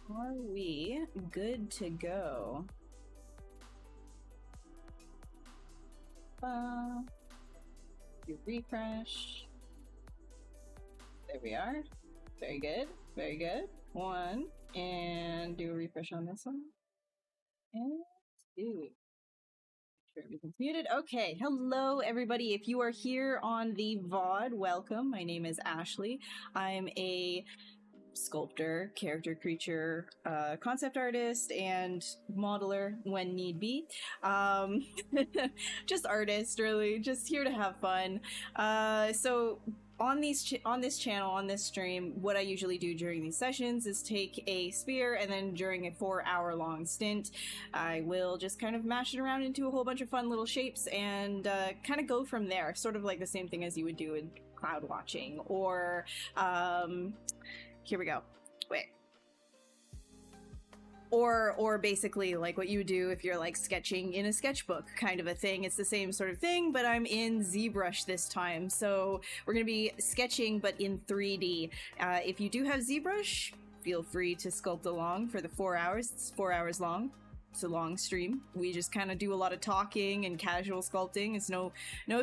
Are we good to go? Do refresh. There we are. Very good. Very good. One. And do a refresh on this one. And two. Sure everything's muted. Okay. Hello, everybody. If you are here on the VOD, welcome. My name is Ashley. I'm a sculptor, character creature, concept artist, and modeler when need be. Just artist, really. Just here to have fun. So on this channel, on this stream, what I usually do during these sessions is take a sphere, and then during a 4-hour long stint, I will just kind of mash it around into a whole bunch of fun little shapes and kind of go from there. Sort of like the same thing as you would do in cloud watching, or here we go. Wait. Or basically like what you would do if you're like sketching in a sketchbook kind of a thing. It's the same sort of thing, but I'm in ZBrush this time. So we're going to be sketching, but in 3D. If you do have ZBrush, feel free to sculpt along for the 4 hours. It's 4 hours long. It's a long stream. We just kind of do a lot of talking and casual sculpting. It's no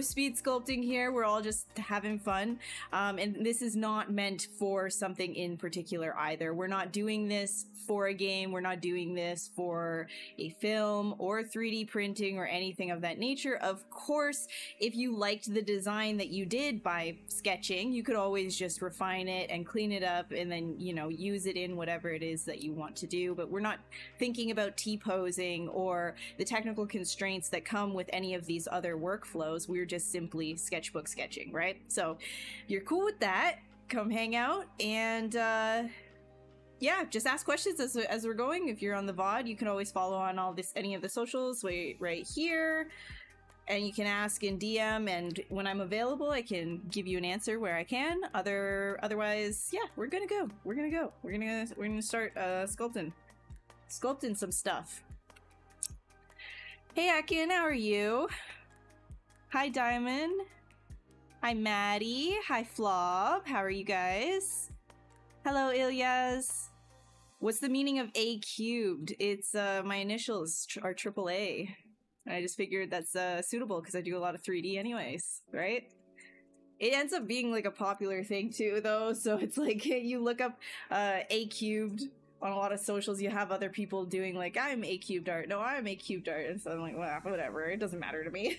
speed sculpting here. We're all just having fun. And this is not meant for something in particular either. We're not doing this for a game. We're not doing this for a film or 3D printing or anything of that nature. Of course, if you liked the design that you did by sketching, you could always just refine it and clean it up and then, you know, use it in whatever it is that you want to do. But we're not thinking about T-pose or the technical constraints that come with any of these other workflows. We're just simply sketchbook sketching, right? So if you're cool with that, come hang out and yeah, just ask questions as we're going. If you're on the VOD, you can always follow on any of the socials right here, and you can ask in DM, and when I'm available I can give you an answer where I can. Otherwise, yeah, we're gonna start sculpting some stuff. Hey Akin, how are you? Hi Diamond. Hi Maddie. Hi Flob. How are you guys? Hello Ilyas. What's the meaning of A cubed? It's my initials are AAA. I just figured that's suitable because I do a lot of 3D anyways, right? It ends up being like a popular thing too though, so it's like you look up A cubed on a lot of socials, you have other people doing like, I'm A cubed art. No, I'm A cubed art. And so I'm like, well, whatever. It doesn't matter to me.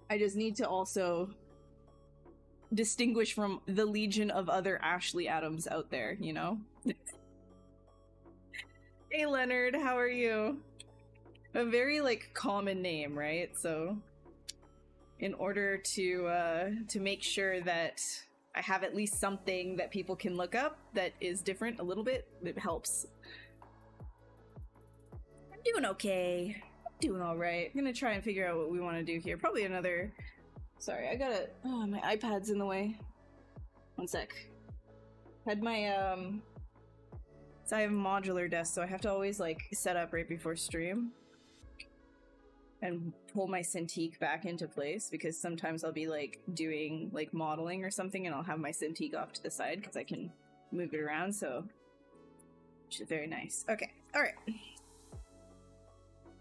I just need to also distinguish from the legion of other Ashley Adams out there, you know? Hey Leonard, how are you? A very like common name, right? So in order to make sure that I have at least something that people can look up that is different a little bit, it helps. I'm doing okay. I'm doing all right. I'm gonna try and figure out what we want to do here. Probably another... Sorry, I gotta... Oh, my iPad's in the way. One sec. Had my, So I have a modular desk, so I have to always, like, set up right before stream and pull my Cintiq back into place, because sometimes I'll be like doing like modeling or something and I'll have my Cintiq off to the side because I can move it around, so which is very nice. Okay, all right.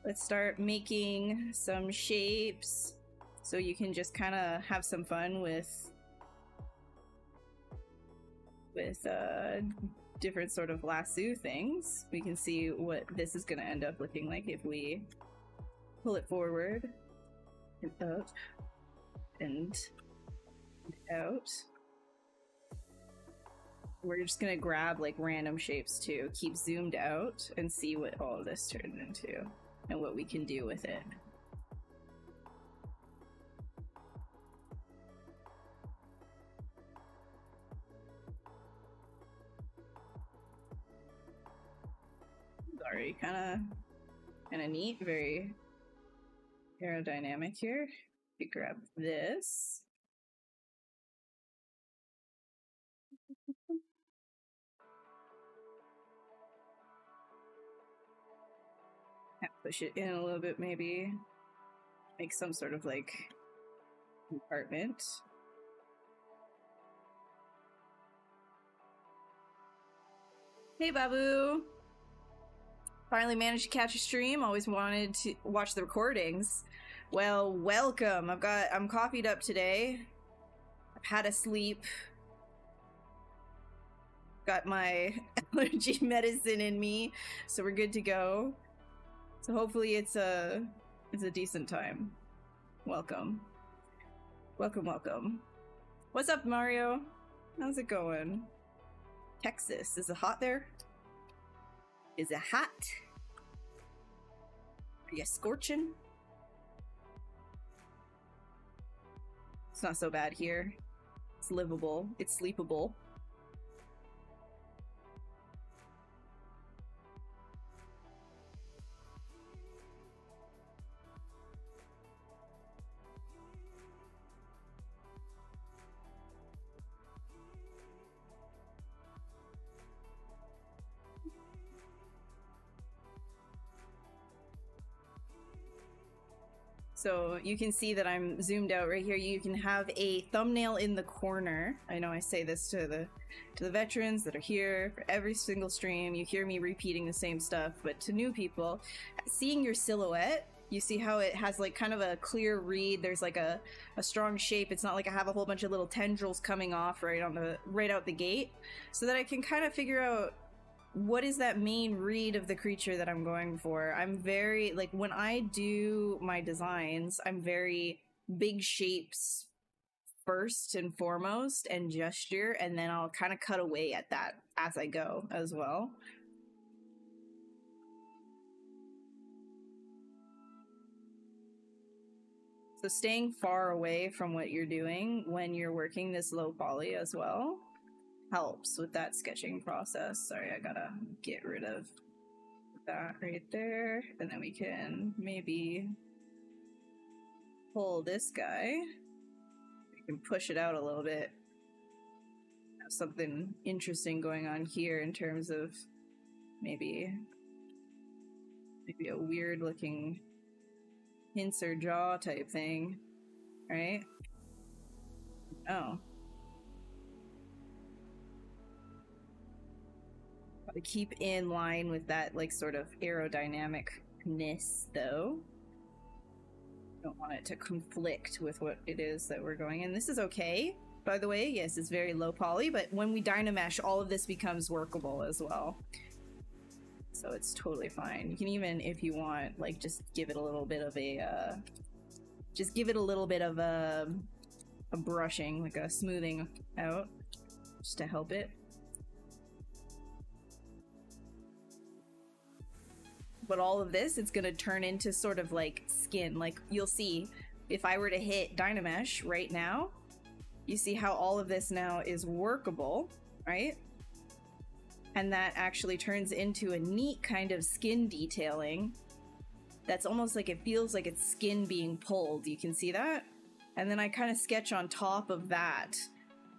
Let's start making some shapes so you can just kind of have some fun with different sort of lasso things. We can see what this is going to end up looking like if we pull it forward and up and out. We're just gonna grab like random shapes too, keep zoomed out and see what all of this turns into and what we can do with it. Sorry, kind of neat, very aerodynamic here. We grab this. Push it in a little bit, maybe. Make some sort of like compartment. Hey, Babu. Finally managed to catch a stream. Always wanted to watch the recordings. Well, welcome. I'm coffeeed up today. I've had a sleep. Got my allergy medicine in me, so we're good to go. So hopefully it's a decent time. Welcome. Welcome. What's up, Mario? How's it going? Texas. Is it hot there? Is it hot? Are you scorching? It's not so bad here. It's livable. It's sleepable. So you can see that I'm zoomed out right here. You can have a thumbnail in the corner. I know I say this to the veterans that are here for every single stream. You hear me repeating the same stuff, but to new people, seeing your silhouette, you see how it has like kind of a clear read. There's like a strong shape. It's not like I have a whole bunch of little tendrils coming off right out the gate, so that I can kind of figure out what is that main read of the creature that I'm going for. I'm very, like, when I do my designs, I'm very big shapes first and foremost, and gesture, and then I'll kind of cut away at that as I go as well. So staying far away from what you're doing when you're working this low poly as well helps with that sketching process. Sorry, I gotta get rid of that right there. And then we can maybe pull this guy. We can push it out a little bit. Have something interesting going on here in terms of maybe a weird looking pincer jaw type thing, right? Oh. Probably keep in line with that, like, sort of aerodynamicness, though. Don't want it to conflict with what it is that we're going in. This is okay, by the way. Yes, it's very low poly, but when we Dynamesh, all of this becomes workable as well. So it's totally fine. You can even, if you want, like, just give it a little bit of a, a brushing, like a smoothing out, just to help it. But all of this, it's gonna turn into sort of like skin. Like, you'll see, if I were to hit Dynamesh right now, you see how all of this now is workable, right? And that actually turns into a neat kind of skin detailing that's almost like, it feels like it's skin being pulled. You can see that? And then I kind of sketch on top of that,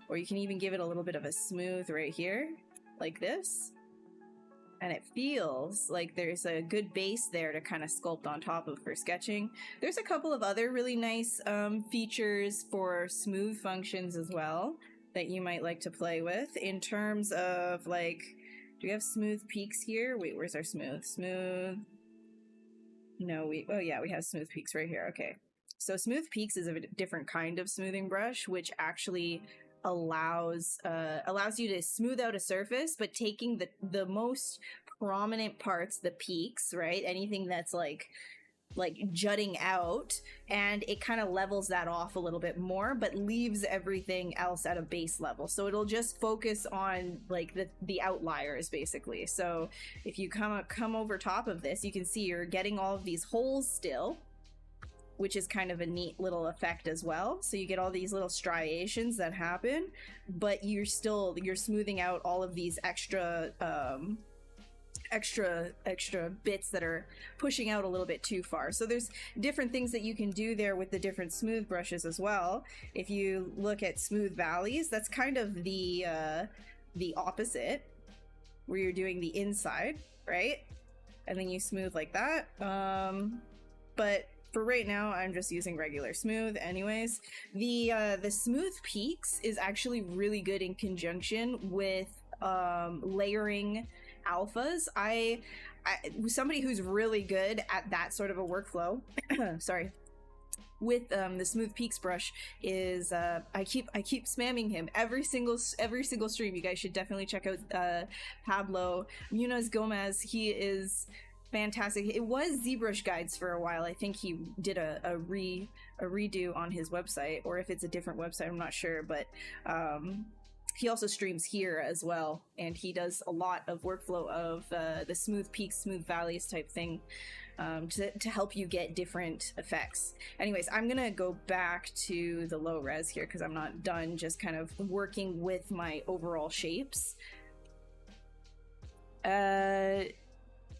or you can even give it a little bit of a smooth right here, like this. And it feels like there's a good base there to kind of sculpt on top of for sketching. There's a couple of other really nice features for smooth functions as well that you might like to play with, in terms of, like, do we have smooth peaks here? Wait, where's our smooth? Smooth. No, oh yeah, we have smooth peaks right here. Okay. So smooth peaks is a different kind of smoothing brush, which actually allows you to smooth out a surface, but taking the most prominent parts, the peaks, right? Anything that's like jutting out, and it kind of levels that off a little bit more, but leaves everything else at a base level. So it'll just focus on like the outliers, basically. So if you come over top of this, you can see you're getting all of these holes still, which is kind of a neat little effect as well. So you get all these little striations that happen, but you're smoothing out all of these extra bits that are pushing out a little bit too far. So there's different things that you can do there with the different smooth brushes as well. If you look at smooth valleys, that's kind of the opposite, where you're doing the inside, right? And then you smooth like that. But for right now, I'm just using regular smooth anyways. The smooth peaks is actually really good in conjunction with layering alphas, somebody who's really good at that sort of a workflow, sorry, with the Smooth Peaks brush is I keep spamming him every single stream. You guys should definitely check out Pablo Munoz Gomez. He is fantastic. It was ZBrush guides for a while. I think he did a redo on his website, or if it's a different website, I'm not sure, but he also streams here as well, and he does a lot of workflow of the Smooth Peaks, Smooth Valleys type thing, to help you get different effects. Anyways, I'm gonna go back to the low res here because I'm not done just kind of working with my overall shapes.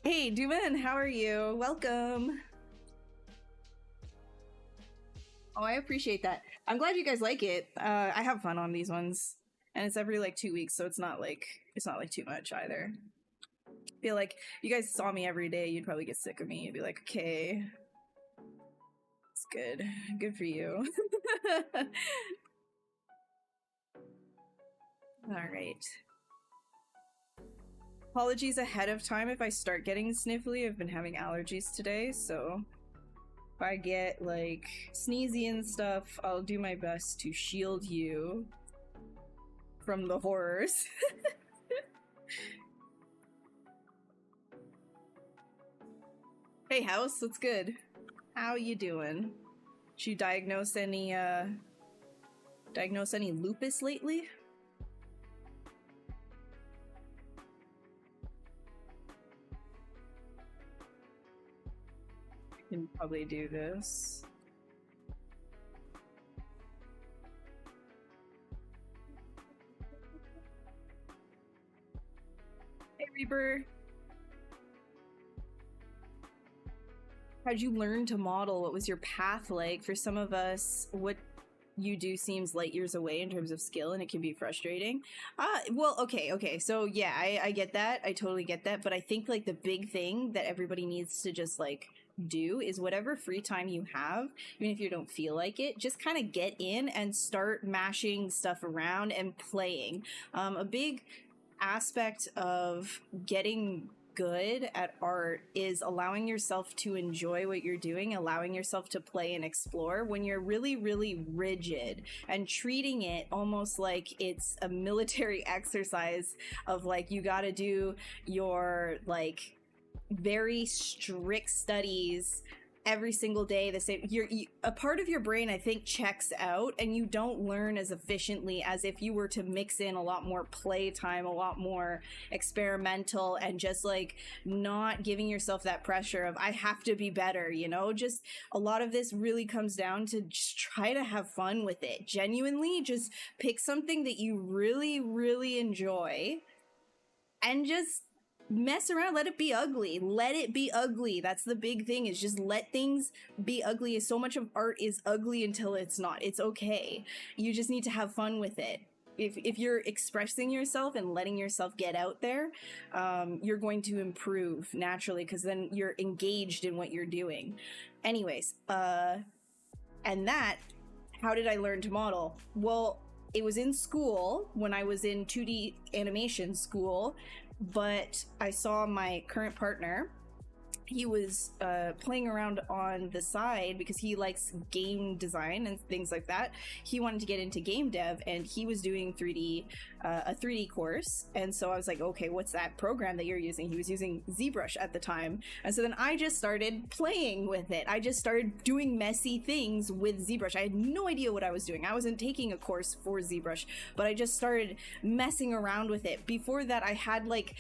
Hey, Duman, how are you? Welcome. Oh, I appreciate that. I'm glad you guys like it. I have fun on these ones, and it's every like 2 weeks, so it's not like too much either. I feel like if you guys saw me every day, you'd probably get sick of me. You'd be like, okay, it's good for you. All right. Apologies ahead of time if I start getting sniffly. I've been having allergies today, so if I get like sneezy and stuff, I'll do my best to shield you from the horrors. Hey, House, what's good? How you doing? Did you diagnose any lupus lately? I can probably do this. Hey, Reaper. How'd you learn to model? What was your path like? For some of us, what you do seems light years away in terms of skill, and it can be frustrating. Well, okay. So yeah, I get that. I totally get that. But I think like the big thing that everybody needs to just like do is whatever free time you have, even if you don't feel like it, just kind of get in and start mashing stuff around and playing. A big aspect of getting good at art is allowing yourself to enjoy what you're doing, allowing yourself to play and explore. When you're really, really rigid and treating it almost like it's a military exercise of like, you got to do your like very strict studies every single day the same, a part of your brain I think checks out, and you don't learn as efficiently as if you were to mix in a lot more playtime, a lot more experimental, and just like not giving yourself that pressure of I have to be better, you know. Just a lot of this really comes down to just try to have fun with it. Genuinely just pick something that you really, really enjoy and just mess around. Let it be ugly. Let it be ugly. That's the big thing, is just let things be ugly. So much of art is ugly until it's not. It's okay. You just need to have fun with it. If you're expressing yourself and letting yourself get out there, you're going to improve naturally, because then you're engaged in what you're doing. Anyways, and that, how did I learn to model? Well, it was in school when I was in 2D animation school. But I saw my current partner, he was playing around on the side because he likes game design and things like that. He wanted to get into game dev, and he was doing a 3D course. And so I was like, okay, what's that program that you're using? He was using ZBrush at the time. And so then I just started playing with it. I just started doing messy things with ZBrush. I had no idea what I was doing. I wasn't taking a course for ZBrush, but I just started messing around with it. Before that, I had like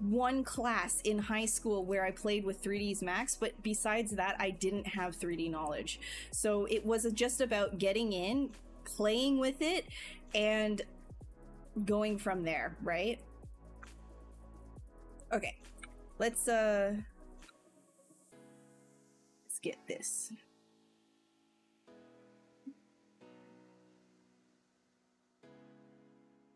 one class in high school where I played with 3ds Max, but besides that, I didn't have 3D knowledge. So it was just about getting in, playing with it, and going from there, right? Okay, let's get this.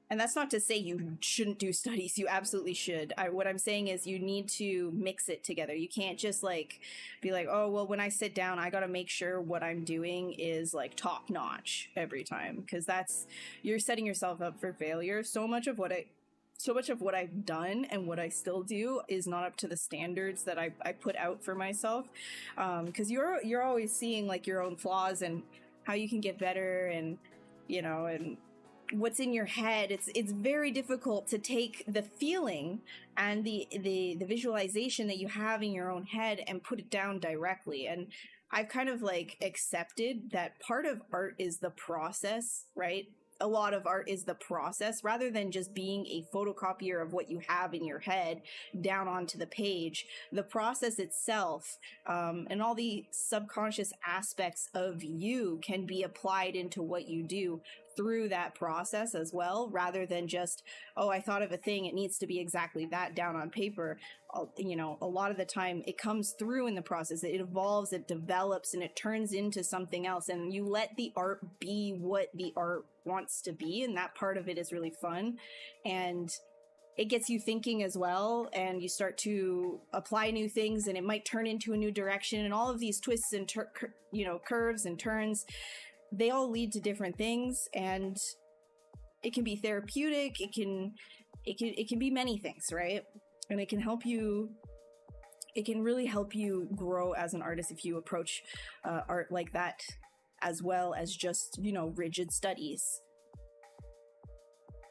And that's not to say you shouldn't do studies. You absolutely should. What I'm saying is you need to mix it together. You can't just like be like, oh, well, when I sit down, I got to make sure what I'm doing is like top notch every time. Because you're setting yourself up for failure. So much of what so much of what I've done and what I still do is not up to the standards that I put out for myself. Because you're always seeing like your own flaws and how you can get better, and you know, and what's in your head. It's very difficult to take the feeling and the visualization that you have in your own head and put it down directly. And I've kind of like accepted that part of art is the process, right? A lot of art is the process rather than just being a photocopier of what you have in your head down onto the page. The process itself, and all the subconscious aspects of you can be applied into what you do through that process as well, rather than just, oh, I thought of a thing, it needs to be exactly that down on paper. You know, a lot of the time it comes through in the process, it evolves, it develops, and it turns into something else, and you let the art be what the art wants to be, and that part of it is really fun, and it gets you thinking as well, and you start to apply new things, and it might turn into a new direction, and all of these twists and curves and turns, they all lead to different things, and it can be therapeutic, it can be many things, right? And it can really help you grow as an artist if you approach art like that, as well as just, you know, rigid studies.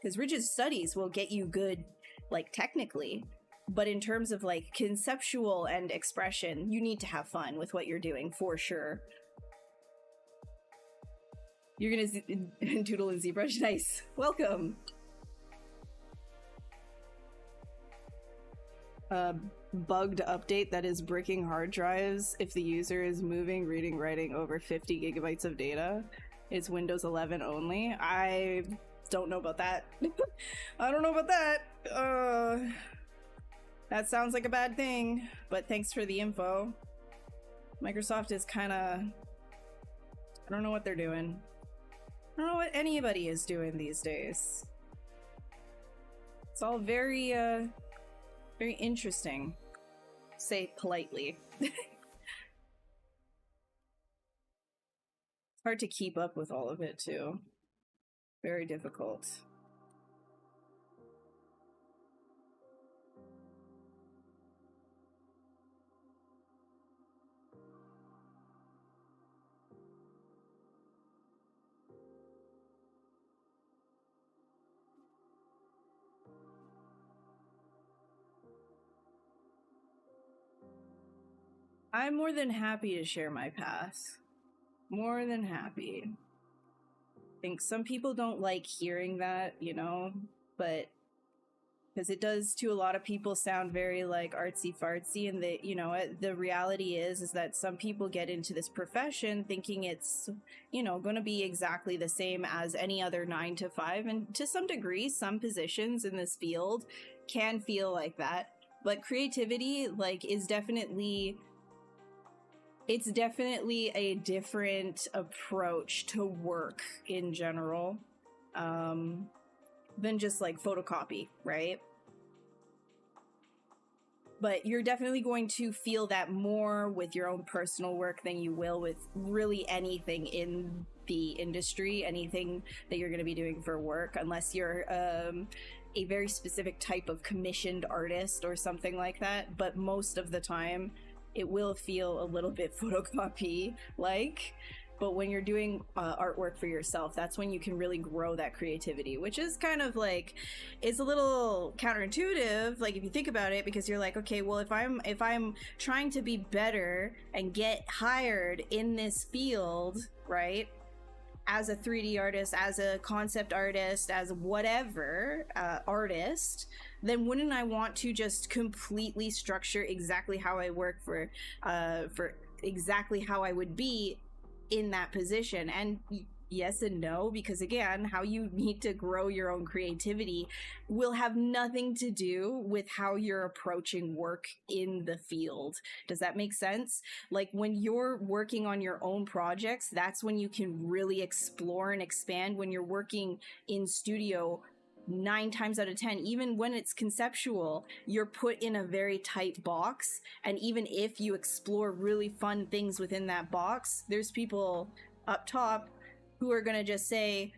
Because rigid studies will get you good, like, technically, but in terms of like conceptual and expression, you need to have fun with what you're doing for sure. You're gonna doodle in ZBrush? Nice. Welcome. Bugged update that is bricking hard drives if the user is moving, reading, writing over 50 gigabytes of data. It's Windows 11 only. I don't know about that. I don't know about that. That sounds like a bad thing, but thanks for the info. Microsoft is kind of... I don't know what they're doing. I don't know what anybody is doing these days. It's all very, very interesting. Say politely. It's hard to keep up with all of it, too. Very difficult. I'm more than happy to share my path. More than happy. I think some people don't like hearing that, you know, but because it does to a lot of people sound very like artsy fartsy, and the, you know, the reality is that some people get into this profession thinking it's, you know, going to be exactly the same as any other 9 to 5, and to some degree some positions in this field can feel like that, but creativity like is definitely... It's definitely a different approach to work in general, than just like photocopy, right? But you're definitely going to feel that more with your own personal work than you will with really anything in the industry, anything that you're going to be doing for work, unless you're a very specific type of commissioned artist or something like that. But most of the time, it will feel a little bit photocopy-like, but when you're doing artwork for yourself, that's when you can really grow that creativity, which is kind of like, it's a little counterintuitive, like if you think about it, because you're like, okay, well, if I'm trying to be better and get hired in this field, right, as a 3D artist, as a concept artist, as whatever artist, then wouldn't I want to just completely structure exactly how I work for exactly how I would be in that position? And yes and no, because again, how you need to grow your own creativity will have nothing to do with how you're approaching work in the field. Does that make sense? Like when you're working on your own projects, that's when you can really explore and expand. When you're working in studio, 9 times out of 10, even when it's conceptual, you're put in a very tight box, and even if you explore really fun things within that box, there's people up top who are gonna just say,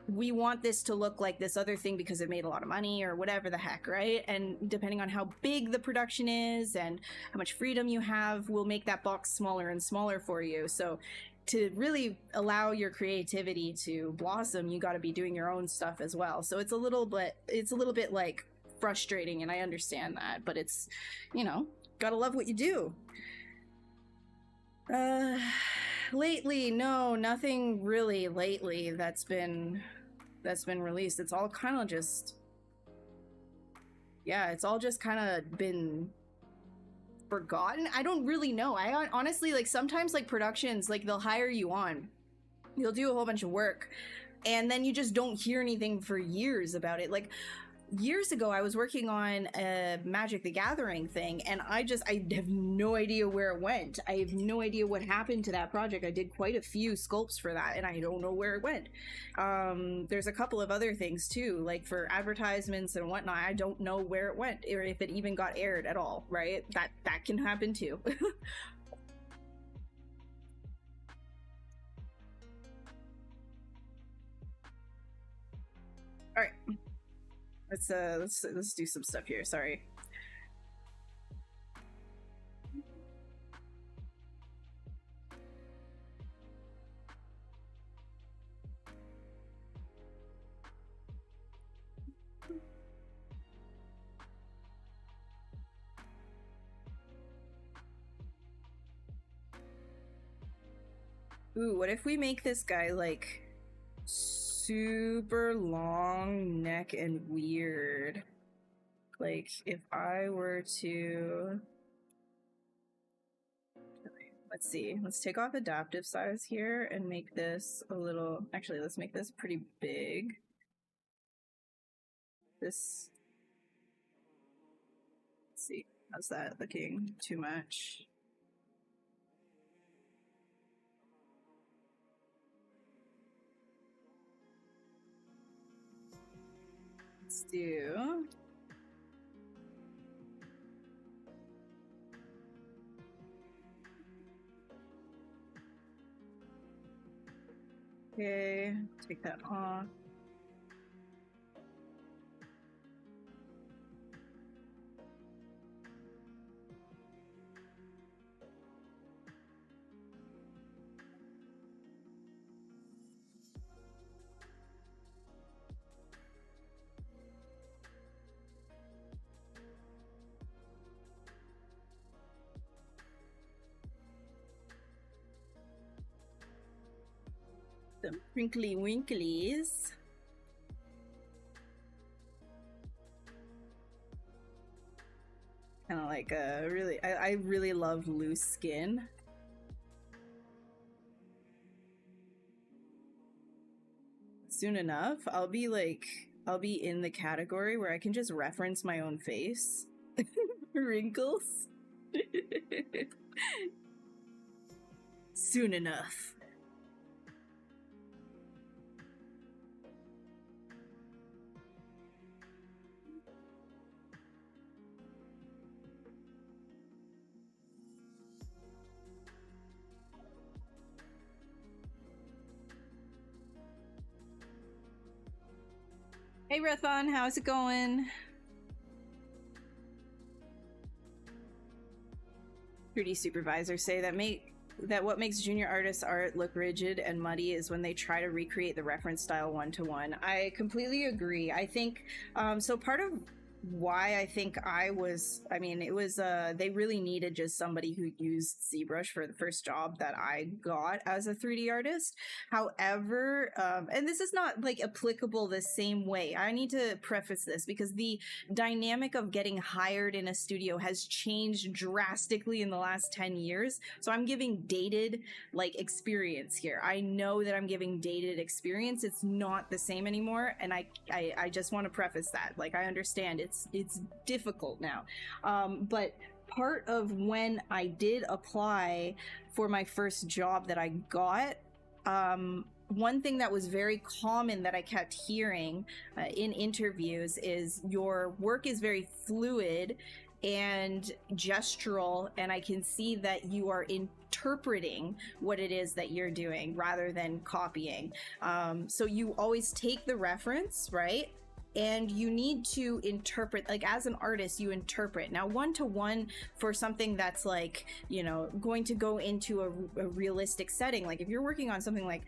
we want this to look like this other thing because it made a lot of money or whatever the heck, right? And depending on how big the production is and how much freedom you have, we'll make that box smaller and smaller for you. So to really allow your creativity to blossom, you got to be doing your own stuff as well. So it's a little bit like frustrating, and I understand that, but it's, you know, gotta love what you do. Lately, no, nothing really lately that's been released. It's all kind of just, yeah, it's all just kind of been forgotten. I don't really know. I honestly, like, sometimes, like, productions, like, they'll hire you on, you'll do a whole bunch of work, and then you just don't hear anything for years about it. Like, years ago, I was working on a Magic the Gathering thing, and I have no idea where it went. I have no idea what happened to that project. I did quite a few sculpts for that, and I don't know where it went. There's a couple of other things too, like for advertisements and whatnot. I don't know where it went, or if it even got aired at all, right? That can happen too. All right. Let's do some stuff here. Sorry. Ooh, what if we make this guy like super long neck and weird? Like, if I were to, let's see, let's take off adaptive size here and make this a little, actually, let's make this pretty big. This, let's see, how's that looking? Too much. Let's do, okay, take that off. Some crinkly winklies. Kind of like a really, I really love loose skin. Soon enough, I'll be in the category where I can just reference my own face. Wrinkles. Soon enough. Hey Rethon, how's it going? 3D supervisors say that what makes junior artists' art look rigid and muddy is when they try to recreate the reference style one-to-one. I completely agree. I think so part of why I think it was they really needed just somebody who used ZBrush for the first job that I got as a 3D artist. However, and this is not like applicable the same way. I need to preface this because the dynamic of getting hired in a studio has changed drastically in the last 10 years. So I'm giving dated like experience here. I know that I'm giving dated experience. It's not the same anymore. And I just want to preface that. Like, I understand it's difficult now. But part of when I did apply for my first job that I got, one thing that was very common that I kept hearing in interviews is your work is very fluid and gestural, and I can see that you are interpreting what it is that you're doing rather than copying. So you always take the reference, right? And you need to interpret, like as an artist, you interpret. Now, one-to-one for something that's like, you know, going to go into a realistic setting, like if you're working on something like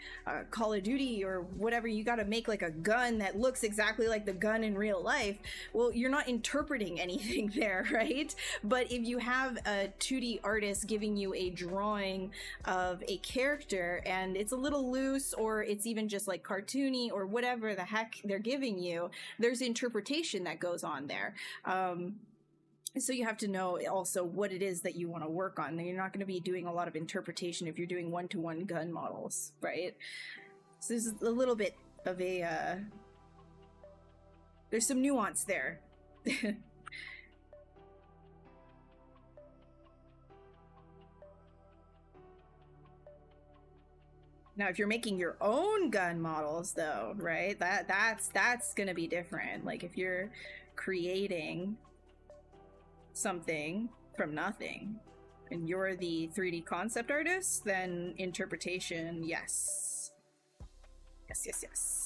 Call of Duty or whatever, you got to make like a gun that looks exactly like the gun in real life. Well, you're not interpreting anything there, right? But if you have a 2D artist giving you a drawing of a character and it's a little loose, or it's even just like cartoony or whatever the heck they're giving you, there's interpretation that goes on there. So you have to know also what it is that you want to work on. You're not going to be doing a lot of interpretation if you're doing one-to-one gun models, right? So there's a little bit of a there's some nuance there. Now, if you're making your own gun models, though, right, that's gonna be different. Like if you're creating something from nothing and you're the 3D concept artist, then interpretation, yes. Yes, yes, yes.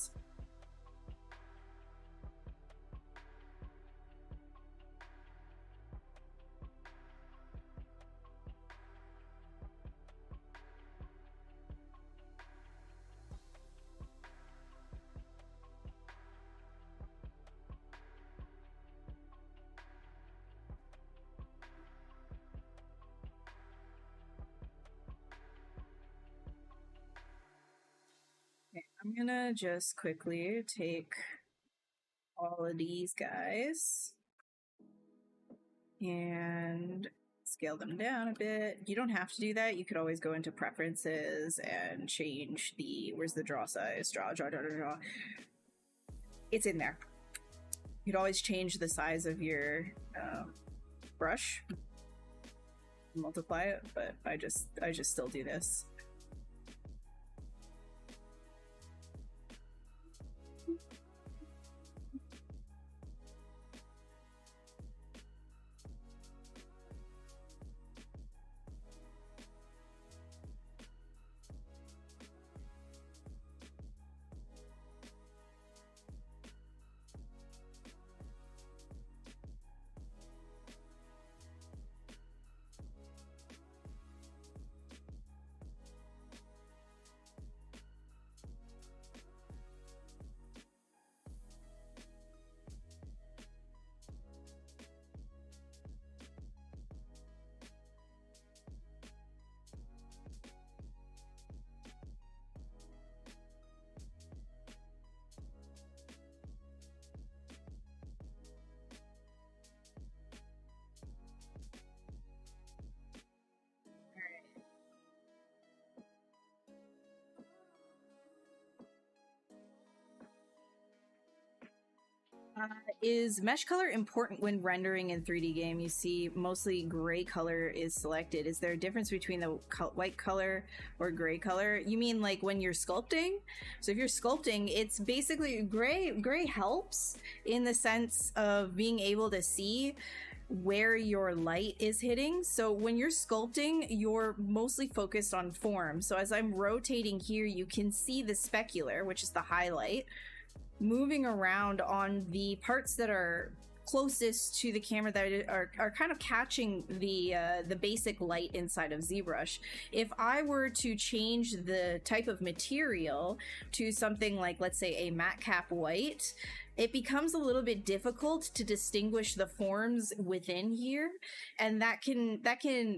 I'm gonna just quickly take all of these guys and scale them down a bit. You don't have to do that. You could always go into preferences and change the, where's the draw size? Draw. It's in there. You could always change the size of your brush, multiply it, but I just still do this. Is mesh color important when rendering in 3D game? You see mostly gray color is selected. Is there a difference between the white color or gray color? You mean like when you're sculpting? So if you're sculpting, it's basically gray helps in the sense of being able to see where your light is hitting. So when you're sculpting, you're mostly focused on form. So as I'm rotating here, you can see the specular, which is the highlight, moving around on the parts that are closest to the camera that are kind of catching the basic light inside of ZBrush. If I were to change the type of material to something like, let's say, a matte cap white, it becomes a little bit difficult to distinguish the forms within here, and that can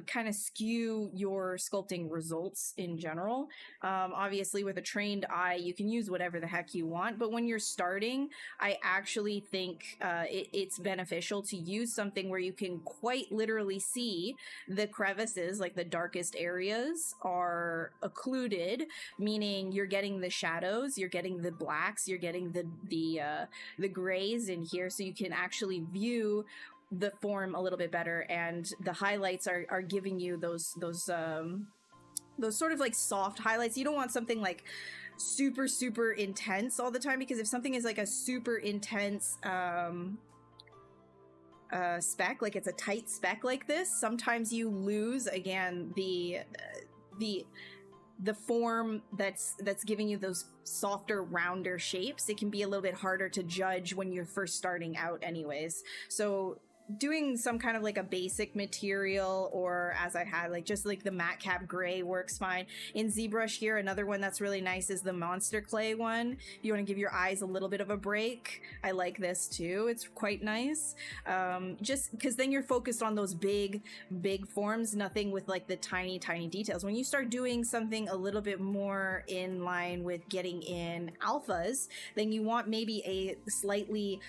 kind of skew your sculpting results in general. Obviously, with a trained eye, you can use whatever the heck you want, but when you're starting, I actually think it's beneficial to use something where you can quite literally see the crevices, like the darkest areas are occluded, meaning you're getting the shadows, you're getting the blacks, you're getting the grays in here, so you can actually view the form a little bit better, and the highlights are giving you those sort of like soft highlights. You don't want something like super intense all the time, because if something is like a super intense spec, like it's a tight spec like this, sometimes you lose again the form that's giving you those softer, rounder shapes. It can be a little bit harder to judge when you're first starting out anyways. So doing some kind of like a basic material, or as I had, like just like the matte cap gray works fine. In ZBrush here, another one that's really nice is the monster clay one. If you want to give your eyes a little bit of a break, I like this too. It's quite nice. Just because then you're focused on those big forms, nothing with like the tiny details. When you start doing something a little bit more in line with getting in alphas, then you want maybe a slightly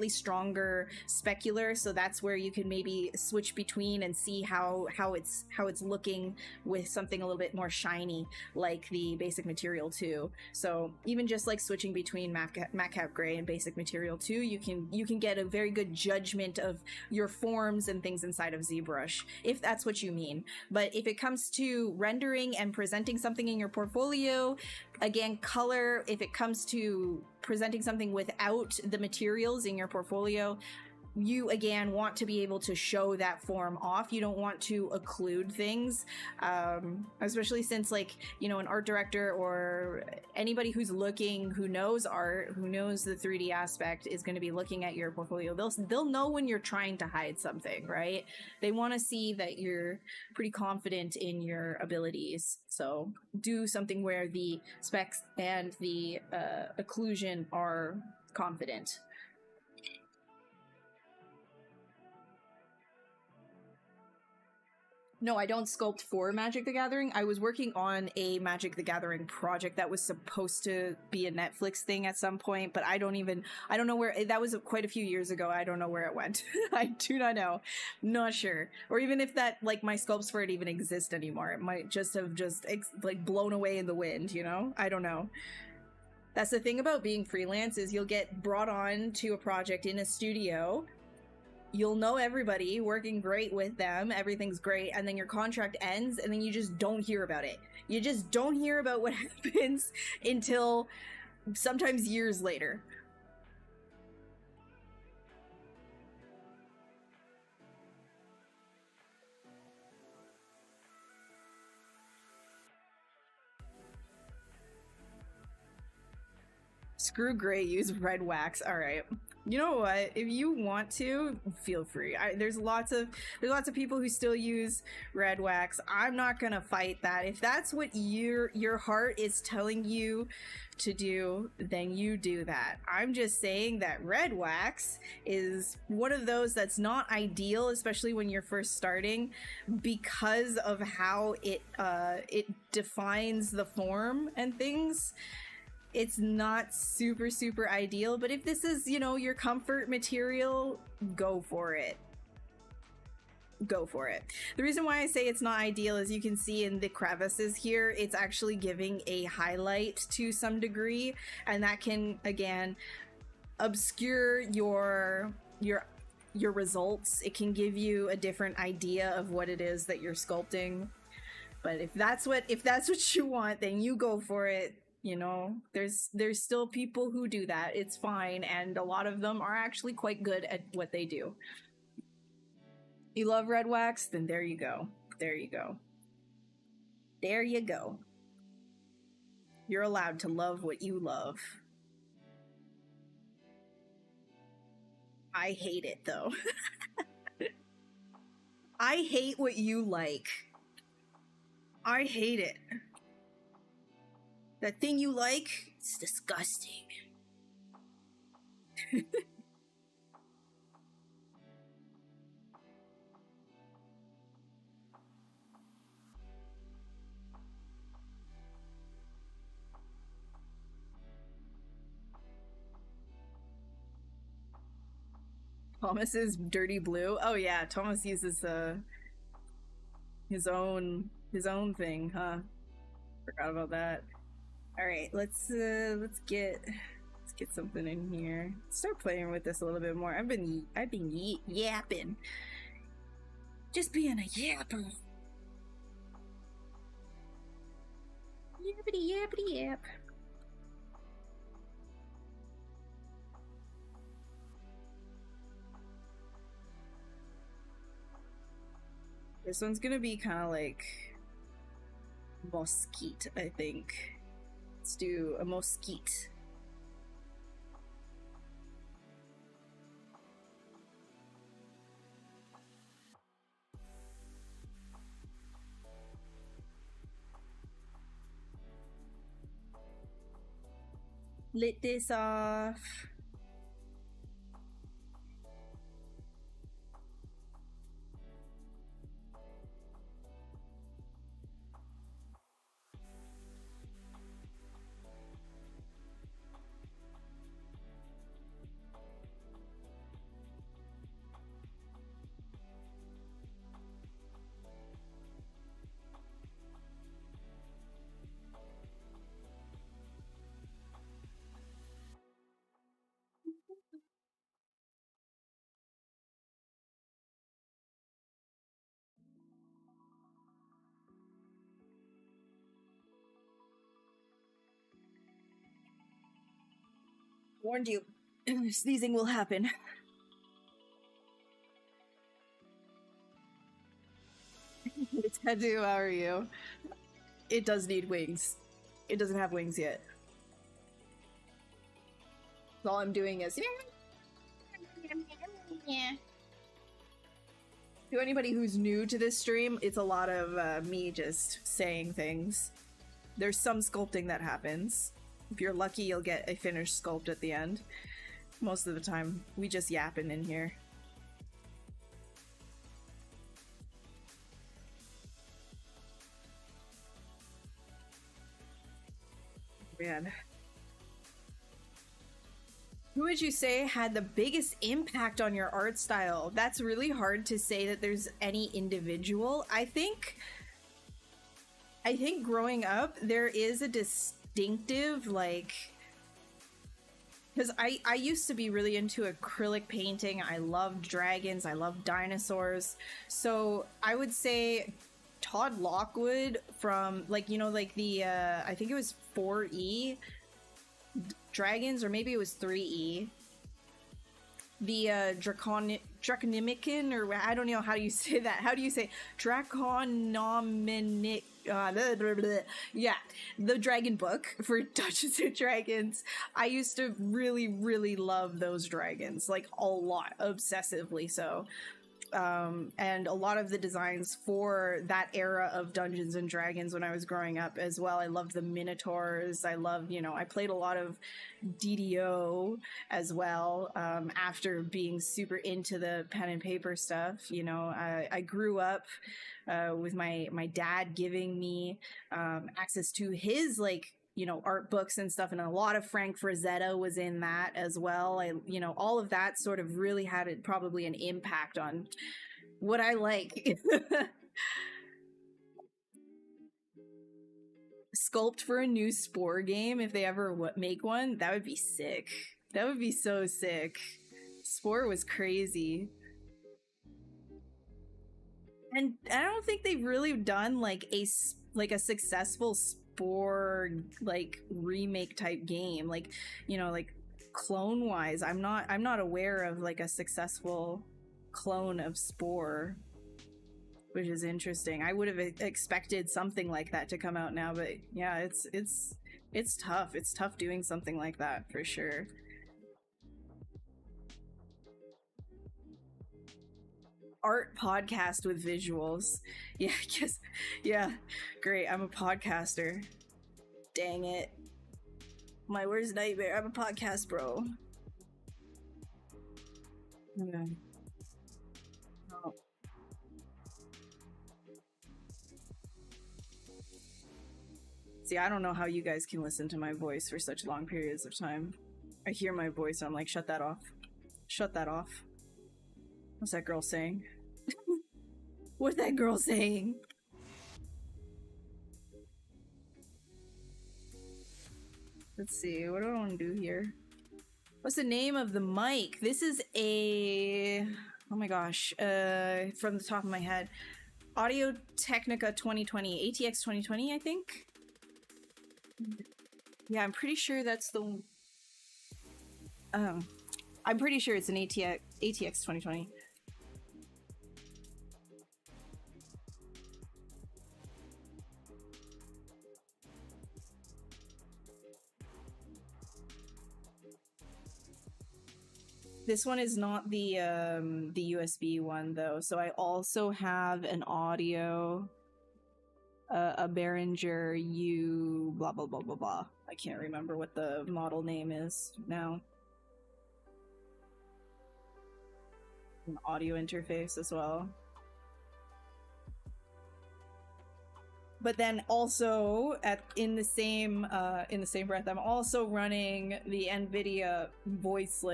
stronger specular, so that's where you can maybe switch between and see how it's looking with something a little bit more shiny like the basic material 2. So even just like switching between matte cap gray and basic material 2, you can get a very good judgment of your forms and things inside of ZBrush, if that's what you mean. But if it comes to rendering and presenting something in your portfolio, again, color, if it comes to presenting something without the materials in your portfolio, you again want to be able to show that form off. You don't want to occlude things, especially since, like, you know, an art director or anybody who's looking, who knows art, who knows the 3D aspect, is going to be looking at your portfolio. They'll know when you're trying to hide something, right? They want to see that you're pretty confident in your abilities. So do something where the specs and the occlusion are confident. No, I don't sculpt for Magic the Gathering. I was working on a Magic the Gathering project that was supposed to be a Netflix thing at some point, but I don't know where, that was quite a few years ago. I don't know where it went. I do not know. Not sure. Or even if that, like, my sculpts for it even exist anymore. It might just have like blown away in the wind, you know? I don't know. That's the thing about being freelance, is you'll get brought on to a project in a studio. You'll know everybody, working great with them, everything's great, and then your contract ends, and then you just don't hear about it. You just don't hear about what happens until sometimes years later. Screw gray, use red wax. All right. You know what? If you want to, feel free. There's lots of people who still use red wax. I'm not gonna fight that. If that's what your heart is telling you to do, then you do that. I'm just saying that red wax is one of those that's not ideal, especially when you're first starting, because of how it defines the form and things. It's not super ideal, but if this is, you know, your comfort material, go for it. Go for it. The reason why I say it's not ideal is you can see in the crevices here, it's actually giving a highlight to some degree, and that can, again, obscure your results. It can give you a different idea of what it is that you're sculpting. But if that's what you want, then you go for it. You know, there's still people who do that. It's fine, and a lot of them are actually quite good at what they do. You love red wax? Then there you go. There you go. There you go. You're allowed to love what you love. I hate it, though. I hate what you like. I hate it. That thing you like, it's disgusting. Thomas's dirty blue. Oh yeah, Thomas uses his own thing, huh? Forgot about that. All right, let's get something in here. Start playing with this a little bit more. I've been yapping, just being a yapper. Yappity yappity yap. This one's gonna be kind of like mosquito, I think. Let's do a mosquito. Lit this off. Warned you. Sneezing will happen. It's Kadu, how are you? It does need wings. It doesn't have wings yet. All I'm doing is... To anybody who's new to this stream, it's a lot of me just saying things. There's some sculpting that happens. If you're lucky, you'll get a finished sculpt at the end. Most of the time, we just yapping in here. Man. Who would you say had the biggest impact on your art style? That's really hard to say that there's any individual. I think growing up, there is a distinctive, like, because I used to be really into acrylic painting. I loved dragons. I loved dinosaurs. So I would say Todd Lockwood from, like, you know, like the, I think it was 4E dragons, or maybe it was 3E. The Draconimican, or I don't know how you say that. How do you say Draconominic? Yeah, the Dragon book for Dungeons and Dragons. I used to really, really love those dragons, like a lot, obsessively so. And a lot of the designs for that era of Dungeons and Dragons when I was growing up as well. I loved the Minotaurs. I loved, you know, I played a lot of DDO as well, after being super into the pen and paper stuff. You know, I grew up with my dad giving me access to his, like, you know, art books and stuff, and a lot of Frank Frazetta was in that as well. You know, all of that sort of really had probably an impact on what I like. Sculpt for a new Spore game, if they ever make one, that would be sick. That would be so sick. Spore was crazy. And I don't think they've really done like a successful Spore like remake type game, like, you know, like clone wise. I'm not aware of like a successful clone of Spore, which is interesting. I would have expected something like that to come out now, but yeah, it's tough. It's tough doing something like that for sure. Art podcast with visuals. Yeah, I guess. Yeah, great. I'm a podcaster. Dang it. My worst nightmare. I'm a podcast bro. Okay. Oh. See, I don't know how you guys can listen to my voice for such long periods of time. I hear my voice and I'm like, shut that off. Shut that off. What's that girl saying? What's that girl saying? Let's see, what do I want to do here? What's the name of the mic? This is a... oh my gosh, from the top of my head. Audio Technica 2020, ATX 2020, I think? Yeah, I'm pretty sure that's the... I'm pretty sure it's an ATX 2020. This one is not the USB one though. So I also have an audio, a Behringer U blah blah blah blah blah. I can't remember what the model name is now. An audio interface as well. But then also in the same breath, I'm also running the NVIDIA voice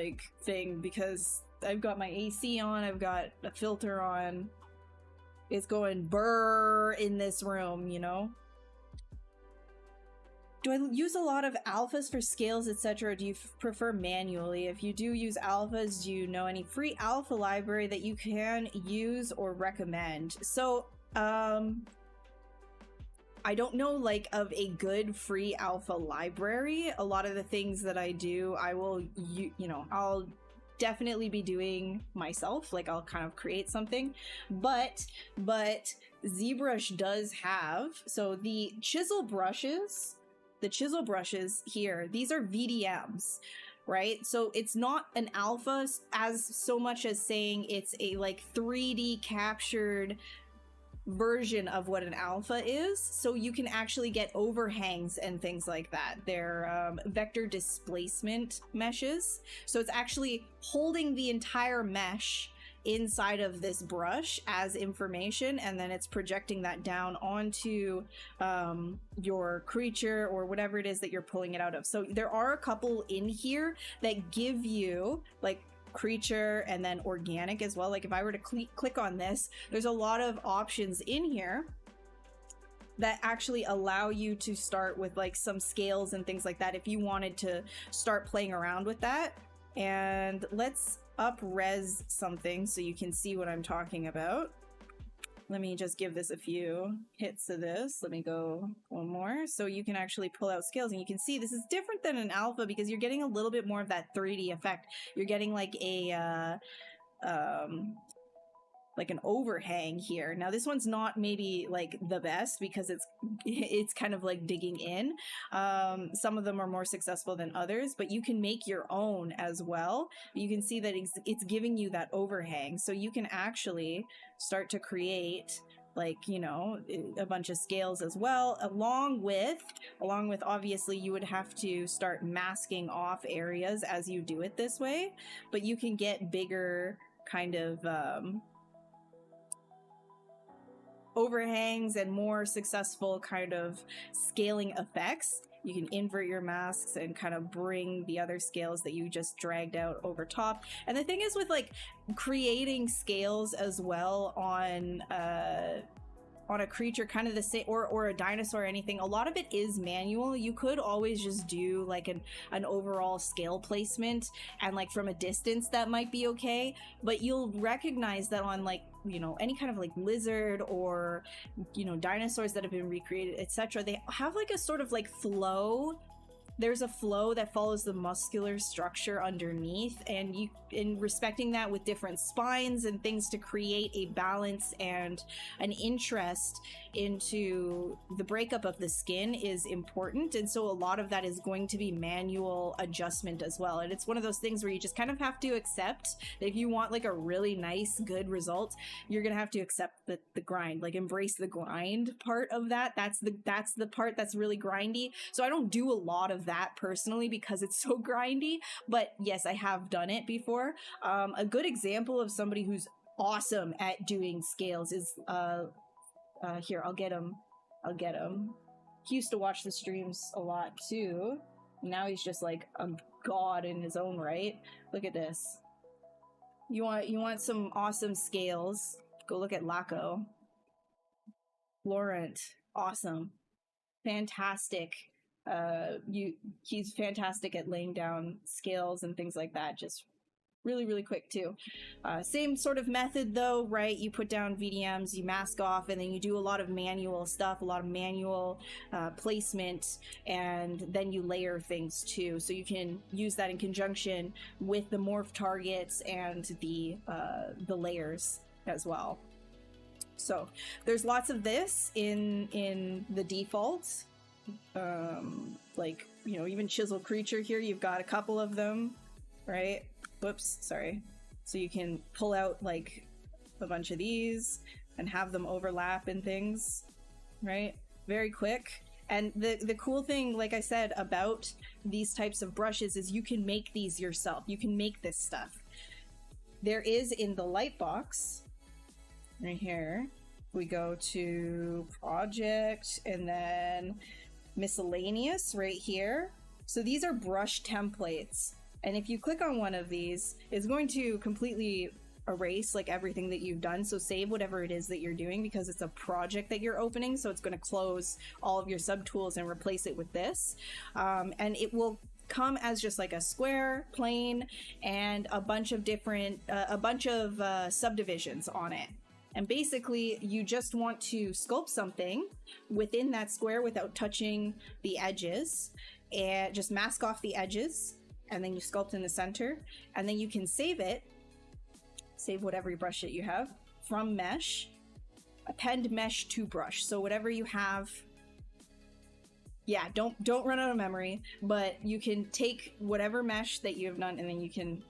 thing because I've got my AC on, I've got a filter on. It's going brrr in this room, you know? Do I use a lot of alphas for scales, etc., or do you prefer manually? If you do use alphas, do you know any free alpha library that you can use or recommend? So, I don't know of a good free alpha library. A lot of the things that I do, I will, I'll definitely be doing myself. I'll kind of create something, but ZBrush does have, so the chisel brushes here, these are VDMs, right? So it's not an alpha as so much as saying it's a 3D captured version of what an alpha is, so you can actually get overhangs and things like that. They're vector displacement meshes, so it's actually holding the entire mesh inside of this brush as information, and then it's projecting that down onto your creature or whatever it is that you're pulling it out of. So there are a couple in here that give you creature and then organic as well. If I were to click on this, there's a lot of options in here that actually allow you to start with some scales and things like that if you wanted to start playing around with that. And let's up-res something so you can see what I'm talking about. Let me just give this a few hits of this. Let me go one more. So you can actually pull out scales and you can see this is different than an alpha because you're getting a little bit more of that 3D effect. You're getting an overhang here. Now this one's not maybe the best because it's kind of digging in. Some of them are more successful than others, but you can make your own as well. You can see that it's giving you that overhang, so you can actually start to create a bunch of scales as well, along with obviously you would have to start masking off areas as you do it this way, but you can get bigger kind of overhangs and more successful kind of scaling effects. You can invert your masks and kind of bring the other scales that you just dragged out over top. And the thing is with creating scales as well on a creature, kind of the same, or a dinosaur or anything, a lot of it is manual. You could always just do an overall scale placement, and from a distance that might be okay, but you'll recognize that on any kind of lizard or dinosaurs that have been recreated, etc., they have a sort of flow. There's a flow that follows the muscular structure underneath, and in respecting that with different spines and things to create a balance and an interest into the breakup of the skin is important. And so a lot of that is going to be manual adjustment as well. And it's one of those things where you just kind of have to accept that if you want a really nice, good result, you're going to have to accept the grind, embrace the grind part of that. That's the part that's really grindy. So I don't do a lot of that personally because it's so grindy, but yes, I have done it before. A good example of somebody who's awesome at doing scales is here, I'll get him. He used to watch the streams a lot too. Now he's just a god in his own right. Look at this. You want some awesome scales? Go look at Laco. Laurent, awesome, fantastic. He's fantastic at laying down scales and things like that. Just really, really quick too. Same sort of method though, right? You put down VDMs, you mask off, and then you do a lot of manual stuff, a lot of manual placement, and then you layer things too. So you can use that in conjunction with the morph targets and the layers as well. So there's lots of this in the defaults. Even chisel creature here, you've got a couple of them, right? whoops, sorry. So you can pull out like a bunch of these and have them overlap and things, right? Very quick. And the cool thing, like I said, about these types of brushes is you can make these yourself. You can make this stuff. There is in the light box, right here, we go to project and then miscellaneous right here. So these are brush templates. And if you click on one of these, it's going to completely erase like everything that you've done. So save whatever it is that you're doing because it's a project that you're opening. So it's going to close all of your subtools and replace it with this. And it will come as just like a square, plane, and a bunch of different, subdivisions on it. And basically you just want to sculpt something within that square without touching the edges, and just mask off the edges, and then you sculpt in the center, and then you can save it, save whatever brush that you have from mesh, append mesh to brush. So whatever you have, yeah, don't run out of memory, but you can take whatever mesh that you have done and then you can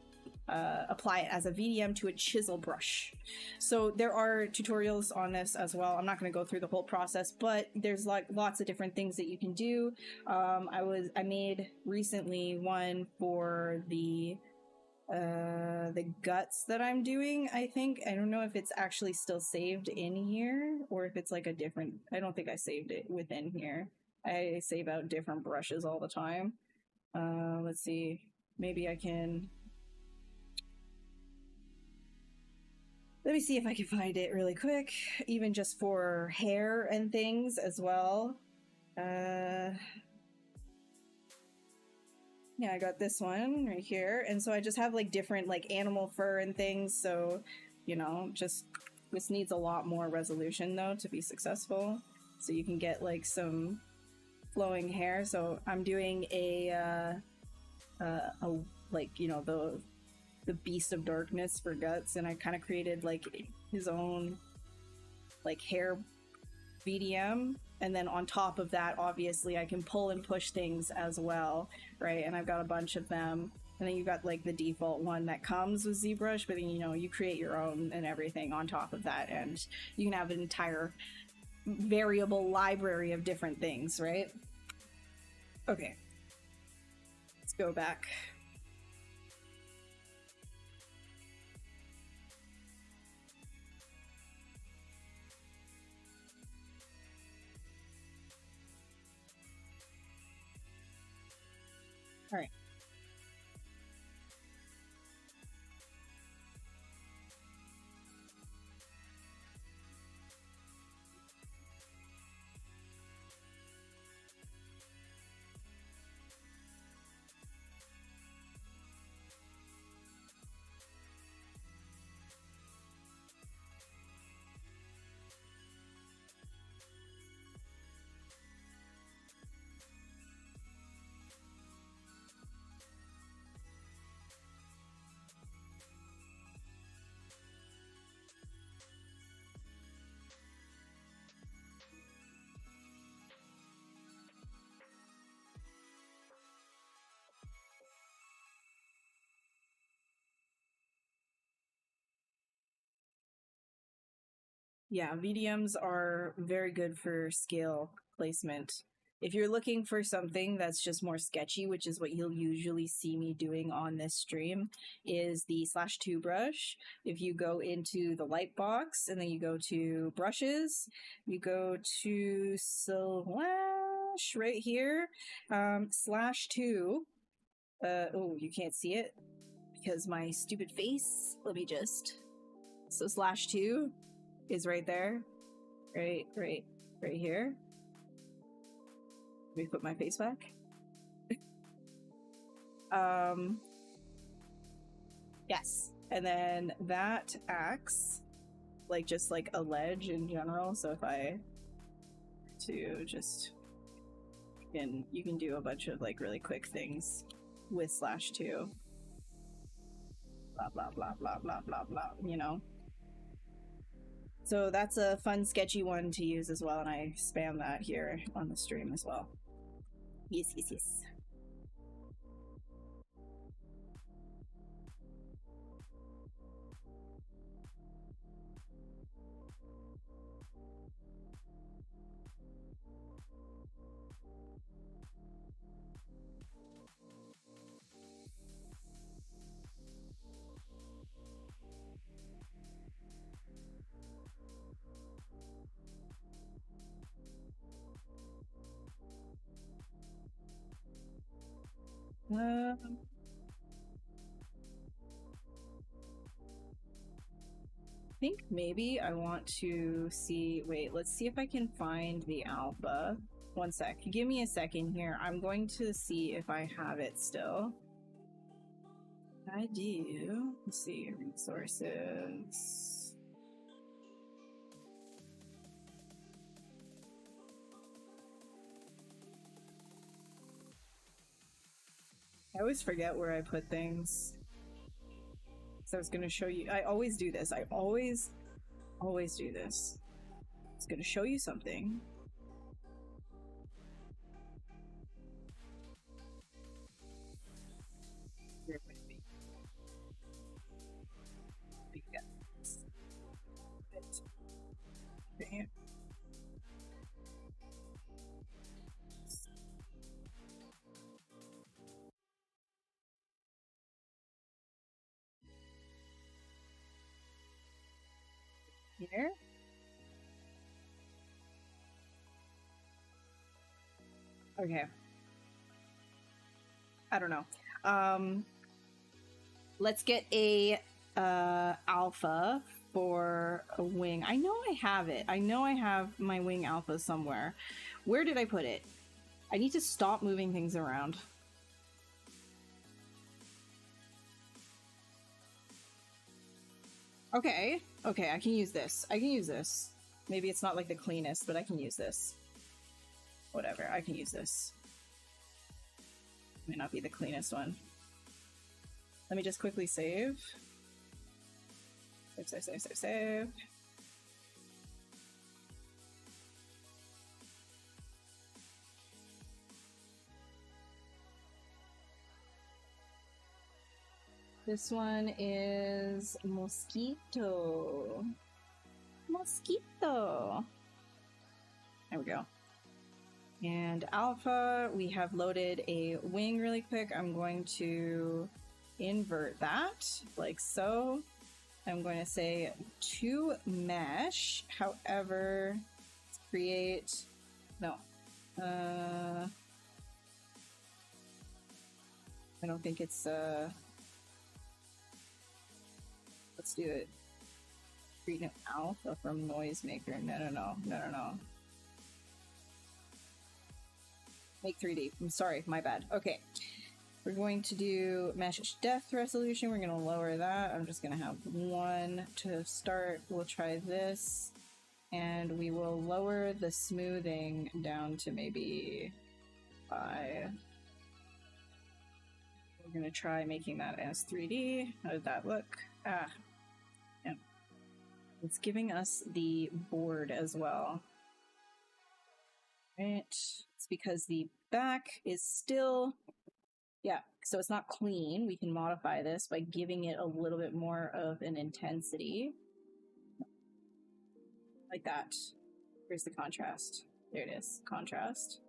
apply it as a VDM to a chisel brush. So there are tutorials on this as well. I'm not going to go through the whole process, but there's like lots of different things that you can do. I made recently one for the guts that I'm doing. I think, I don't know if it's actually still saved in here or if it's like a different, I don't think I saved it within here. I save out different brushes all the time. Let's see, maybe I can, let me see if I can find it really quick, even just for hair and things as well. Yeah, I got this one right here. And so I just have like different like animal fur and things. So, you know, just, this needs a lot more resolution though to be successful. So you can get like some flowing hair. So I'm doing a like, you know, the Beast of Darkness for Guts, and I kind of created like his own like hair VDM, and then on top of that obviously I can pull and push things as well, right? And I've got a bunch of them, and then you've got like the default one that comes with ZBrush, but then, you know, you create your own and everything on top of that, and you can have an entire variable library of different things, right? Okay, let's go back. All right. Yeah, VDMs are very good for scale placement. If you're looking for something that's just more sketchy, which is what you'll usually see me doing on this stream, is the /2 brush. If you go into the light box and then you go to brushes, you go to slash right here, /2. Oh, you can't see it because my stupid face. Let me just, so /2 is right there, right here. Let me put my face back. Yes, and then that acts like just like a ledge in general. So if I to just, you can do a bunch of like really quick things with /2. Blah blah blah blah blah blah blah. You know. So that's a fun, sketchy one to use as well, and I spam that here on the stream as well. Yes, yes, yes. I think maybe I want to see, wait, let's see if I can find the alpha. One sec, give me a second here. I'm going to see if I have it still. I do. Let's see, resources. I always forget where I put things. So I was gonna show you, I always do this. I always do this. I was gonna show you something. Here with me. Okay. Here. Okay. I don't know. Let's get a alpha for a wing. I know I have it. I know I have my wing alpha somewhere. Where did I put it? I need to stop moving things around. Okay. Okay, I can use this. I can use this. Maybe it's not like the cleanest, but I can use this. Whatever, I can use this. Might not be the cleanest one. Let me just quickly save. Save. This one is mosquito. Mosquito. There we go. And alpha, we have loaded a wing really quick. I'm going to invert that like so. I'm going to say to mesh. However, let's create, no. I don't think it's, let's do it. Create an alpha from noisemaker. No. Make 3D. I'm sorry, my bad. Okay. We're going to do mesh depth resolution. We're going to lower that. I'm just going to have 1 to start. We'll try this. And we will lower the smoothing down to maybe 5. We're going to try making that as 3D. How did that look? Ah. Yeah. It's giving us the board as well. Right. It's because the back is still, yeah, so it's not clean. We can modify this by giving it a little bit more of an intensity. Like that. Where's the contrast? There it is. Contrast.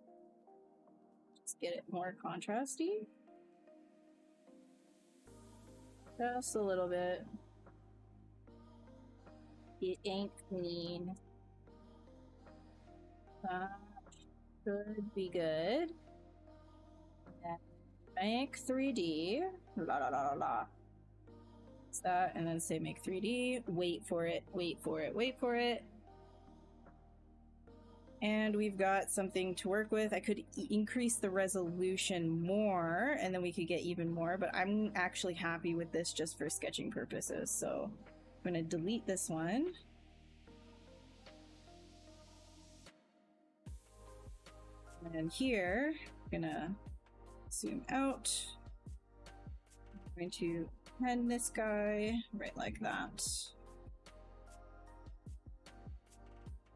Just get it more contrasty. Just a little bit. It ain't clean. Should be good. And make 3D. La la la la la. It's that, and then say make 3D. Wait for it. Wait for it. Wait for it. And we've got something to work with. I could increase the resolution more, and then we could get even more, but I'm actually happy with this just for sketching purposes. So I'm going to delete this one. And here, I'm gonna zoom out. I'm going to pen this guy right like that.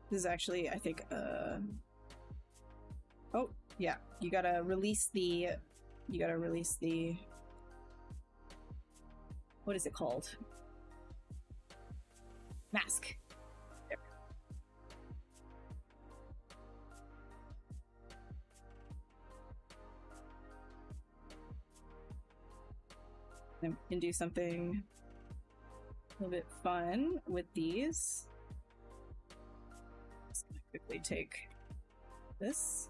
This is actually, I think, oh, yeah, you gotta release the, what is it called? Mask. There. Then we can do something a little bit fun with these. Just gonna quickly take this.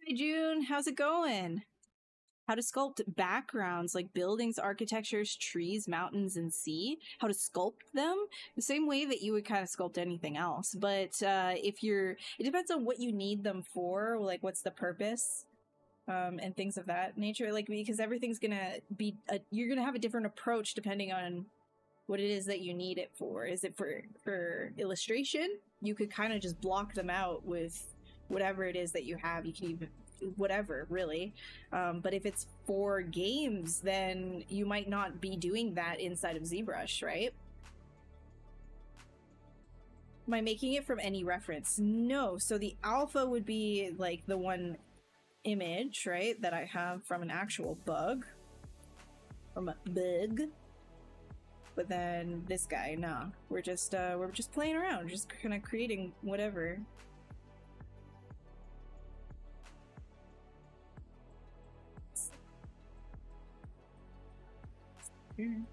Hey June, how's it going? How to sculpt backgrounds like buildings, architectures, trees, mountains, and sea. How to sculpt them the same way that you would kind of sculpt anything else. But if you're, it depends on what you need them for, like what's the purpose, and things of that nature. Like, because everything's gonna be, you're gonna have a different approach depending on what it is that you need it for. Is it for illustration? You could kind of just block them out with whatever it is that you have. You can even whatever, really. But if it's for games, then you might not be doing that inside of ZBrush, right? Am I making it from any reference? No. So the alpha would be like the one image, right, that I have from an actual bug, from a bug. But then this guy, nah, we're just playing around, just kind of creating whatever. Here.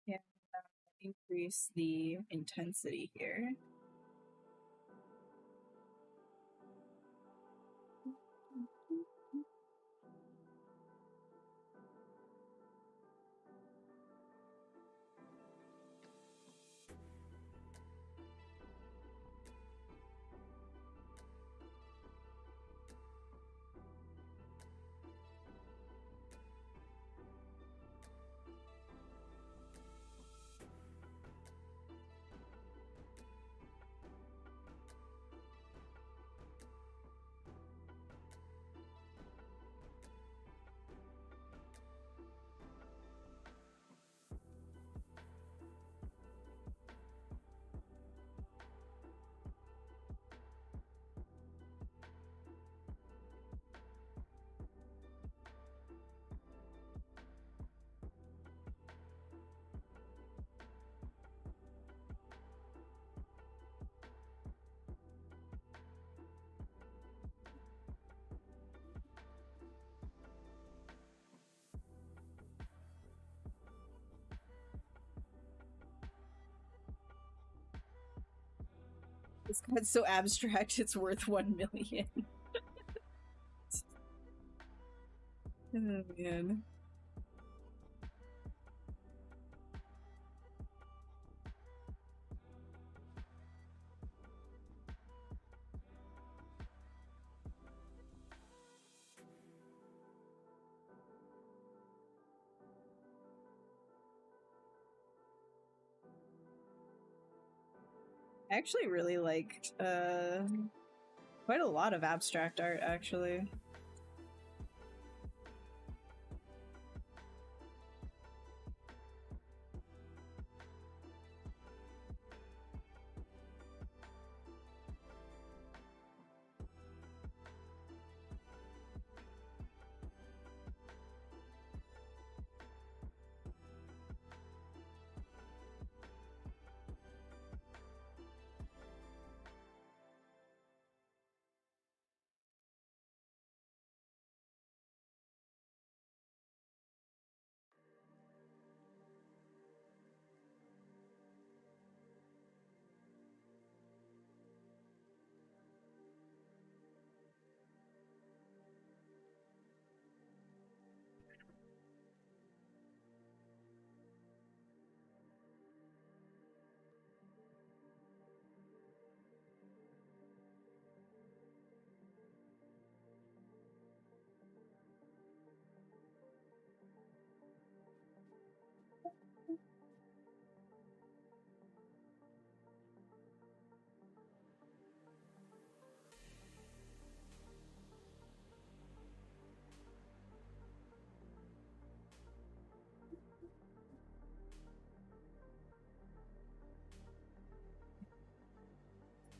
Yeah, increase the intensity here. It's kind of so abstract, it's worth 1 million. Oh, man. I actually really liked quite a lot of abstract art, actually.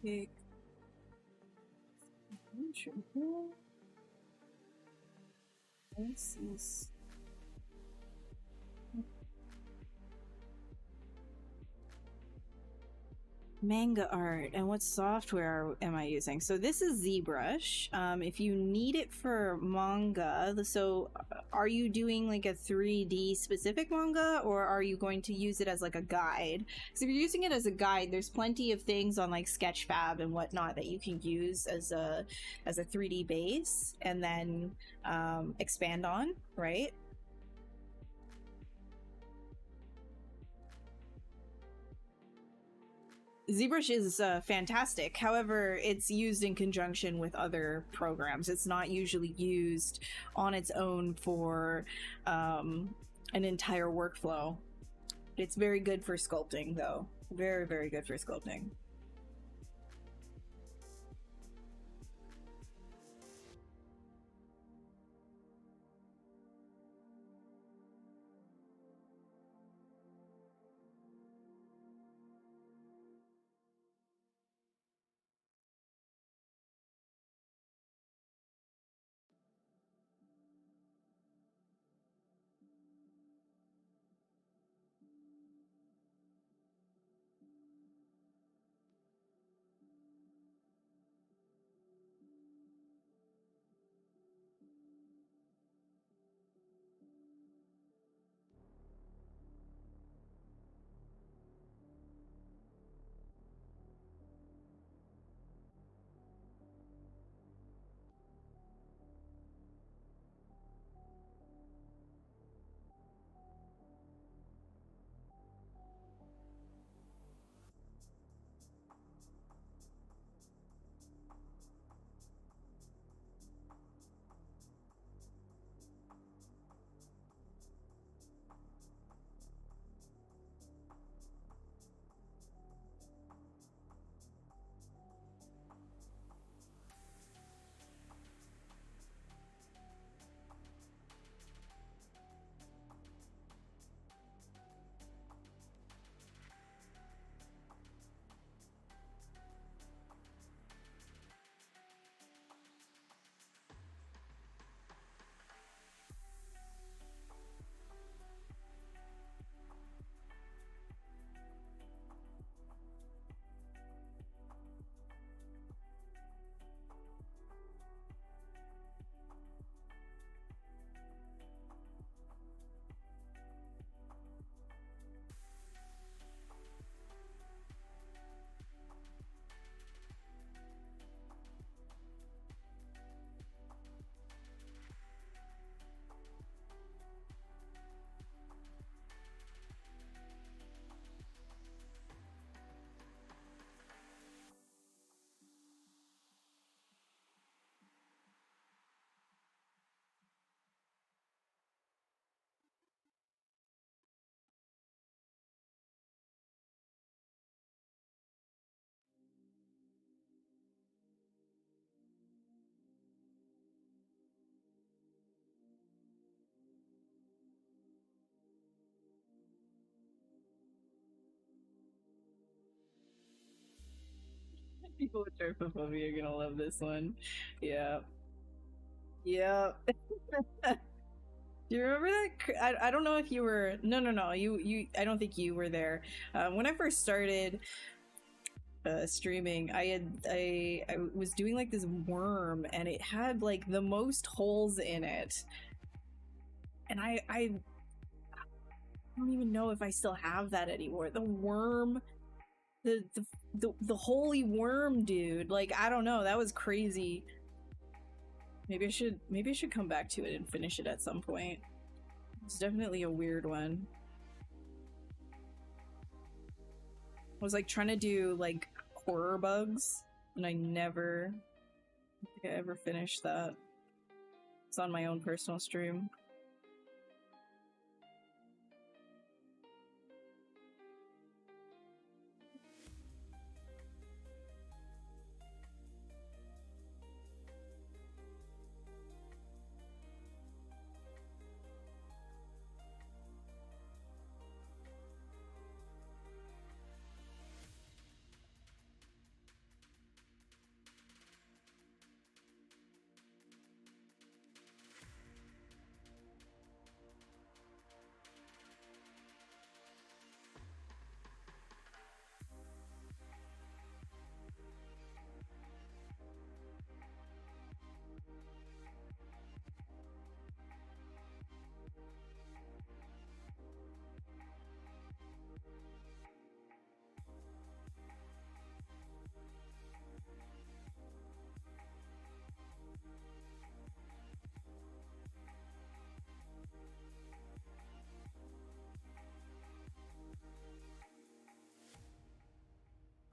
Take this is manga art, and what software am I using? So this is ZBrush. If you need it for manga, so are you doing like a 3D specific manga, or are you going to use it as like a guide? Because if you're using it as a guide, there's plenty of things on like Sketchfab and whatnot that you can use as a 3D base and then expand on, right? ZBrush is fantastic. However, it's used in conjunction with other programs. It's not usually used on its own for an entire workflow. It's very good for sculpting, though. Very, very good for sculpting. People with trypophobia are gonna love this one. Yeah. Yeah. Do you remember that? I don't know if you were. No. You. I don't think you were there. When I first started streaming, I was doing like this worm, and it had like the most holes in it, and I don't even know if I still have that anymore. The worm, the holy worm, dude. Like, I don't know. That was crazy. Maybe I should come back to it and finish it at some point. It's definitely a weird one. I was like trying to do like horror bugs, and I never think I ever finished that. It's on my own personal stream.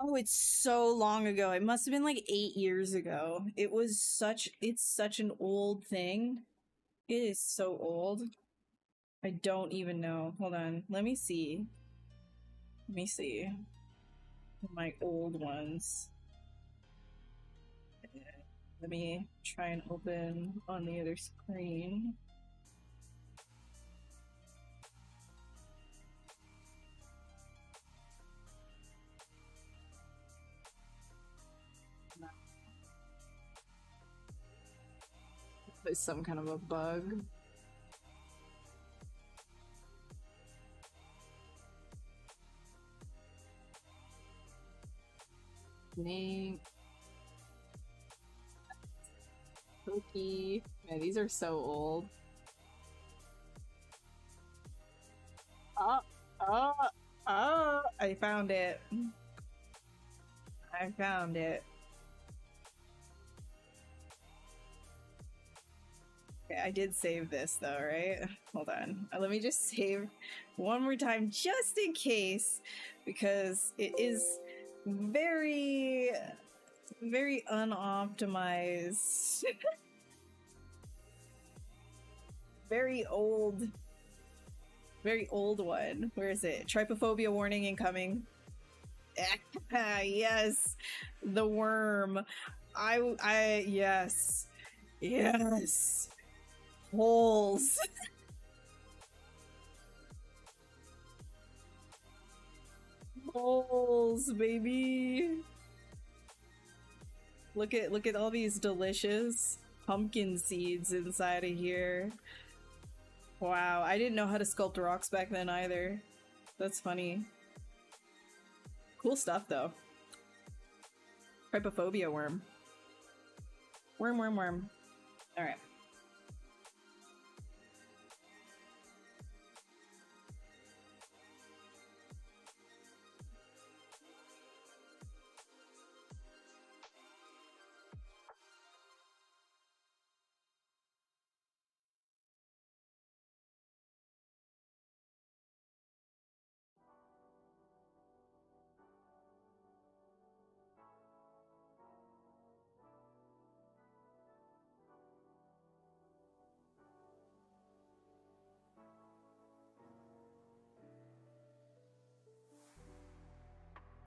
Oh, it's so long ago. It must have been like 8 years ago. It's such an old thing. It is so old. I don't even know. Hold on. Let me see. Let me see. My old ones. Let me try and open on the other screen. There's some kind of a bug. Snake. Cookie. Man, these are so old. Oh, I found it. I found it. Okay, I did save this though, right? Hold on. Let me just save one more time just in case, because it is very, very unoptimized. Very old one. Where is it? Trypophobia warning incoming. Yes, the worm. Yes. Yes. Holes. Holes, baby. Look at all these delicious pumpkin seeds inside of here. Wow, I didn't know how to sculpt rocks back then either. That's funny. Cool stuff though. Trypophobia worm. Worm. Alright.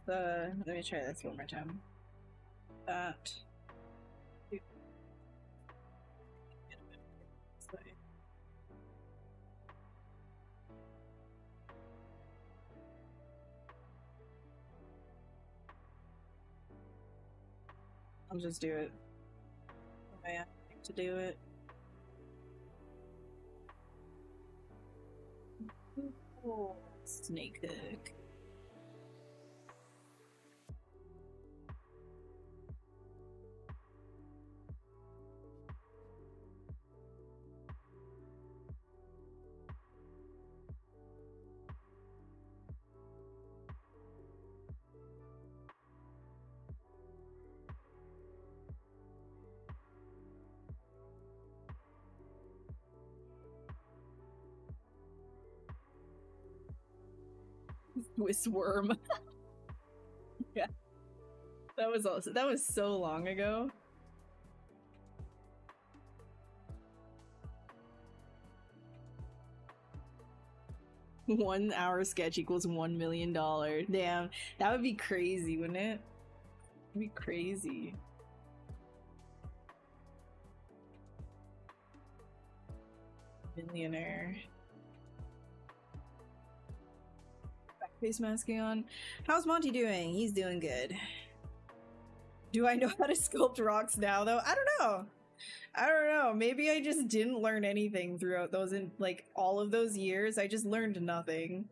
Let me try this one more time. That. I'll just do it. I have to do it. Oh, snake hook. Swiss worm. Yeah. That was so long ago. $1 hour sketch equals $1 million. Damn, that would be crazy, wouldn't it? It'd be crazy. Millionaire. Face masking on. How's Monty doing? He's doing good. Do I know how to sculpt rocks now, though? I don't know. I don't know. Maybe I just didn't learn anything throughout those, like, all of those years. I just learned nothing.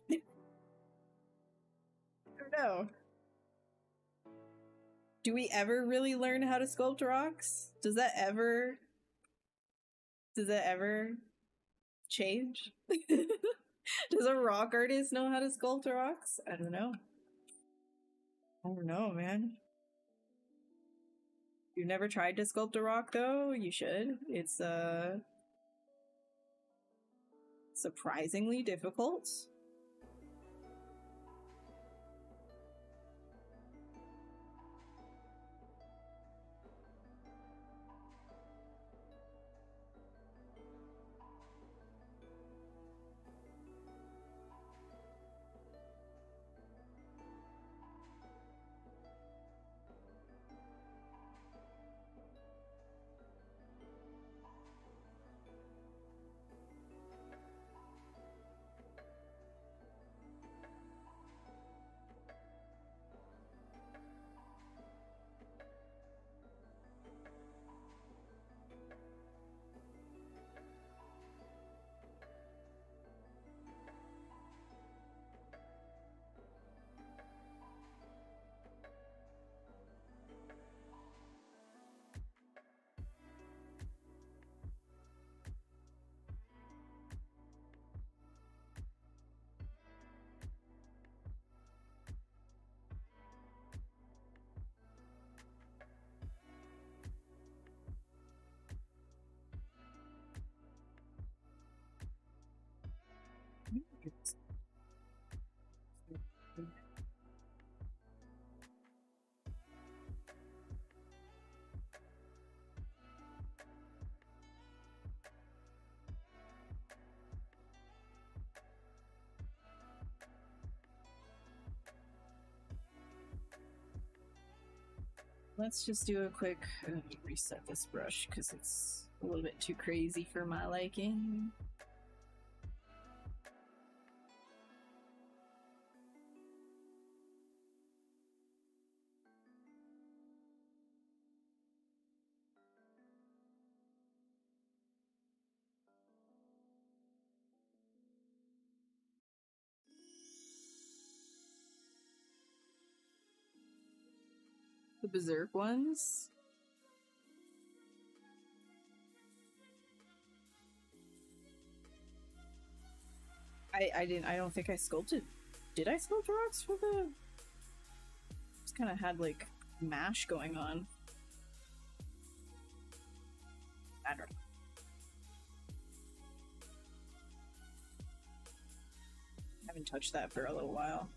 I don't know. Do we ever really learn how to sculpt rocks? Does that ever change? Does a rock artist know how to sculpt rocks? I don't know. I don't know, man. You've never tried to sculpt a rock, though? You should. It's, surprisingly difficult. Let's just do a quick reset this brush because it's a little bit too crazy for my liking. The Berserk ones? I don't think I sculpted. Did I sculpt rocks for the... Just kind of had like mash going on. I don't know. I haven't touched that for a little while.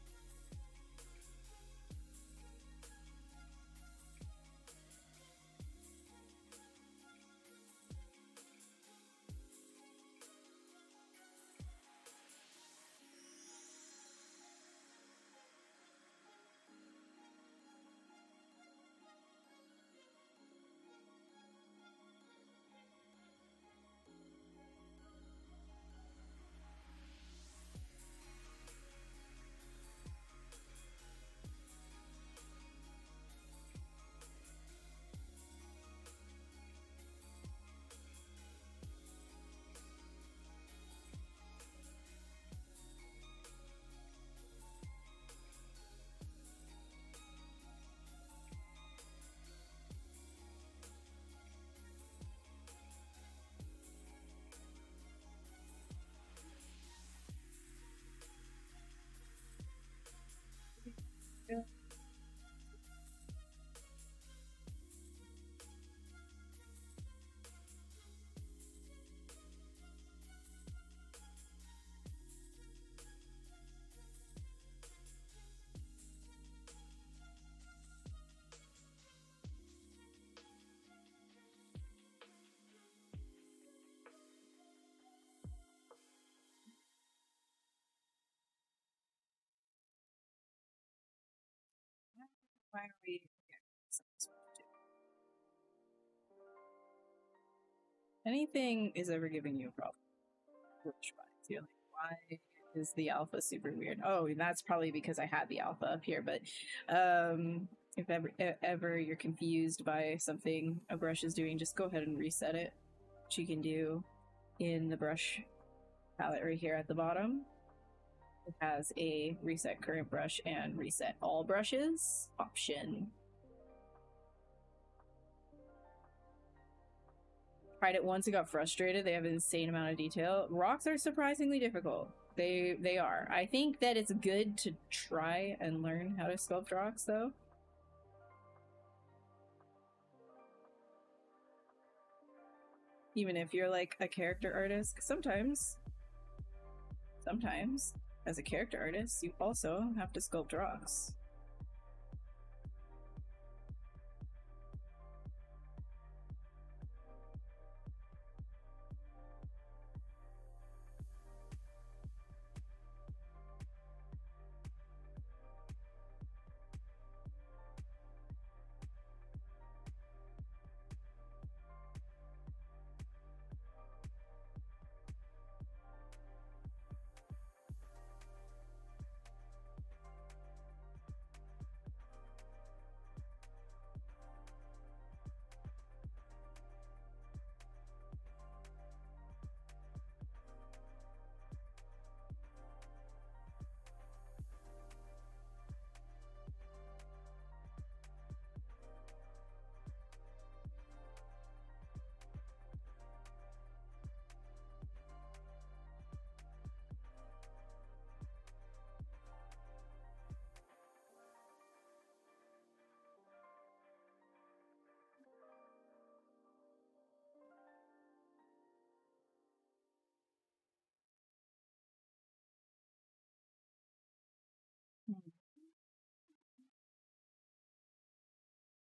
Why are we? Anything is ever giving you a problem. You're like, why is the alpha super weird? Oh, and that's probably because I had the alpha up here. But if ever you're confused by something a brush is doing, just go ahead and reset it. Which you can do in the brush palette right here at the bottom. It has a reset current brush and reset all brushes option. Tried it once and got frustrated. They have an insane amount of detail. Rocks are surprisingly difficult. They are. I think that it's good to try and learn how to sculpt rocks, though. Even if you're like a character artist, sometimes, as a character artist, you also have to sculpt rocks.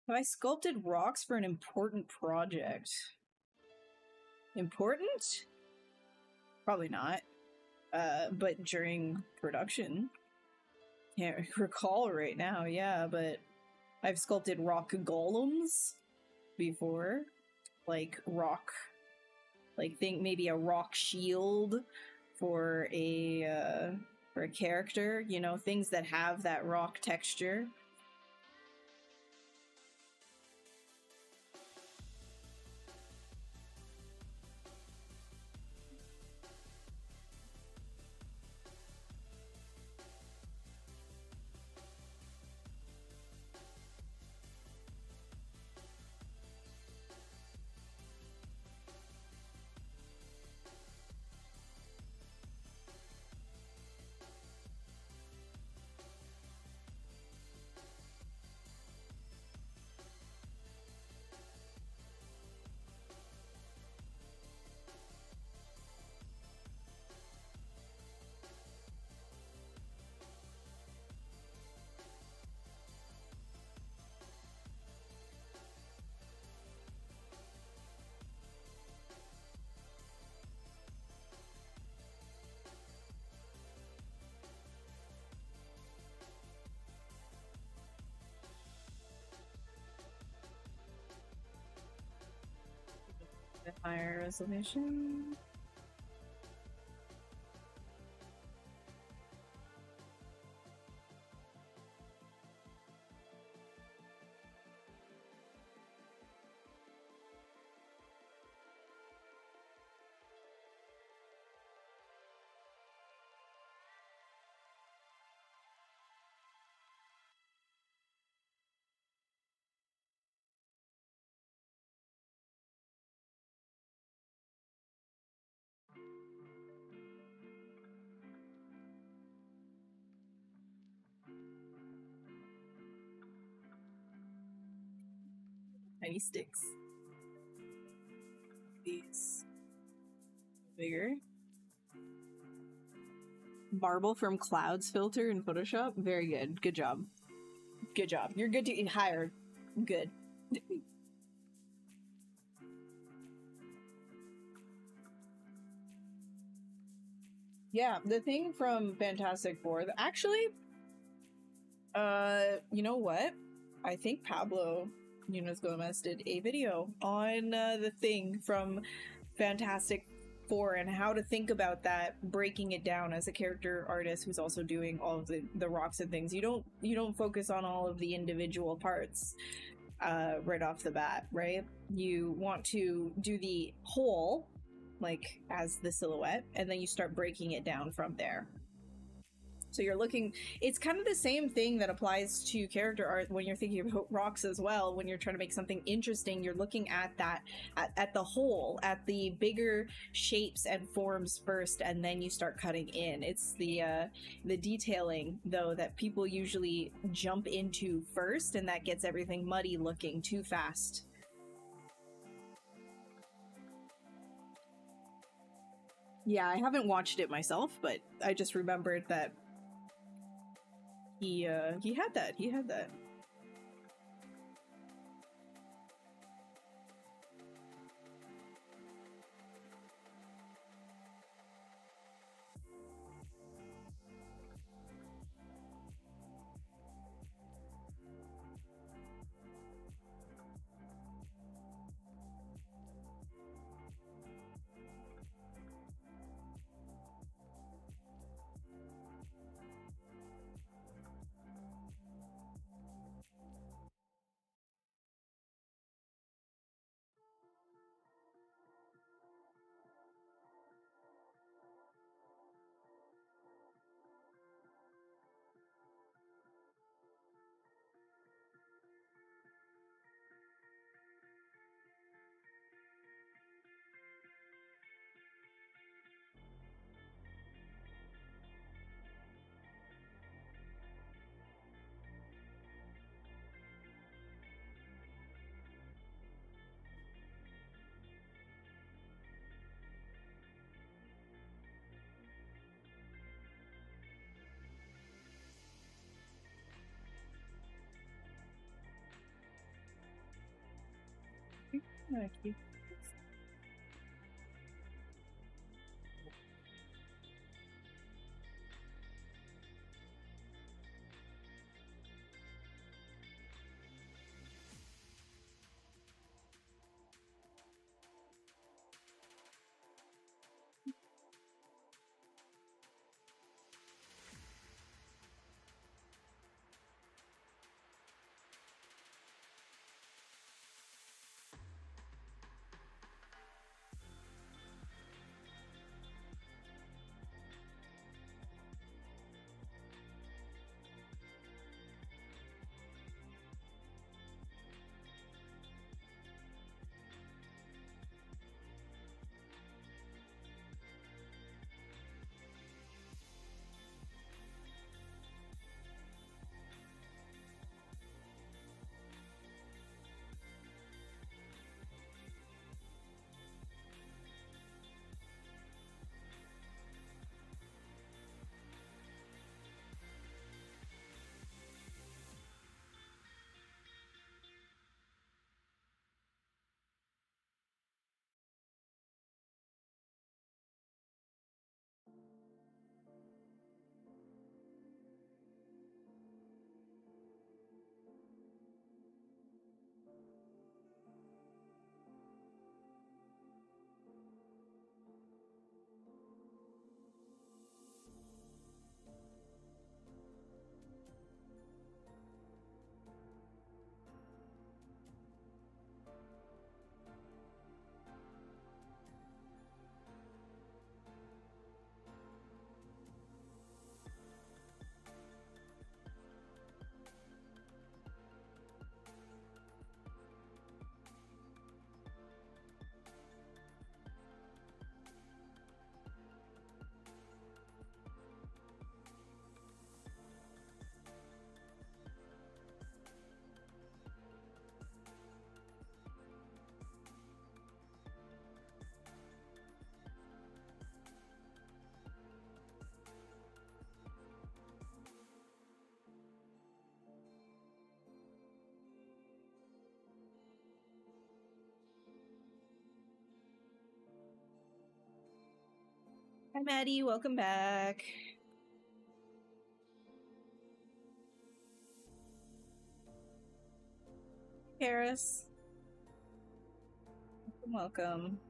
Have I sculpted rocks for an important project? Important? Probably not. But during production. Can't recall right now, yeah, but I've sculpted rock golems before. Like think maybe a rock shield for a character, you know, things that have that rock texture. Higher resolution. Tiny sticks. These bigger. Marble from Clouds filter in Photoshop. Very good. Good job. Good job. You're good to hire. Good. Yeah, the thing from Fantastic Four, actually, you know what? I think Pablo Nunes Gomez did a video on the thing from Fantastic Four and how to think about that, breaking it down as a character artist who's also doing all of the rocks and things. You don't focus on all of the individual parts right off the bat, right? You want to do the whole, like as the silhouette, and then you start breaking it down from there. So you're looking, it's kind of the same thing that applies to character art when you're thinking about rocks as well. When you're trying to make something interesting, you're looking at that, at the whole, at the bigger shapes and forms first, and then you start cutting in. It's the detailing, though, that people usually jump into first, and that gets everything muddy looking too fast. Yeah, I haven't watched it myself, but I just remembered that he had that. He had that. Thank you. Hi, Maddie. Welcome back. Paris. Welcome.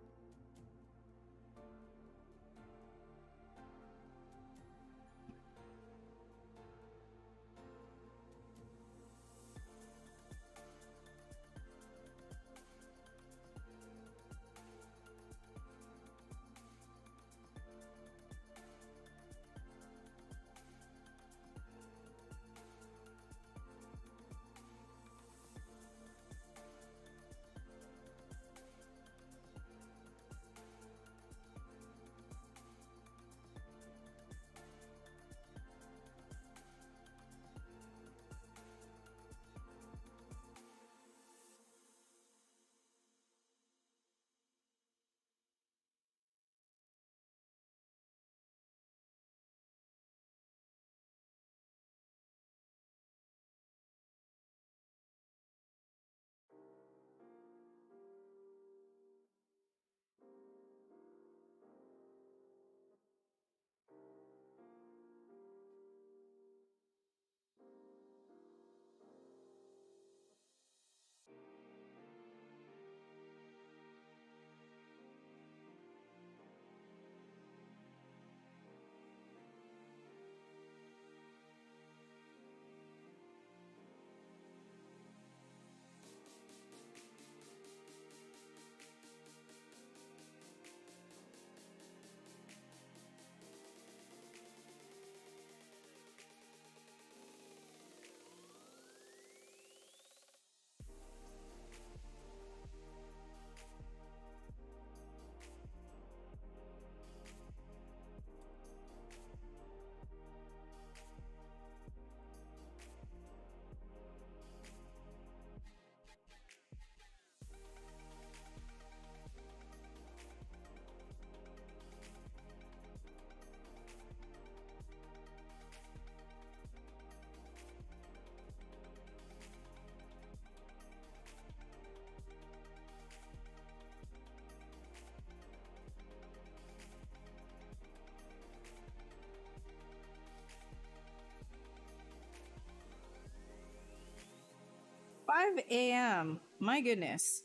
$5 a.m. My goodness.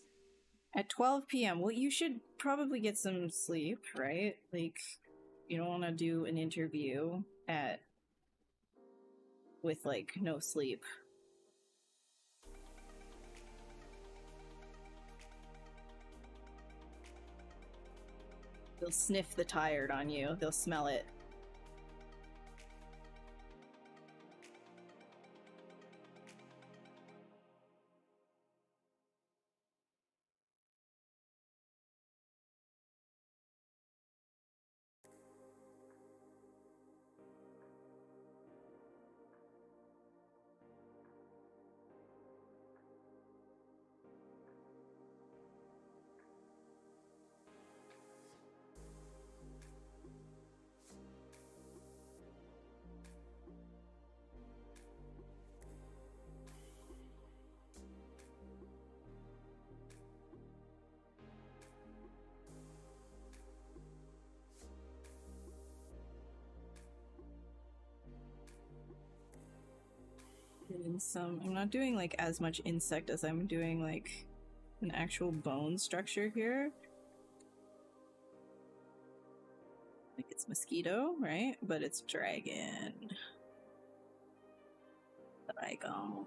At 12 p.m. Well, you should probably get some sleep, right? Like, you don't want to do an interview with like no sleep. They'll sniff the tired on you. They'll smell it. I'm not doing like as much insect as I'm doing like an actual bone structure here. Like it's mosquito, right? But it's dragon. Dragon.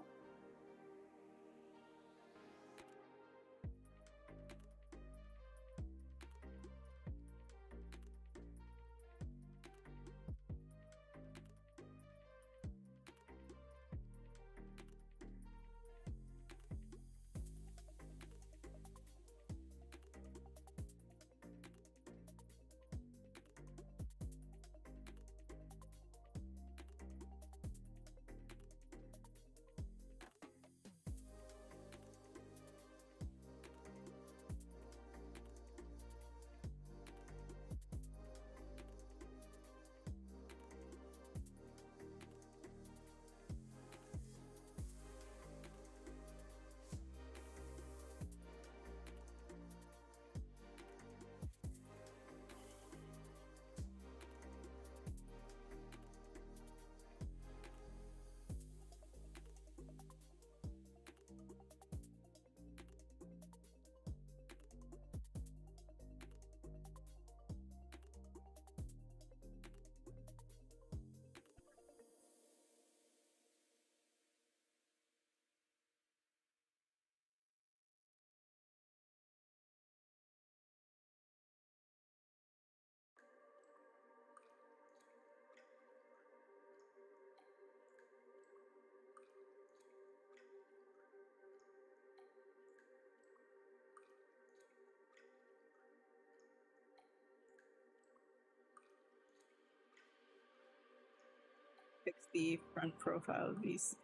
fix the front profile of these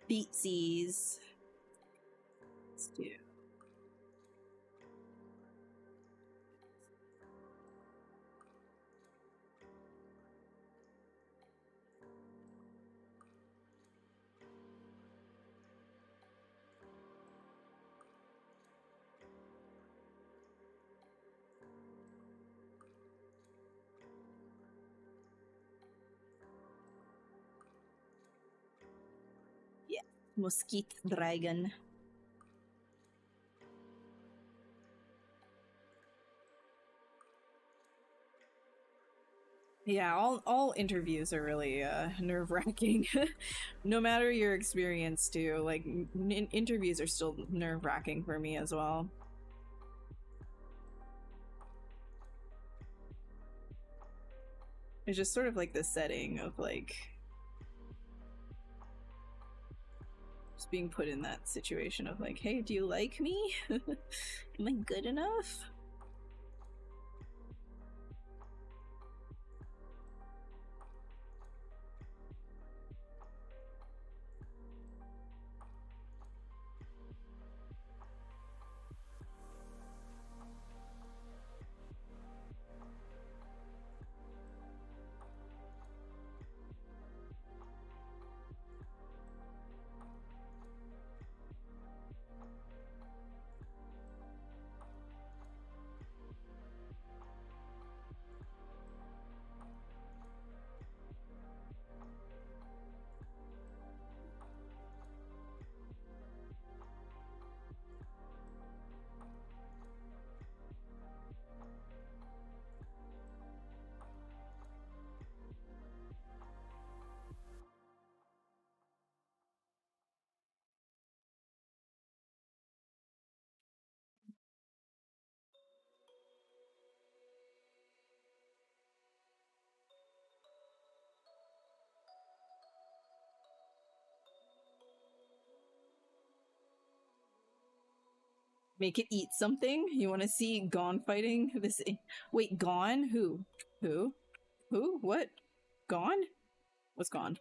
beatsies. Let's do. Mosquito dragon. Yeah, all interviews are really nerve-wracking. No matter your experience too, like interviews are still nerve-wracking for me as well. It's just sort of like the setting of like just being put in that situation of like, hey, do you like me? Am I good enough? Make it eat something? You want to see Gone fighting? This. Wait, Gone? Who? Who? Who? What? Gone? What's Gone?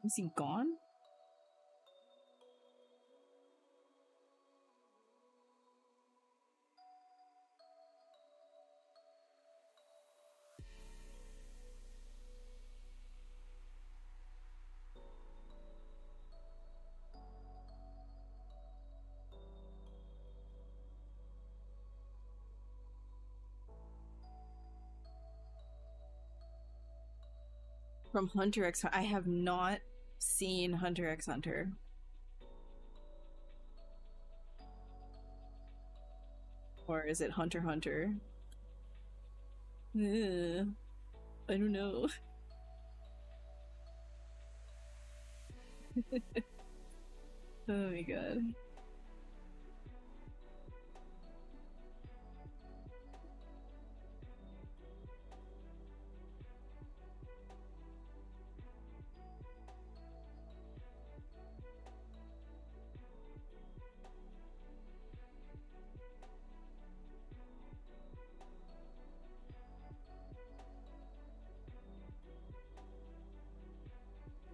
Is he gone? From Hunter x I have not seen Hunter x Hunter. Or is it Hunter Hunter? I don't know. Oh my god.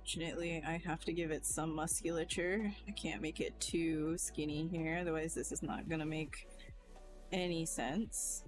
Fortunately, I have to give it some musculature. I can't make it too skinny here, otherwise this is not gonna make any sense.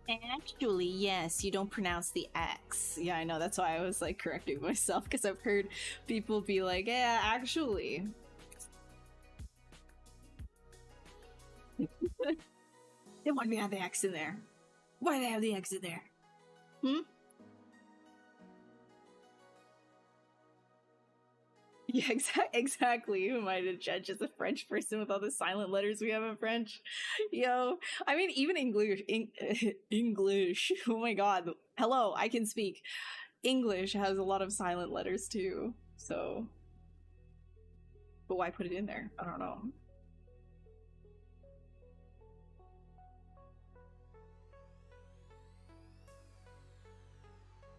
Actually, yes, you don't pronounce the X. Yeah, I know. That's why I was like correcting myself because I've heard people be like, yeah, actually. They want me to have the X in there. Why do they have the X in there? Hmm? Yeah, exactly. Who am I to judge as a French person with all the silent letters we have in French? Yo, I mean, even English. English. Oh my god. Hello, I can speak. English has a lot of silent letters too. So, but why put it in there? I don't know.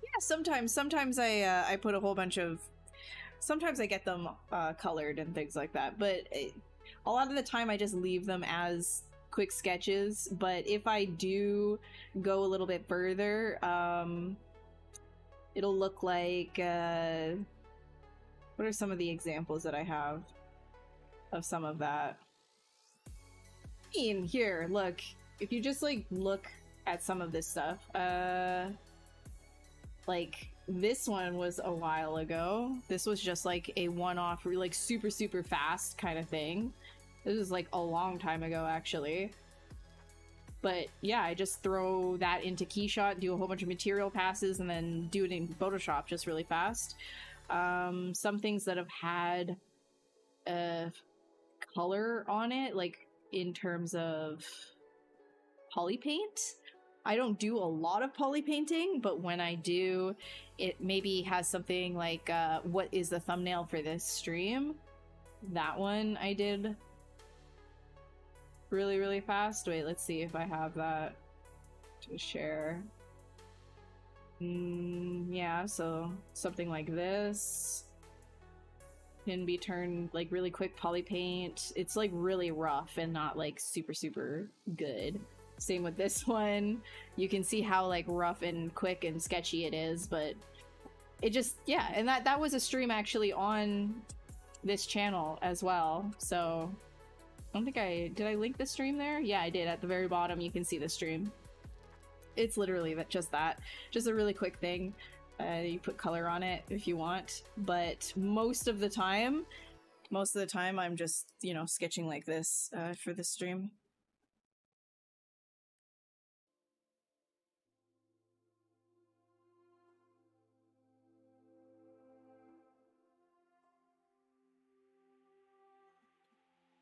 Yeah, sometimes I put a whole bunch of. Sometimes I get them colored and things like that, but a lot of the time I just leave them as quick sketches. But if I do go a little bit further, it'll look like what are some of the examples that I have of some of that? I mean, here, look. If you just like look at some of this stuff, like this one was a while ago. This was just like a one-off, like super fast kind of thing. This was like a long time ago, actually. But yeah, I just throw that into Keyshot, do a whole bunch of material passes, and then do it in Photoshop just really fast. Some things that have had color on it, like in terms of poly paint. I don't do a lot of poly painting, but when I do, it maybe has something like what is the thumbnail for this stream? That one I did really fast. Wait, let's see if I have that to share. Yeah, so something like this can be turned like really quick poly paint. It's like really rough and not like super good. Same with this one. You can see how like rough and quick and sketchy it is, but it just, yeah, and that was a stream actually on this channel as well. So I don't think did I link the stream there? Yeah, I did. At the very bottom you can see the stream. It's literally just a really quick thing. You put color on it if you want, but most of the time I'm just, you know, sketching like this for the stream.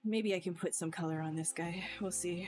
Maybe I can put some color on this guy. We'll see.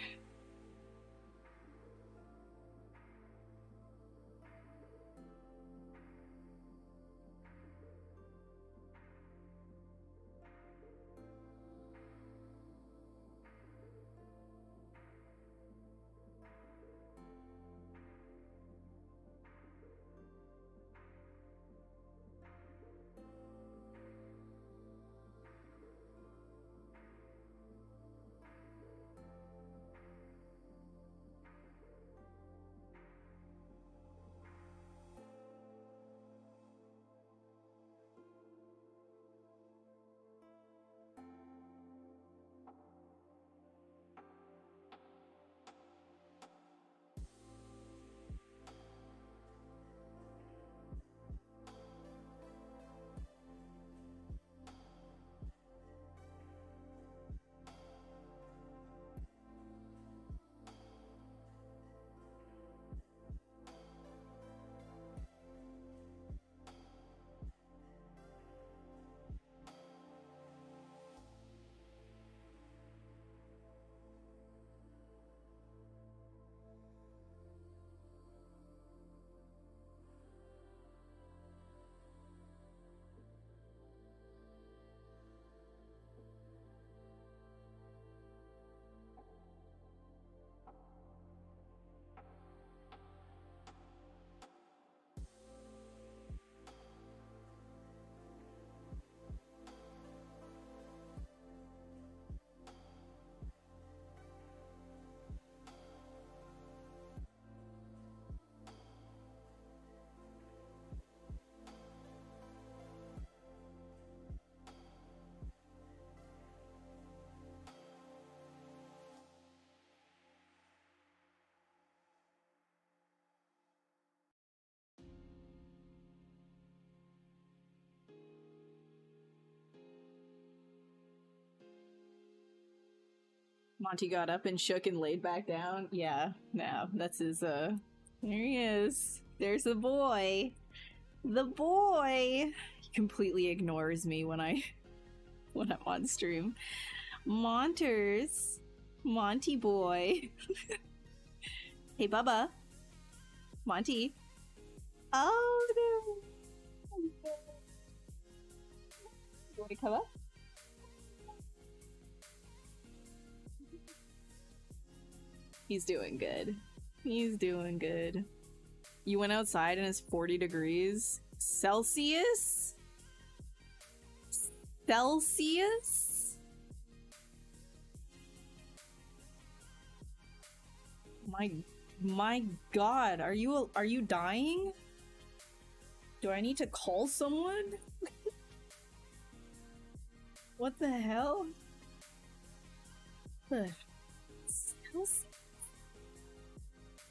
Monty got up and shook and laid back down. Yeah, no, that's his, there he is. There's the boy. The boy! He completely ignores me when I'm on stream. Monters. Monty boy. Hey, Bubba. Monty. Oh, no. You want to come up? He's doing good. He's doing good. You went outside and it's 40 degrees Celsius? Celsius? My god, are you dying? Do I need to call someone? What the hell? The Celsius?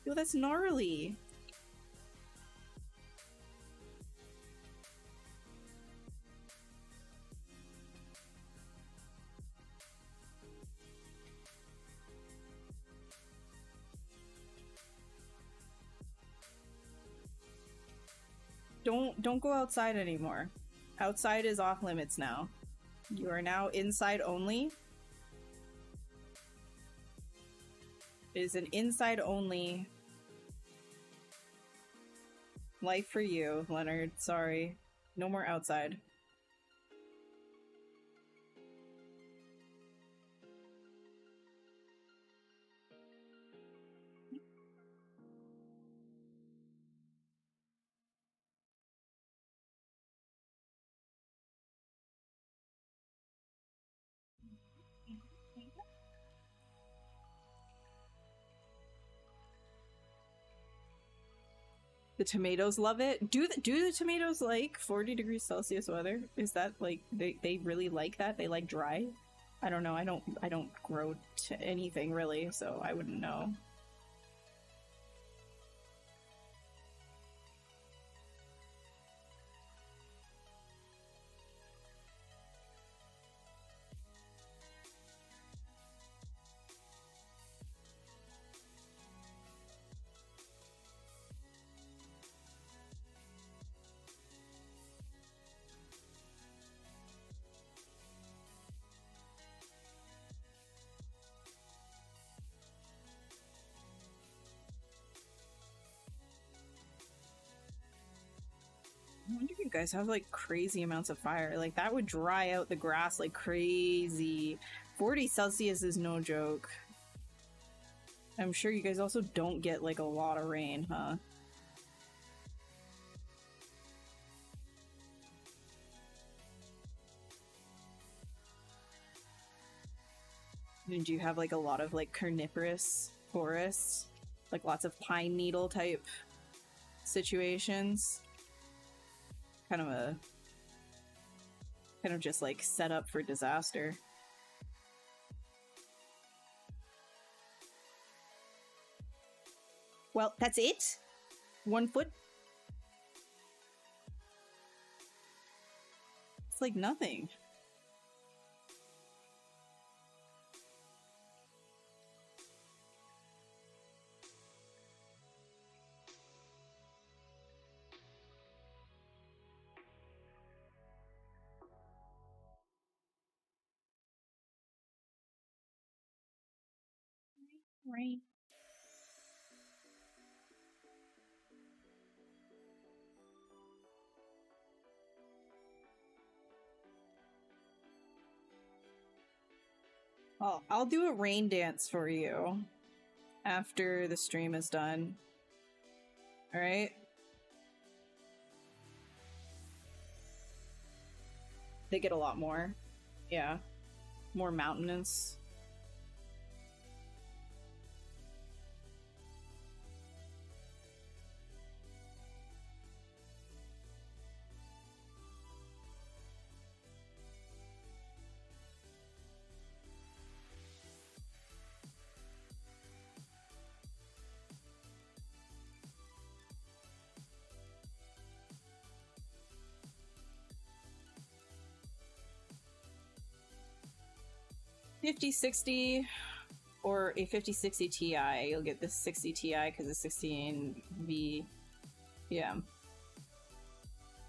Yo, that's gnarly. Don't go outside anymore. Outside is off limits now. You are now inside only. It is an inside only life for you, Leonard. Sorry. No more outside. The tomatoes love it. Do the tomatoes like 40 degrees Celsius weather? Is that like they really like that? They like dry? I don't know. I don't grow anything really, so I wouldn't know. I wonder if you guys have like crazy amounts of fire. Like that would dry out the grass like crazy. 40 Celsius is no joke. I'm sure you guys also don't get like a lot of rain, huh? And do you have like a lot of like carnivorous forests? Like lots of pine needle type situations? Kind of just like set up for disaster. Well, that's it? 1 foot? It's like nothing. Rain. Oh, I'll do a rain dance for you after the stream is done. Alright? They get a lot more. Yeah. More mountainous. $50, $60. or a 5060 Ti. You'll get the 60 Ti because it's 16V. Yeah.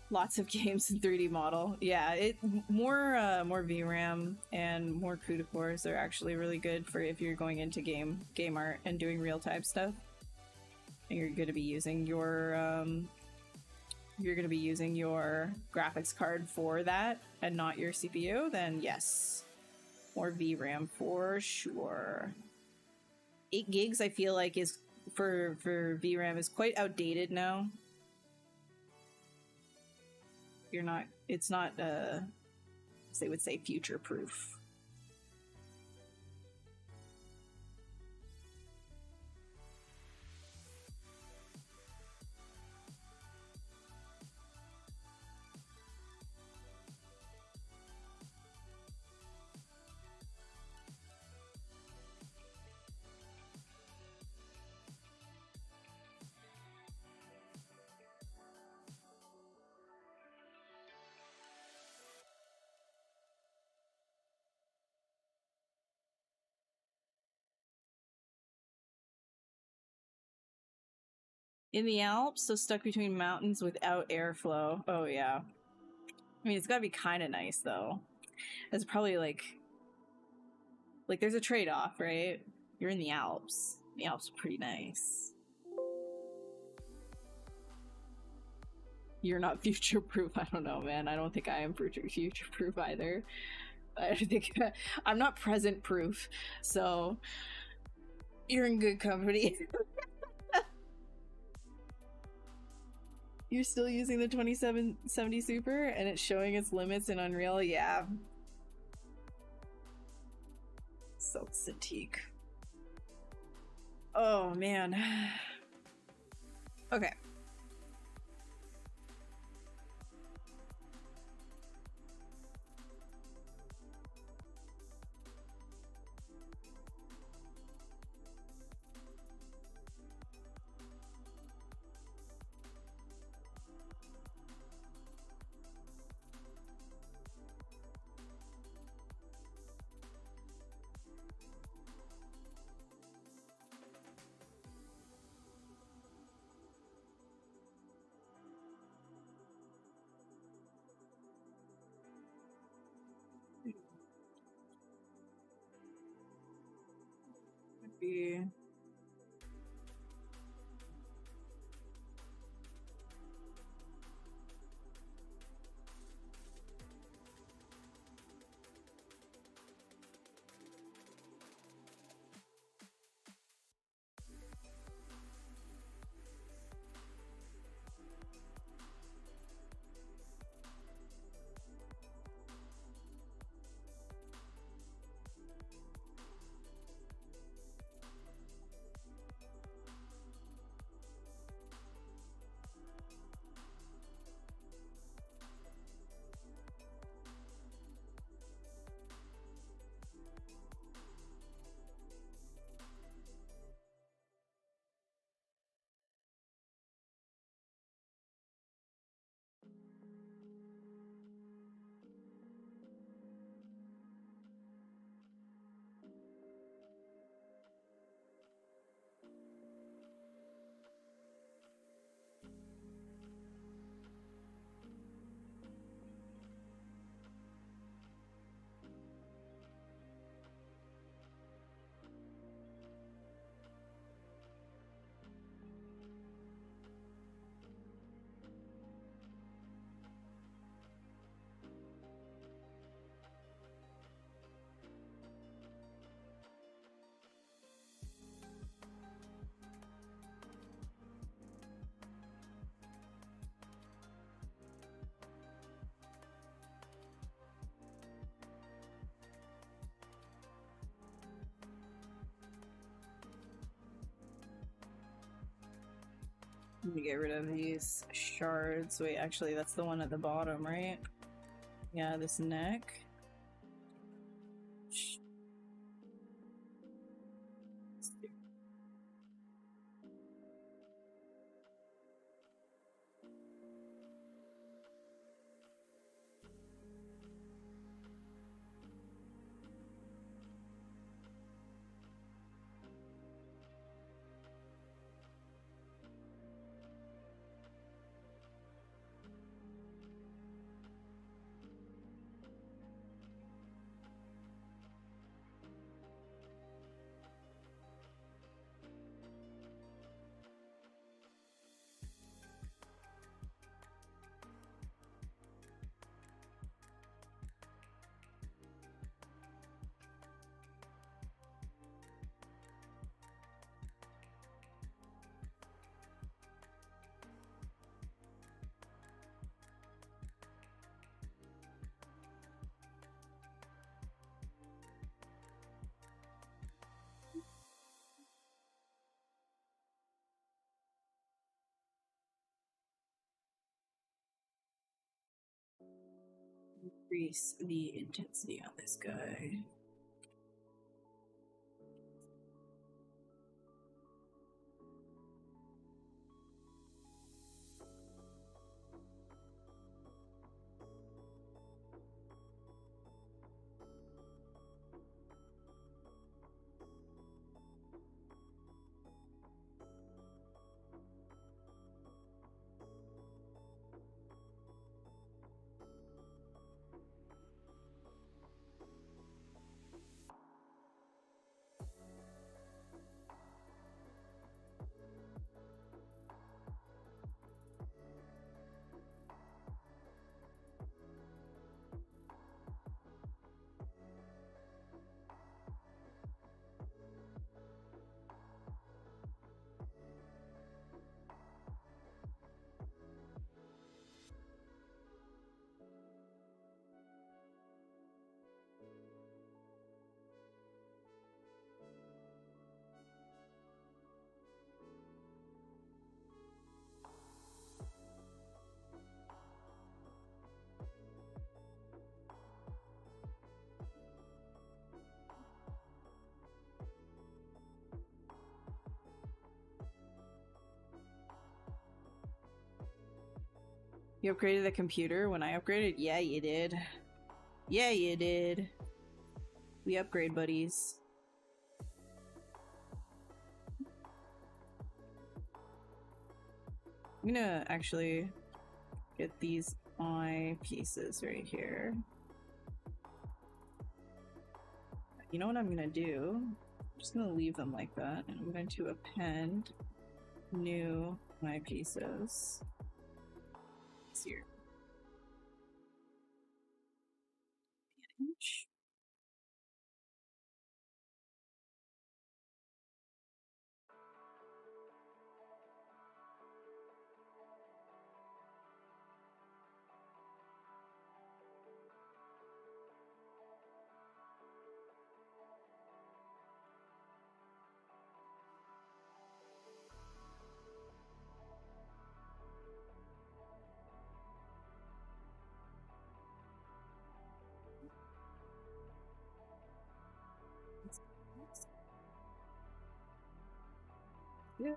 Lots of games in 3D model. Yeah, more VRAM and more CUDA cores are actually really good for if you're going into game art and doing real time stuff. And you're going to be using your graphics card for that and not your CPU, then yes, more VRAM for sure. 8 gigs I feel like is for VRAM is quite outdated now. It's not as they would say, future proof. In the Alps, so stuck between mountains without airflow. Oh yeah. I mean, it's gotta be kind of nice though. It's probably like there's a trade-off, right? You're in the Alps. The Alps are pretty nice. You're not future-proof. I don't know, man. I don't think I am future-proof either. I think I'm not present-proof. So you're in good company. You're still using the 2770 Super and it's showing its limits in Unreal? Yeah. So Cintiq. Oh, man. Okay. Be Let me get rid of these shards. Wait, actually, that's the one at the bottom, right? Yeah, this neck. Increase the intensity on this guy. You upgraded the computer when I upgraded? Yeah, you did. Yeah, you did. We upgrade buddies. I'm gonna actually get these eye pieces right here. You know what I'm gonna do? I'm just gonna leave them like that, and I'm going to append new eye pieces. Here. Inch. Yeah.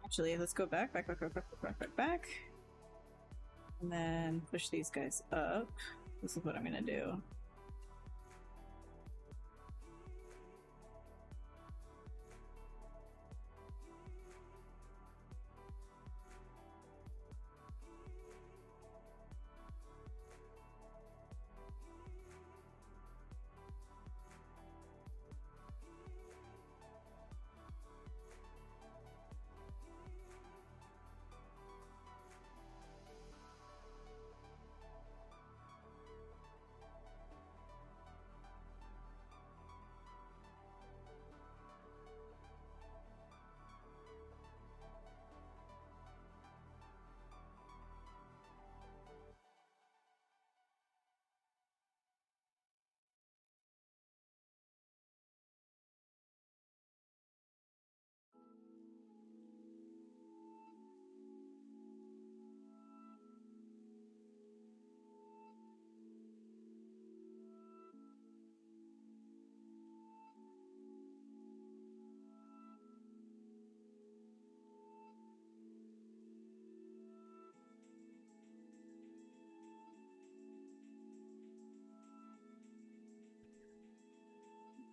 Actually, let's go back. And then push these guys up. This is what I'm gonna do.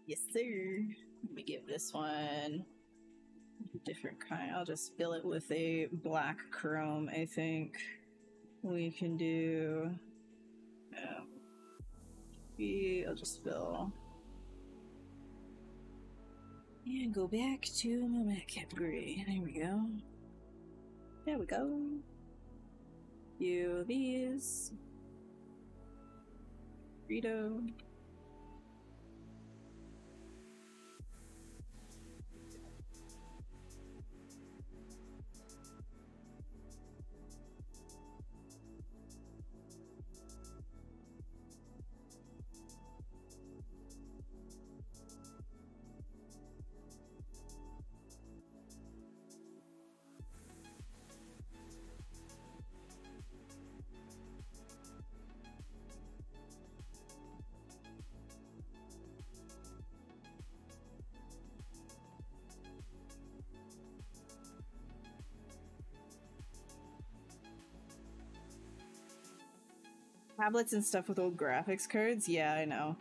Yes, sir. Let me give this one a different kind. I'll just fill it with a black chrome, I think. We can do... I'll just fill... And go back to my matte category. There we go. There we go. Few of these. Burrito. Tablets and stuff with old graphics cards? Yeah, I know.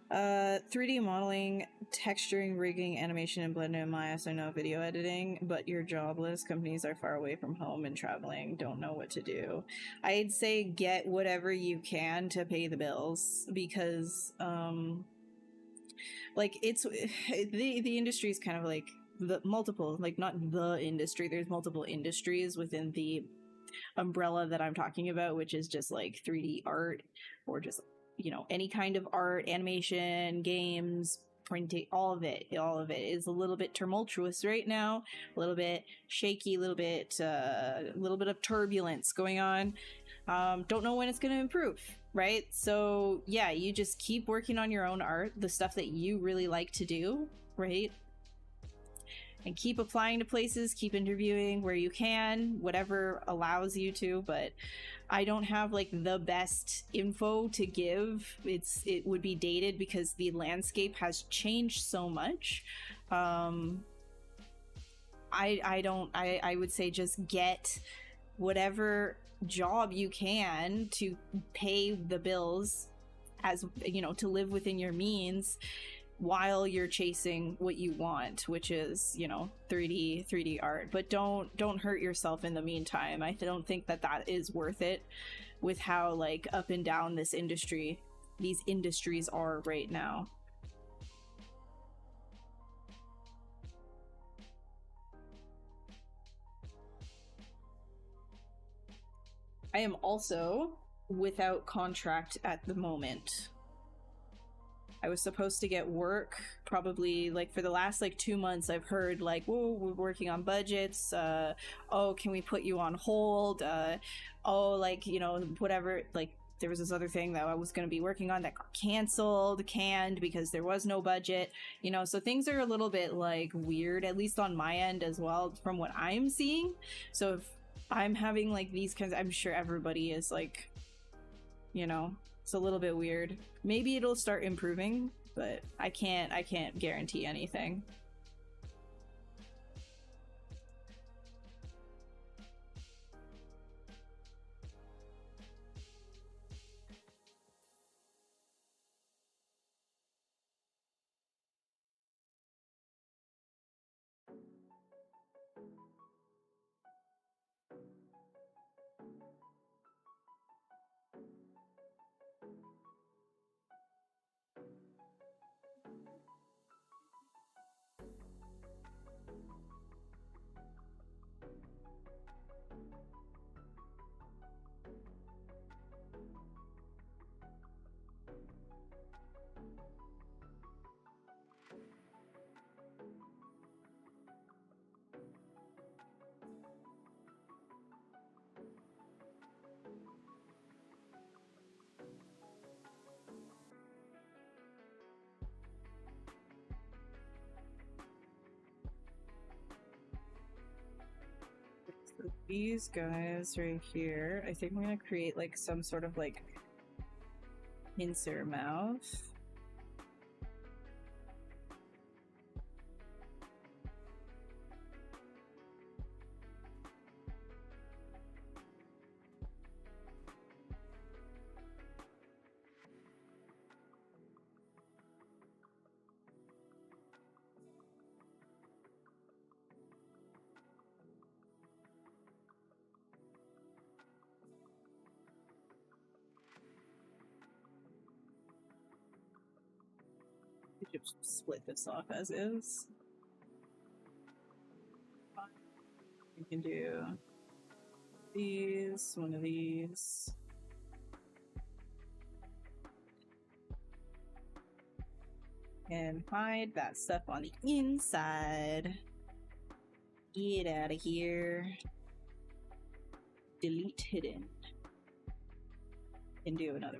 3D modeling, texturing, rigging, animation, and Blender and Maya, so no video editing, but you're jobless. Companies are far away from home and traveling, don't know what to do. I'd say get whatever you can to pay the bills, because, like, it's, the industry is kind of like, the multiple, like, not the industry, there's multiple industries within the umbrella that I'm talking about, which is just like 3D art, or just, you know, any kind of art, animation, games, printing, all of it is a little bit tumultuous right now, a little bit shaky, a little bit of turbulence going on. Don't know when it's going to improve, right? So yeah, you just keep working on your own art, the stuff that you really like to do, right? And keep applying to places, keep interviewing where you can, whatever allows you to. But I don't have like the best info to give. It would be dated because the landscape has changed so much. I would say just get whatever job you can to pay the bills, as you know, to live within your means, while you're chasing what you want, which is, you know, 3D art. But don't hurt yourself in the meantime. I don't think that is worth it with how like up and down these industries are right now. I am also without contract at the moment. I was supposed to get work probably like for the last like 2 months. I've heard like, whoa, we're working on budgets. Oh, can we put you on hold? Oh, like, you know, whatever. Like there was this other thing that I was going to be working on that got canned because there was no budget, you know, so things are a little bit like weird, at least on my end as well, from what I'm seeing. So if I'm having like these kinds, I'm sure everybody is like, you know, it's a little bit weird. Maybe it'll start improving, but I can't guarantee anything. So these guys right here, I think I'm gonna create like some sort of like pincer mouth. Just split this off as is. We can do these, one of these. And hide that stuff on the inside. Get out of here. Delete hidden. And do another.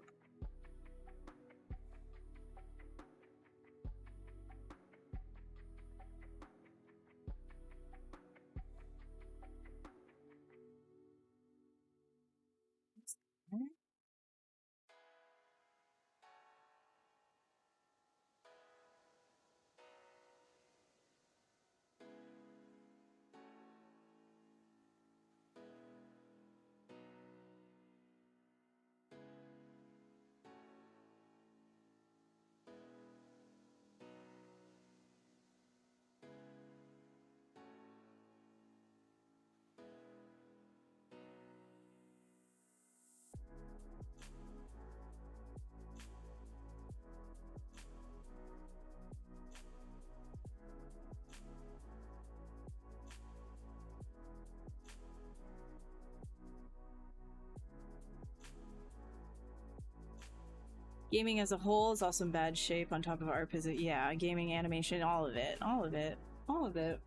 Gaming as a whole is also in bad shape on top of art position. Yeah, gaming, animation, all of it.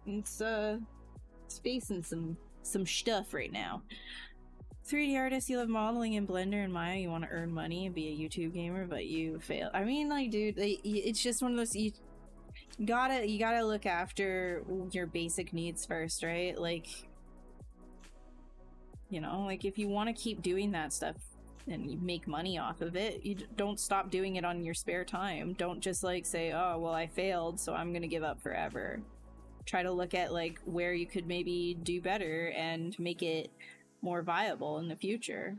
It's facing some stuff right now. 3D artist, you love modeling in Blender and Maya, you want to earn money and be a YouTube gamer, but you fail. I mean, like, dude, it's just one of those, you gotta look after your basic needs first, right? Like, you know, like if you want to keep doing that stuff and you make money off of it, you don't stop doing it on your spare time. Don't just like say, oh, well, I failed, so I'm gonna give up forever. Try to look at like where you could maybe do better and make it more viable in the future.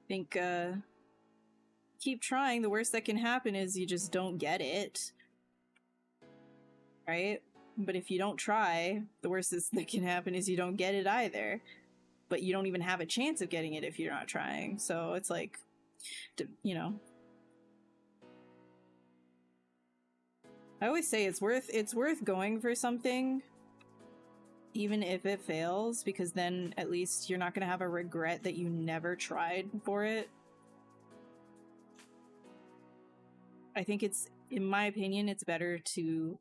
Think, keep trying. The worst that can happen is you just don't get it. Right? But if you don't try, the worst that can happen is you don't get it either. But you don't even have a chance of getting it if you're not trying. So it's like, you know. I always say it's worth going for something, even if it fails, because then at least you're not going to have a regret that you never tried for it. I think it's, in my opinion, it's better to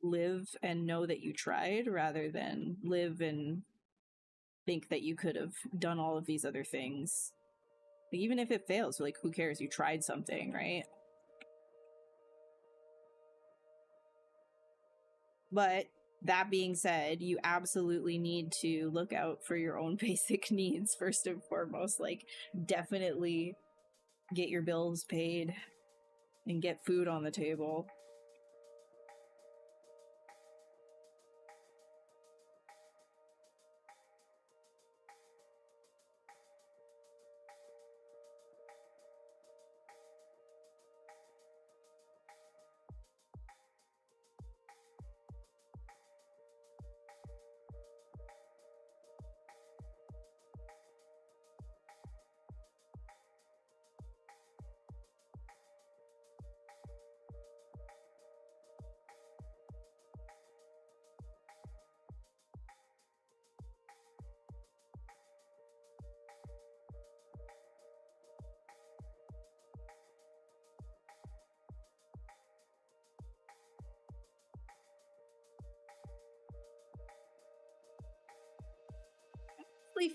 live and know that you tried rather than live and think that you could have done all of these other things. Even if it fails, like, who cares? You tried something, right? But that being said, you absolutely need to look out for your own basic needs first and foremost. Like, definitely get your bills paid and get food on the table.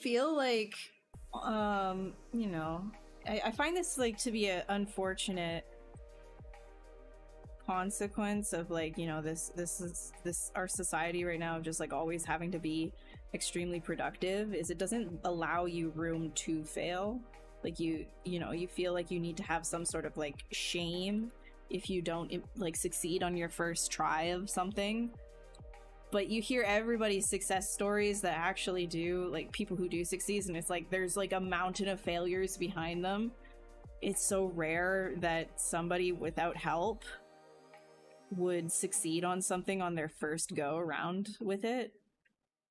Feel like, you know, I find this like to be an unfortunate consequence of, like, you know, this our society right now of just like always having to be extremely productive, is it doesn't allow you room to fail. Like, you know, you feel like you need to have some sort of like shame if you don't like succeed on your first try of something. But you hear everybody's success stories that actually do, like, people who do succeed, and it's like there's like a mountain of failures behind them. It's so rare that somebody without help would succeed on something on their first go around with it.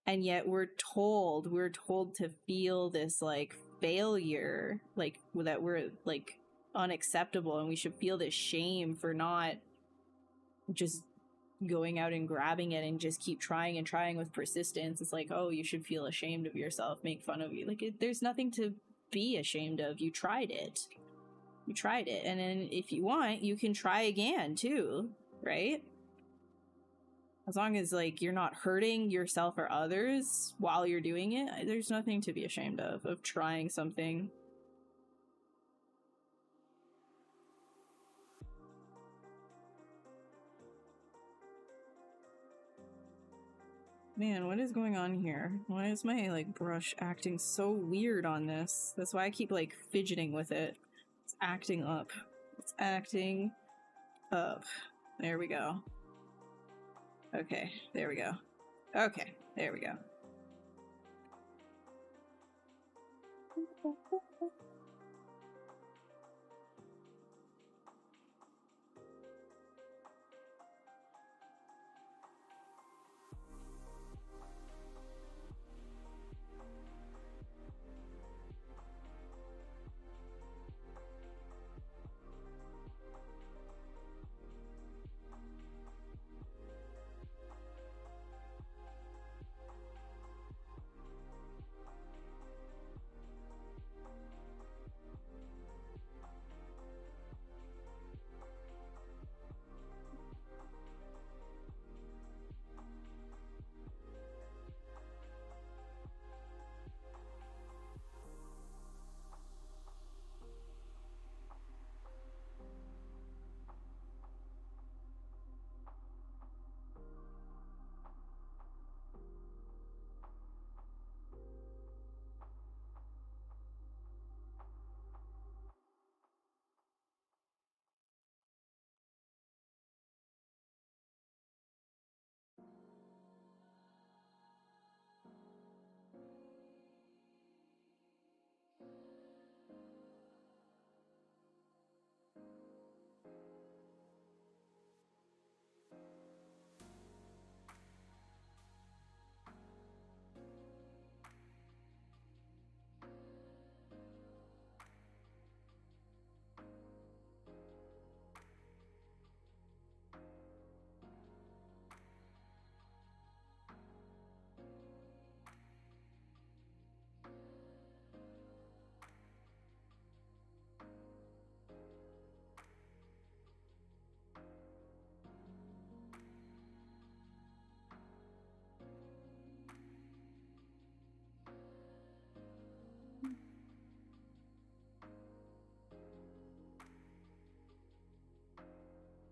And yet we're told to feel this like failure, like that we're like unacceptable, and we should feel this shame for not just going out and grabbing it and just keep trying and trying with persistence. It's like, oh, you should feel ashamed of yourself, make fun of you. Like, there's nothing to be ashamed of. You tried it. You tried it. And then if you want, you can try again too, right? As long as like you're not hurting yourself or others while you're doing it, there's nothing to be ashamed of trying something. Man, what is going on here? Why is my like brush acting so weird on this? That's why I keep like fidgeting with it. It's acting up. It's acting up. There we go. Okay, there we go. Okay, there we go.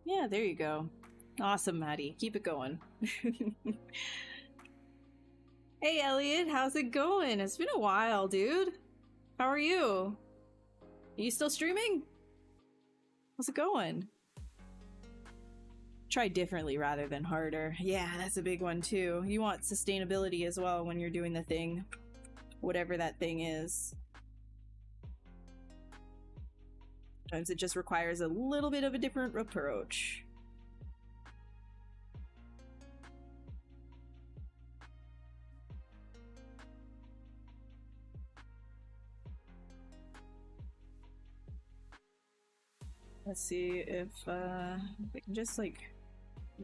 Yeah, there you go. Awesome, Maddie. Keep it going. Hey, Elliot, how's it going? It's been a while, dude. How are you? Are you still streaming? How's it going? Try differently rather than harder. Yeah, that's a big one too. You want sustainability as well when you're doing the thing. Whatever that thing is. Sometimes it just requires a little bit of a different approach. Let's see if we can just like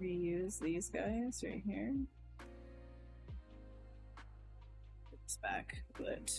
reuse these guys right here. Put this back, but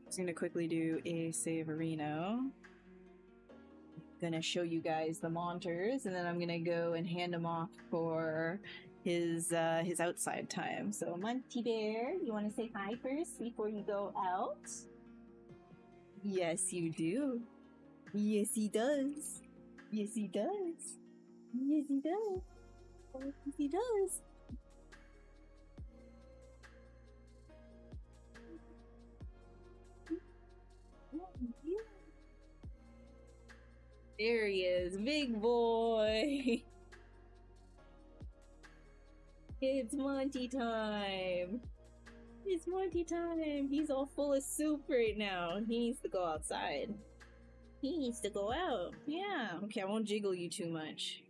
just gonna quickly do a Saverino. Gonna show you guys the monitors, and then I'm gonna go and hand him off for his outside time. So Monty Bear, you want to say hi first before you go out? Yes, you do. Yes, he does. Yes, he does. Yes, he does. Yes, he does. There he is, big boy. It's Monty time. It's Monty time. He's all full of soup right now. He needs to go outside. He needs to go out. Yeah. Okay, I won't jiggle you too much.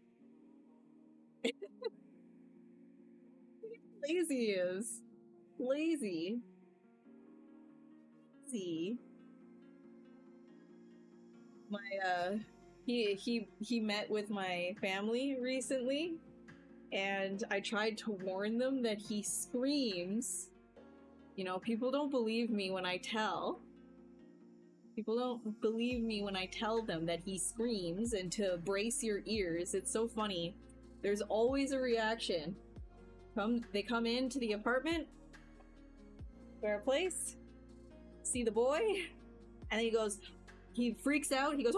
Lazy he is. Lazy. See. My he met with my family recently, and I tried to warn them that he screams. You know, people don't believe me when I tell. People don't believe me when I tell them that he screams and to brace your ears. It's so funny. There's always a reaction. They come into the apartment, our place, see the boy, and then he freaks out, he goes,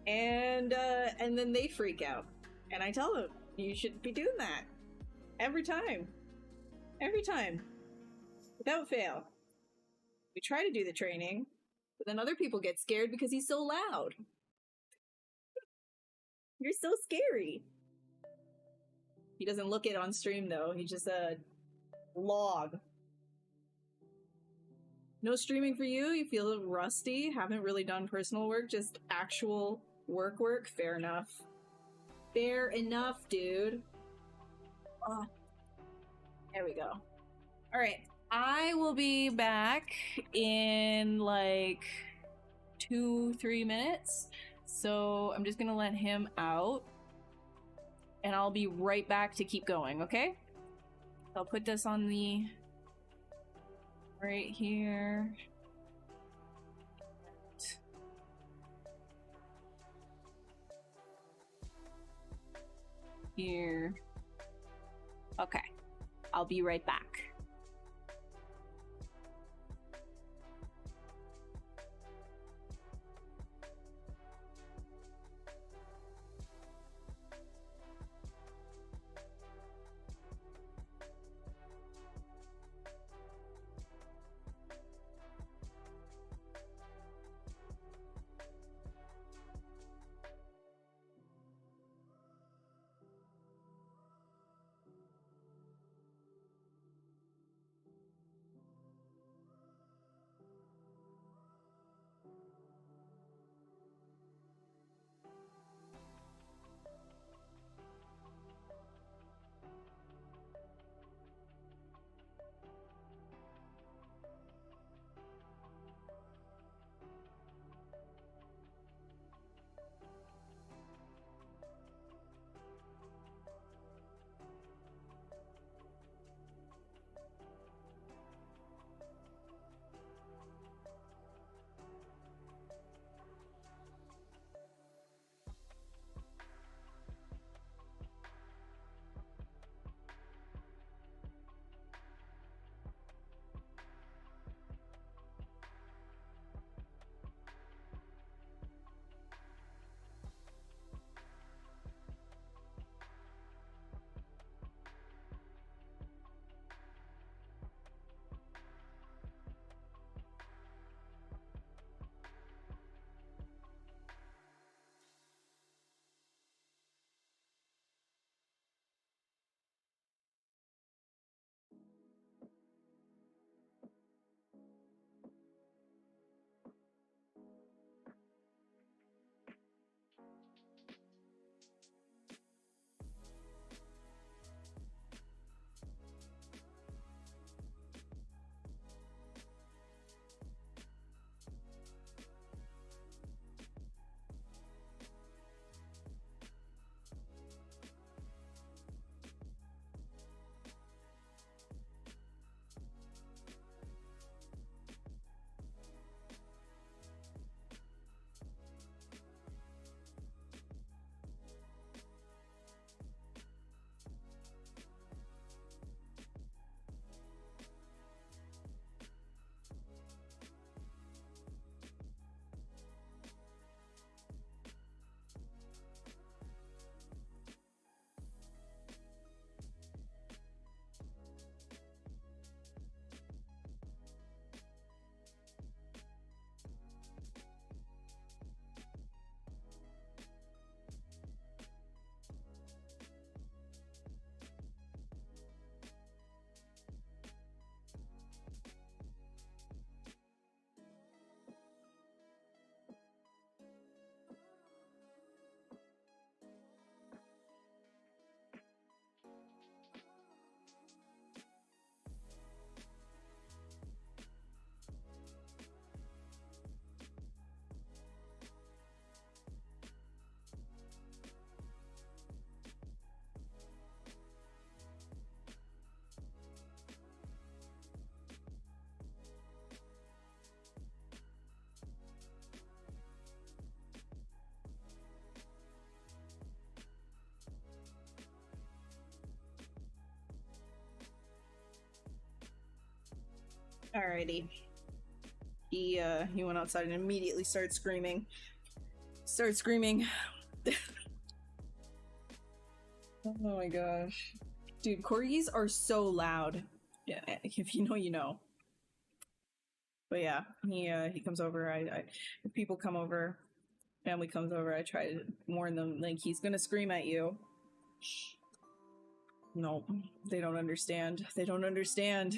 and then they freak out. And I tell them, you shouldn't be doing that. Every time. Every time. Without fail. We try to do the training, but then other people get scared because he's so loud. You're so scary. He doesn't look it on stream though. He's just a log. No streaming for you? You feel rusty? Haven't really done personal work, just actual work? Fair enough. Fair enough, dude. Oh, there we go. All right. I will be back in like 2-3 minutes. So I'm just gonna let him out. And I'll be right back to keep going, okay? I'll put this on the... right here. Here. Okay. I'll be right back. Alrighty. He went outside and immediately started screaming. Oh my gosh. Dude, corgis are so loud. Yeah, if you know, you know. But yeah, he comes over. If people come over, family comes over, I try to warn them, like, he's gonna scream at you. Nope, they don't understand. They don't understand.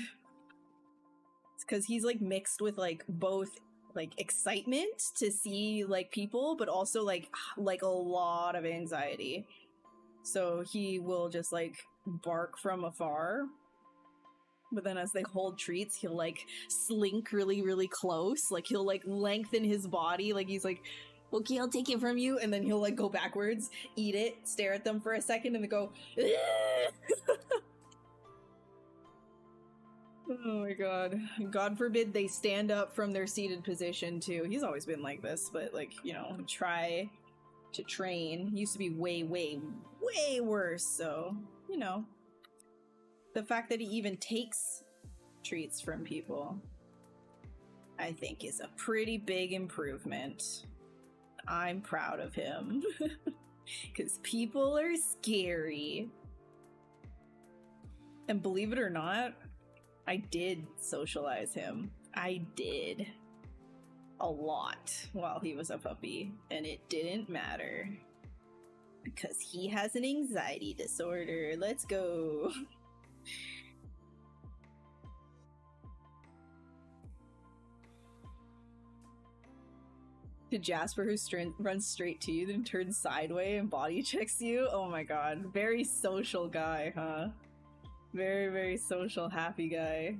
It's because he's like mixed with like both like excitement to see like people, but also like a lot of anxiety. So he will just like bark from afar. But then as they hold treats, he'll like slink really, really close. Like he'll like lengthen his body. Like he's like, okay, I'll take it from you. And then he'll like go backwards, eat it, stare at them for a second, and then go, oh my god. God forbid they stand up from their seated position too. He's always been like this, but like, you know, try to train. He used to be way, way, way worse. So, you know. The fact that he even takes treats from people, I think, is a pretty big improvement. I'm proud of him. Because people are scary. And believe it or not, I did socialize him. I did. A lot while he was a puppy. And it didn't matter. Because he has an anxiety disorder. Let's go. To Jasper, who runs straight to you, then turns sideways and body checks you. Oh my god. Very social guy, huh? Very, very social, happy guy.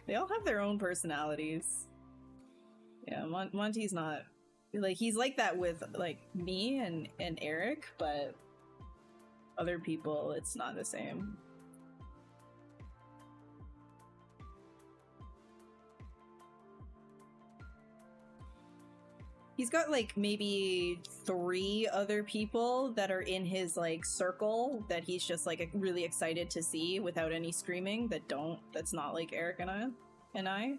They all have their own personalities. Yeah, Monty's not... Like, he's like that with, like, me and Eric, but other people, it's not the same. He's got like maybe 3 other people that are in his like circle that he's just like really excited to see without any screaming that's not like Eric and I.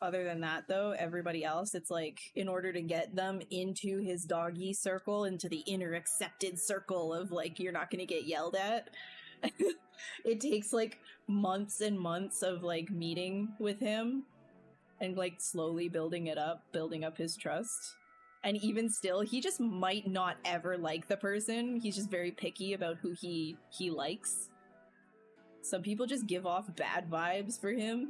Other than that though, everybody else, it's like in order to get them into his doggy circle, into the inner accepted circle of like you're not gonna get yelled at. It takes like months and months of like meeting with him and like slowly building up his trust. And even still, he just might not ever like the person. He's just very picky about who he likes. Some people just give off bad vibes for him.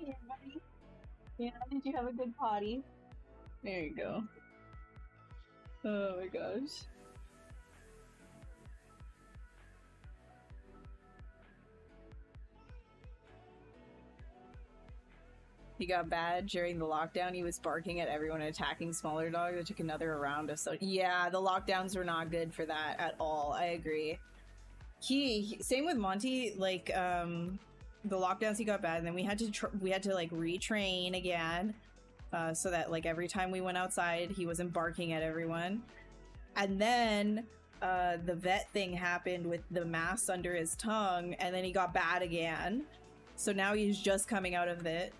Yeah, buddy. Yeah, did you have a good potty? There you go. Oh my gosh. He got bad during the lockdown. He was barking at everyone and attacking smaller dogs. It took another round of yeah, the lockdowns were not good for that at all. I agree. He same with Monty, like the lockdowns he got bad, and then we had to like retrain again, so that like every time we went outside he wasn't barking at everyone. And then the vet thing happened with the mass under his tongue, and then he got bad again. So now he's just coming out of it.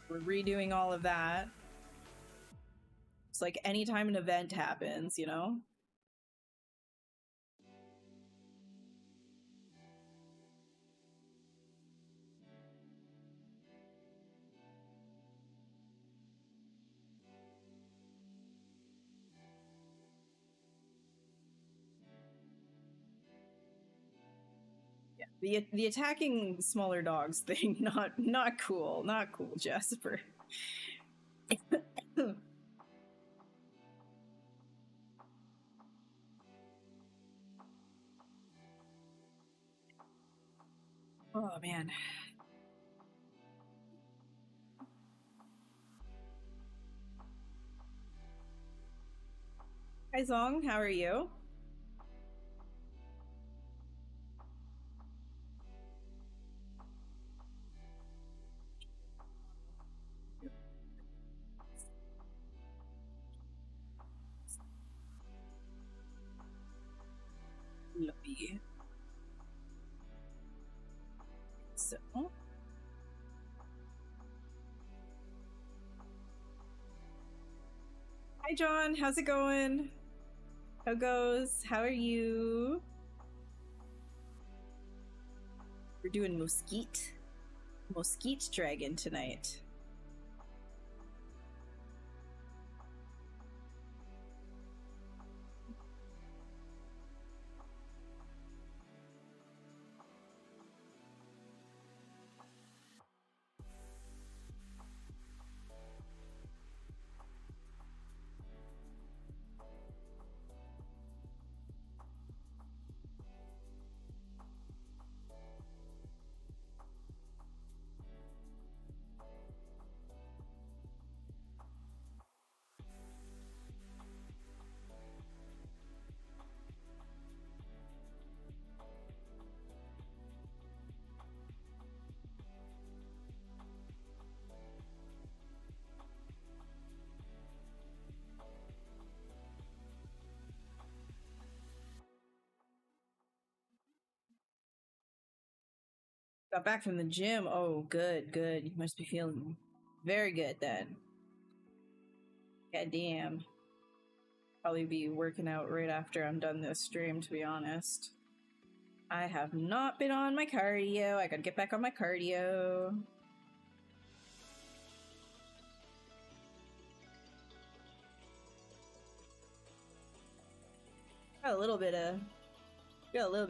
We're redoing all of that. It's like anytime an event happens, you know? The attacking smaller dogs thing, not cool. Not cool, Jasper. Oh man. Hi Zong, how are you? Lovely. So hi John, how's it going? How goes? How are you? We're doing Mosquito Dragon tonight. Got back from the gym. Oh, good, good. You must be feeling very good then. God damn. Probably be working out right after I'm done this stream, to be honest. I have not been on my cardio. I gotta get back on my cardio. Got a little bit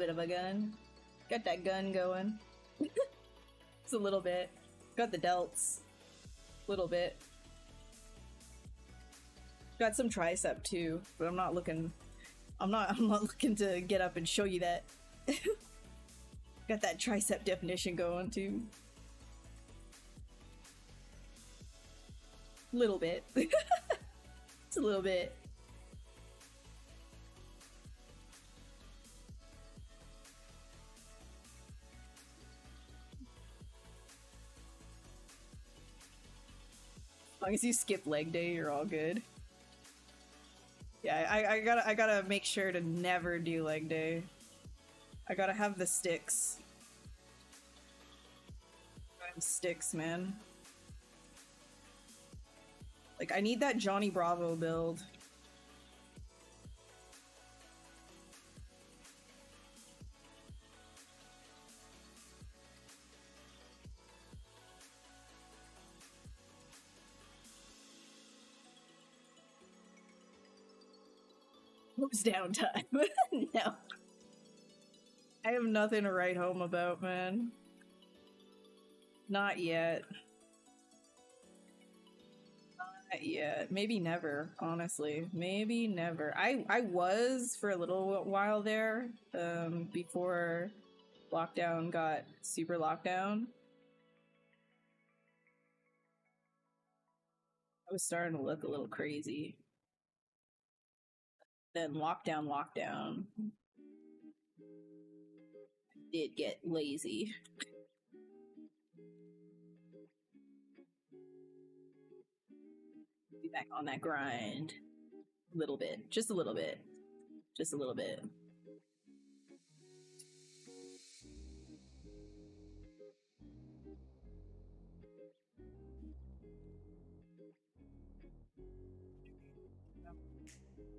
of a gun. Got that gun going. Just a little bit. Got the delts. Little bit. Got some tricep too, but I'm not looking to get up and show you that. Got that tricep definition going too. Little bit. It's a little bit. As long as you skip leg day, you're all good. Yeah, I gotta make sure to never do leg day. I gotta have the sticks. Sticks, man. Like, I need that Johnny Bravo build. Who's downtime? No. I have nothing to write home about, man. Not yet. Not yet. Maybe never, honestly. Maybe never. I was for a little while there, before lockdown got super lockdown. I was starting to look a little crazy. Then lockdown. I did get lazy. Be back on that grind. A little bit. Just a little bit. Just a little bit.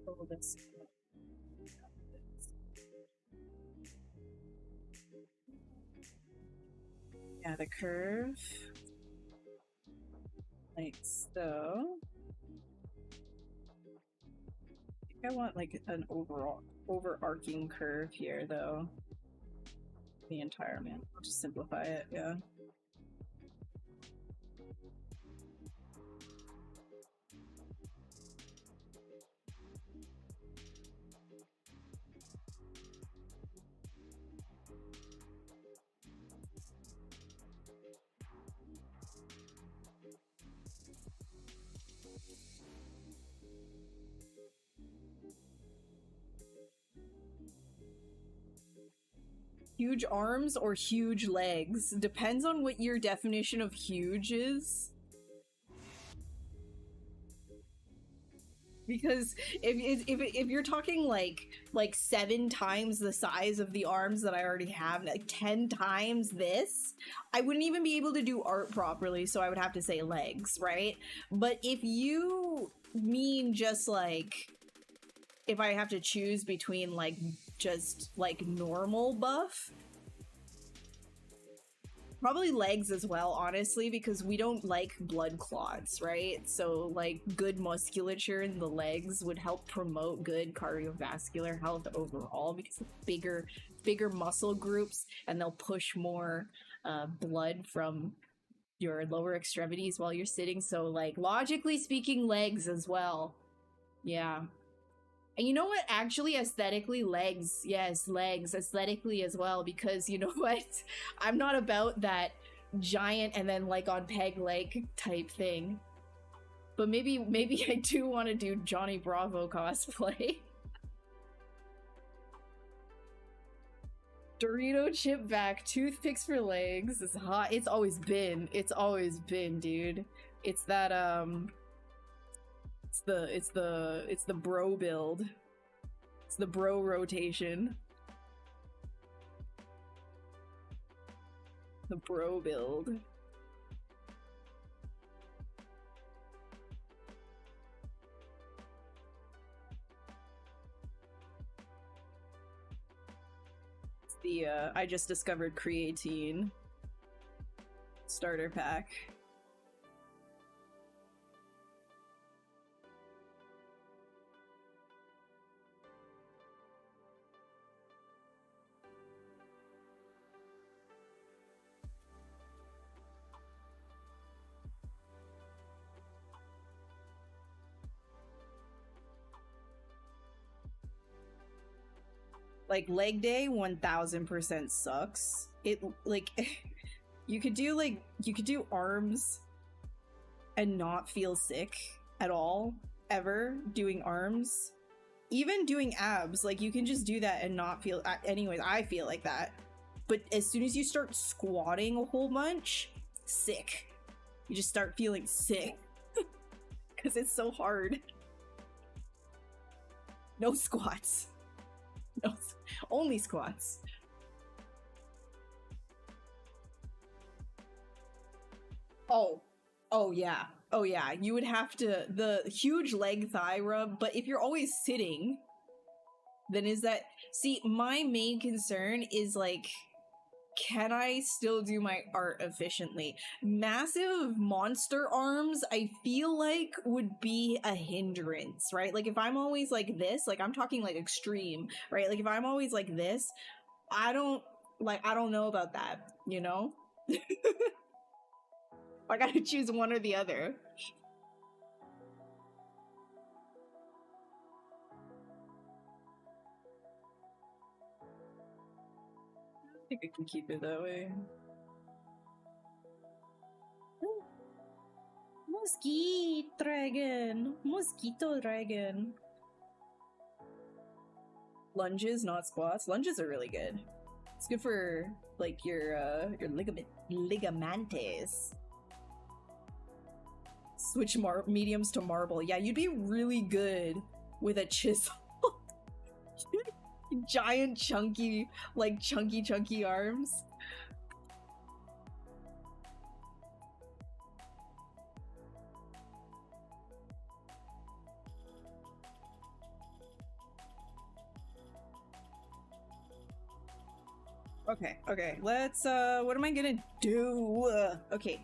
Oh, this. Yeah, the curve. Like so. I think I want like an overarching curve here though. the entire man. I'll just simplify it, yeah. Huge arms or huge legs? Depends on what your definition of huge is. Because if you're talking like 7 times the size of the arms that I already have, like 10 times this, I wouldn't even be able to do art properly, so I would have to say legs, right? But if you mean just like, if I have to choose between like just like normal buff, probably legs as well, honestly, because we don't like blood clots, right? So like good musculature in the legs would help promote good cardiovascular health overall, because bigger muscle groups, and they'll push more blood from your lower extremities while you're sitting. So like logically speaking, legs as well. Yeah. And you know what? Actually, aesthetically, legs. Yes, legs. Aesthetically as well, because you know what? I'm not about that giant and then like on peg leg type thing. But maybe I do want to do Johnny Bravo cosplay. Dorito chip back, toothpicks for legs. It's hot. It's always been, dude. It's that It's the bro build. It's the bro rotation. The bro build. It's the I just discovered creatine starter pack. Like leg day 1000% sucks. It like you could do arms and not feel sick at all ever doing arms. Even doing abs, like you can just do that and not feel, anyways, I feel like that. But as soon as you start squatting a whole bunch, sick. You just start feeling sick because it's so hard. No squats. No, only squats. Oh yeah. Oh yeah. You would have to, the huge leg thigh rub, but if you're always sitting, then is that, see, my main concern is like, can I still do my art efficiently? Massive monster arms, I feel like would be a hindrance, right? Like if I'm always like this, like I'm talking like extreme, right? Like if I'm always like this, I don't know about that, you know? I gotta choose one or the other. I think I can keep it that way. Mosquito dragon. Lunges, not squats. Lunges are really good. It's good for like your ligamantes. Switch mediums to marble. Yeah, you'd be really good with a chisel. Giant chunky arms. Okay, let's, what am I gonna do? Okay,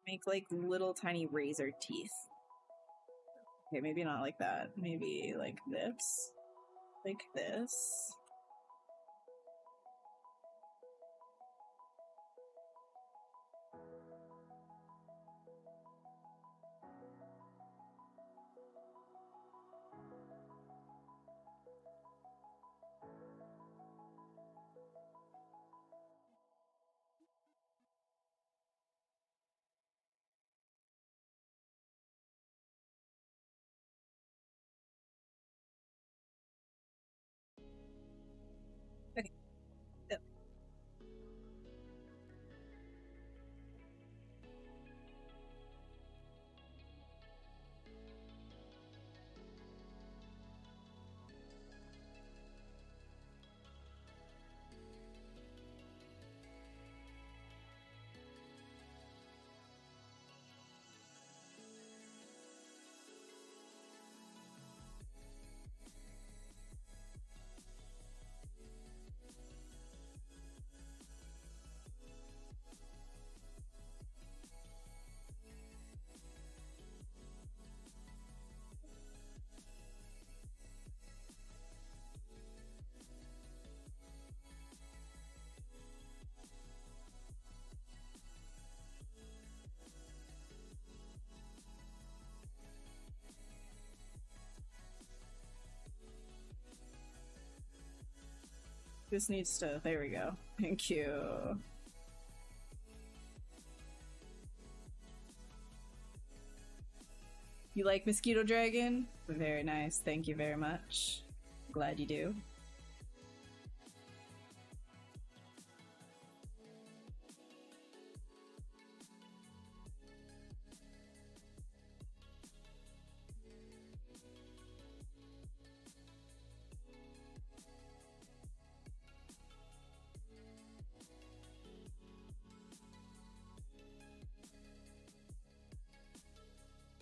Make like little tiny razor teeth. Okay, maybe not like that. Maybe like this. Like this. Okay. Yep. This needs to, there we go. Thank you. You like Mosquito Dragon? Very nice, thank you very much. Glad you do.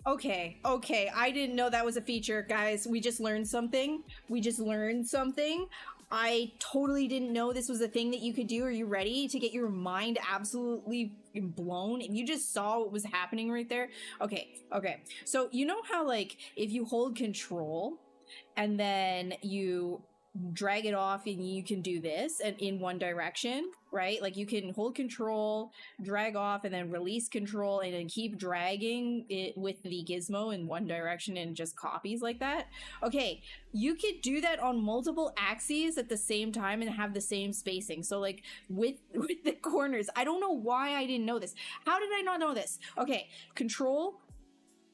Okay, okay, I didn't know that was a feature, guys. We just learned something. We just learned something. I totally didn't know this was a thing that you could do. Are you ready to get your mind absolutely blown? If you just saw what was happening right there. Okay, okay. So you know how like if you hold control and then you drag it off and you can do this and in one direction, right? Like you can hold control, drag off, and then release control and then keep dragging it with the gizmo in one direction and just copies like that. Okay, you could do that on multiple axes at the same time and have the same spacing. So like with the corners, I don't know why I didn't know this. How did I not know this? Okay, control,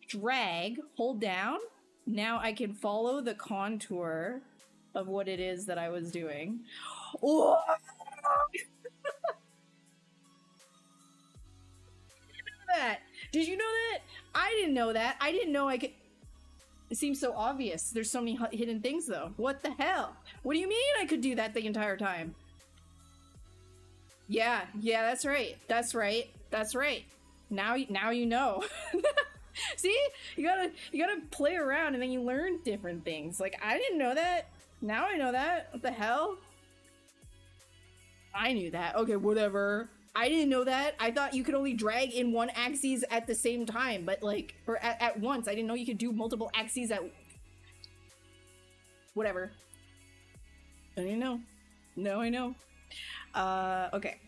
drag, hold down. Now I can follow the contour of what it is that I was doing. Oh! That. Did you know that? I didn't know that. I didn't know I could. It seems so obvious. There's so many hidden things though. What the hell? What do you mean I could do that the entire time? Yeah, that's right. That's right. That's right. Now you know. See? You gotta play around and then you learn different things. Like I didn't know that. Now I know that. What the hell? I knew that. Okay, whatever. I didn't know that. I thought you could only drag in one axis at the same time, but like, or at once. I didn't know you could do multiple axes at... Whatever. I didn't know. No, I know. Okay.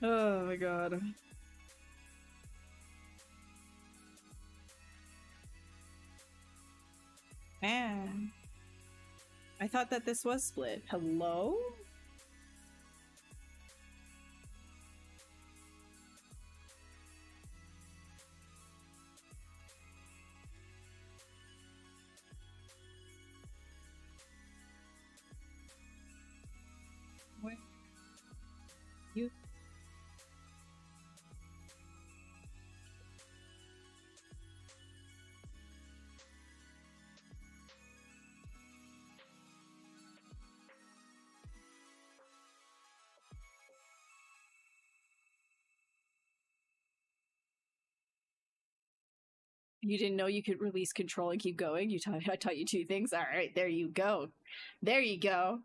Oh my god. Man. I thought that this was split. Hello? Wait. You... You didn't know you could release control and keep going? I taught you 2 things? Alright, there you go. There you go.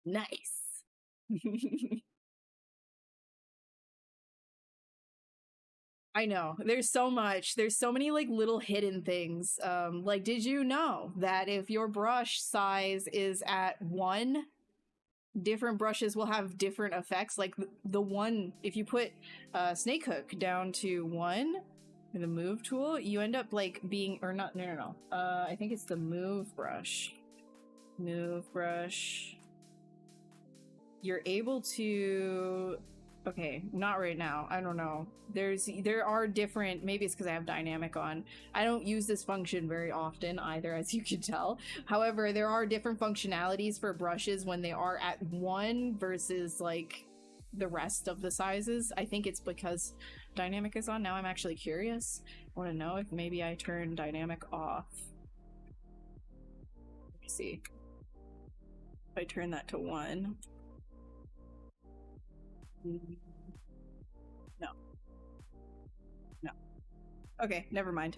Nice. I know. There's so much. There's so many like little hidden things. Like, did you know that if your brush size is at 1, different brushes will have different effects? Like the one, if you put snake hook down to 1 with the move tool, you end up like being, or not, no. I think it's the move brush. Move brush. You're able to, okay, not right now. I don't know. There are different, maybe it's because I have dynamic on. I don't use this function very often either, as you can tell. However, there are different functionalities for brushes when they are at 1 versus like the rest of the sizes. I think it's because dynamic is on. Now I'm actually curious. I want to know if maybe I turn dynamic off. Let me see. If I turn that to 1. No. Okay, never mind.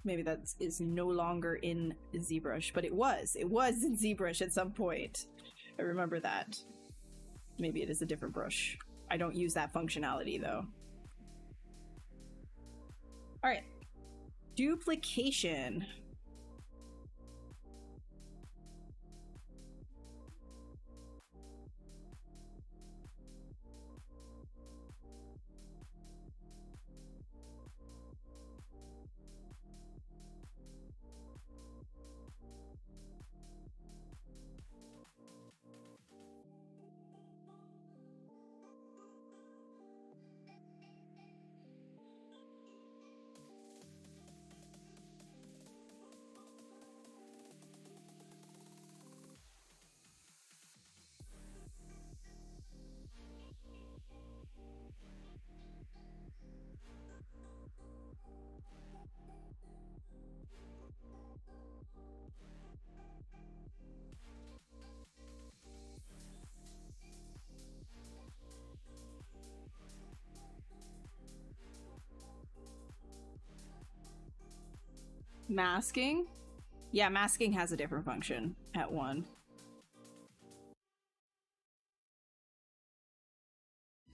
Maybe that is no longer in ZBrush, but it was. It was in ZBrush at some point. I remember that. Maybe it is a different brush. I don't use that functionality though. All right. Duplication. Masking? Yeah, masking has a different function at 1.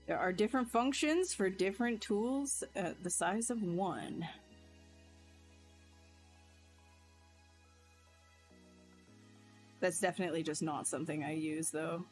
There are different functions for different tools at the size of 1. That's definitely just not something I use, though.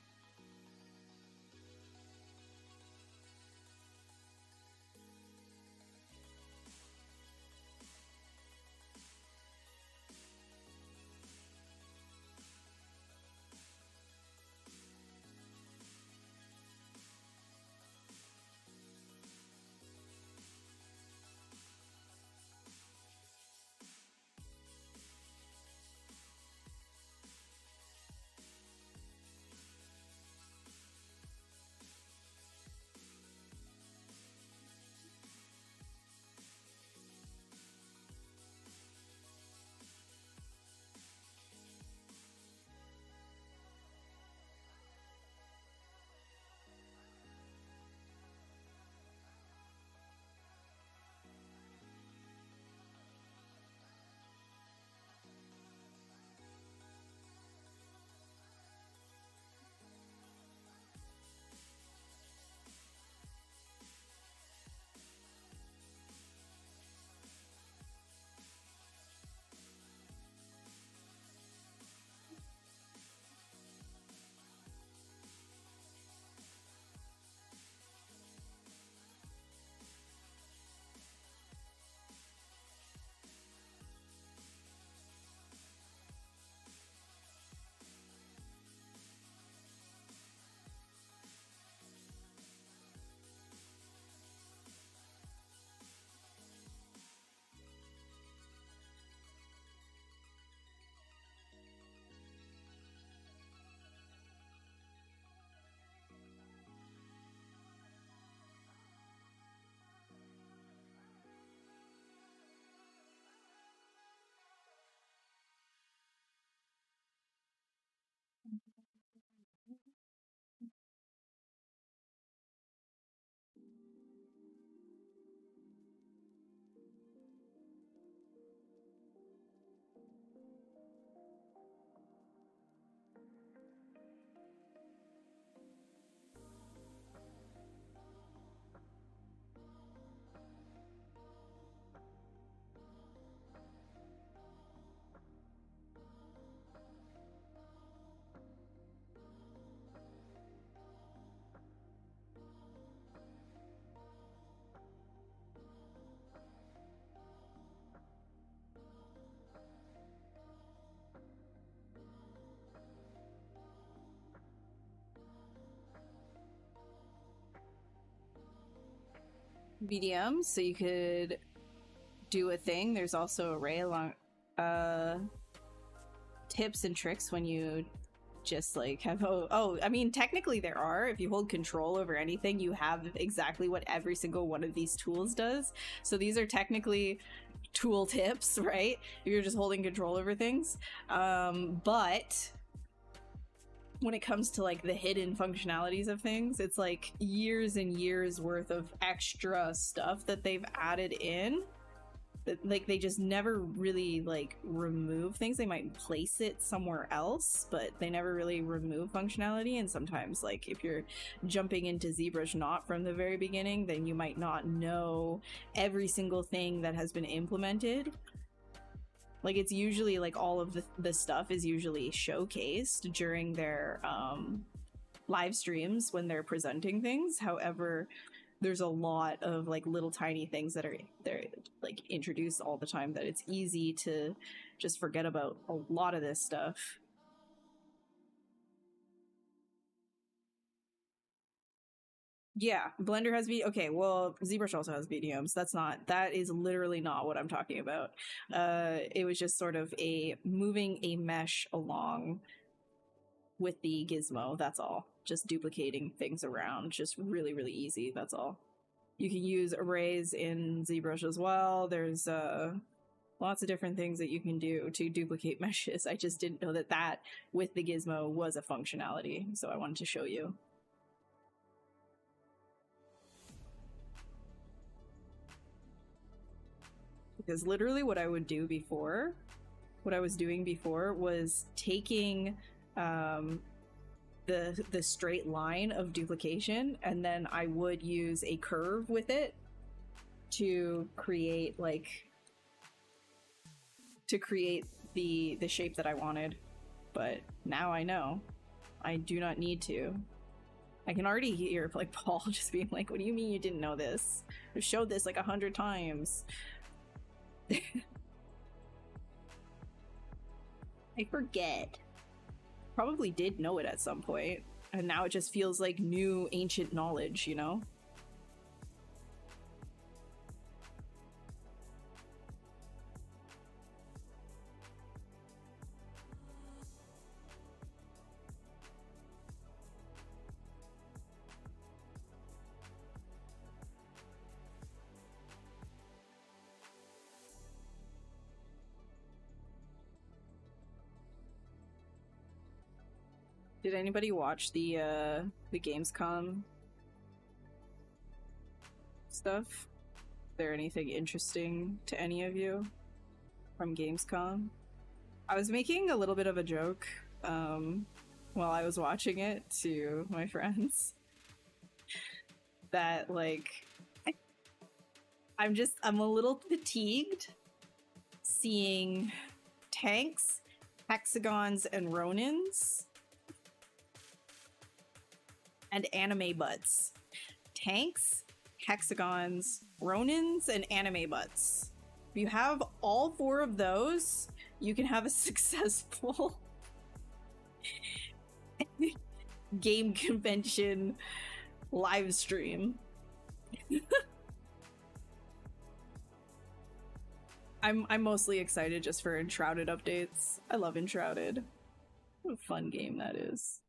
BDM, so you could do a thing. There's also array along tips and tricks when you just like have I mean technically there are. If you hold control over anything, you have exactly what every single one of these tools does. So these are technically tool tips, right? If you're just holding control over things. But when it comes to like the hidden functionalities of things, it's like years and years worth of extra stuff that they've added in. Like they just never really like remove things. They might place it somewhere else, but they never really remove functionality. And sometimes like if you're jumping into ZBrush not from the very beginning, then you might not know every single thing that has been implemented. Like it's usually like all of the stuff is usually showcased during their live streams when they're presenting things. However, there's a lot of like little tiny things that they're like introduced all the time that it's easy to just forget about a lot of this stuff. Yeah, Blender has okay, well, ZBrush also has BDMs. That is literally not what I'm talking about. It was just sort of moving a mesh along with the gizmo, that's all. Just duplicating things around, just really, really easy, that's all. You can use arrays in ZBrush as well. There's lots of different things that you can do to duplicate meshes. I just didn't know that with the gizmo was a functionality, so I wanted to show you. Because literally what I would do before, what I was doing before was taking the straight line of duplication, and then I would use a curve with it to create the shape that I wanted. But now I know I do not need to. I can already hear like Paul just being like, what do you mean you didn't know this? I've showed this like 100 times. I forget. Probably did know it at some point, and now it just feels like new ancient knowledge, you know? Did anybody watch the Gamescom stuff? Is there anything interesting to any of you from Gamescom? I was making a little bit of a joke while I was watching it to my friends that like I'm a little fatigued seeing tanks, hexagons, and Ronins and anime butts. Tanks, hexagons, Ronins, and anime butts. If you have all 4 of those, you can have a successful game convention live stream. I'm mostly excited just for Enshrouded updates. I love Enshrouded. What a fun game that is.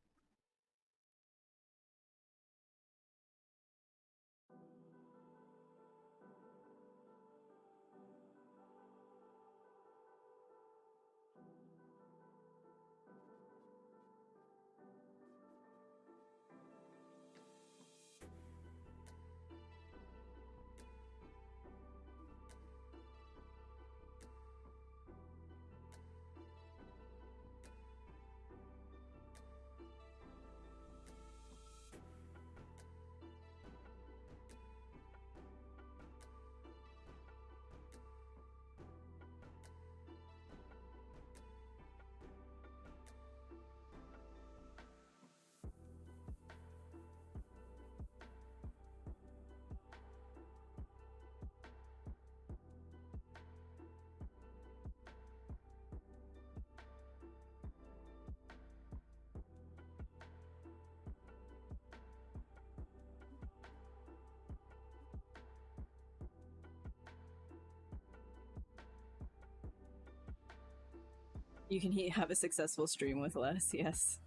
You can have a successful stream with less, yes.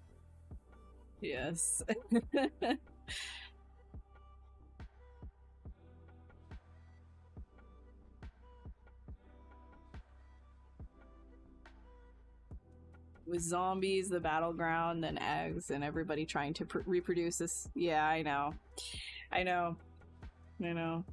Yes. With zombies, the battleground, then eggs, and everybody trying to reproduce this. Yeah, I know. I know. I know.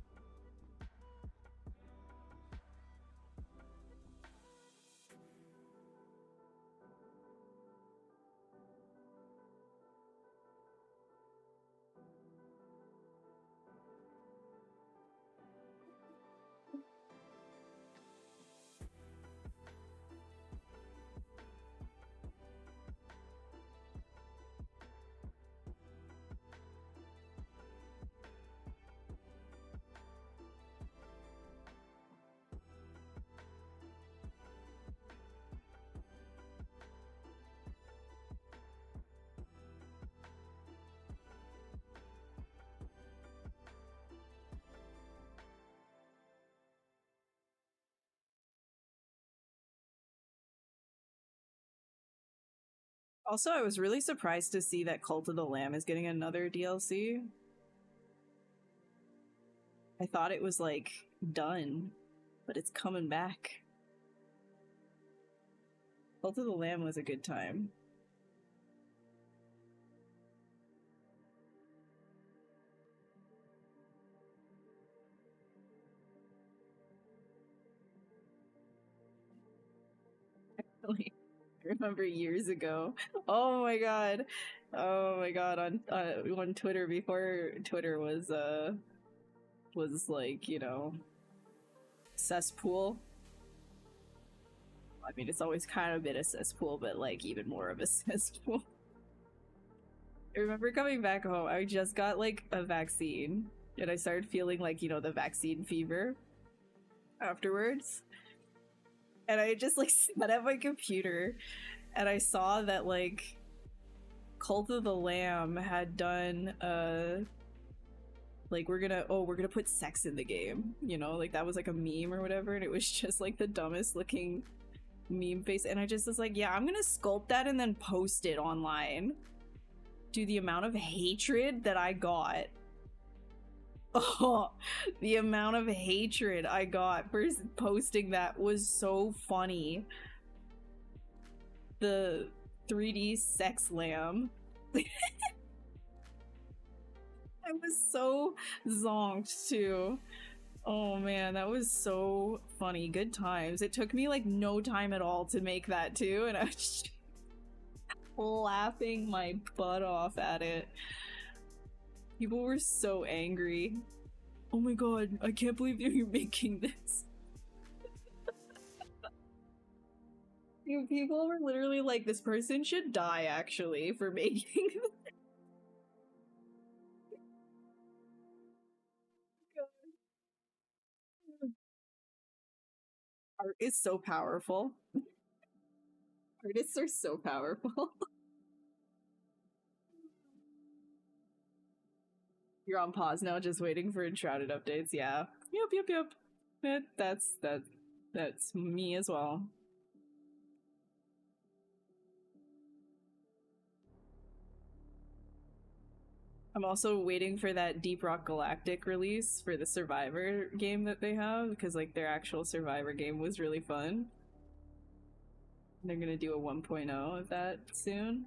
Also, I was really surprised to see that Cult of the Lamb is getting another DLC. I thought it was, like, done, but it's coming back. Cult of the Lamb was a good time. Actually, I remember years ago. Oh my god. Oh my god, on Twitter before Twitter was like, you know, cesspool. I mean, it's always kind of been a cesspool, but like even more of a cesspool. I remember coming back home, I just got like a vaccine and I started feeling like, you know, the vaccine fever afterwards. And I just like sat at my computer and I saw that like Cult of the Lamb had done like we're gonna put sex in the game, you know, like that was like a meme or whatever, and it was just like the dumbest looking meme face, and I just was like, yeah, I'm gonna sculpt that and then post it online. Dude, the amount of hatred that I got. Oh, the amount of hatred I got for posting that was so funny. The 3D sex lamb. I was so zonked too. Oh man, that was so funny. Good times. It took me like no time at all to make that too, and I was just laughing my butt off at it. People were so angry. Oh my god, I can't believe you're making this. People were literally like, this person should die actually for making this. Art is so powerful. Artists are so powerful. You're on pause now, just waiting for Enshrouded updates. Yeah. Yep. That's me as well. I'm also waiting for that Deep Rock Galactic release for the Survivor game that they have, because like their actual Survivor game was really fun. They're gonna do a 1.0 of that soon.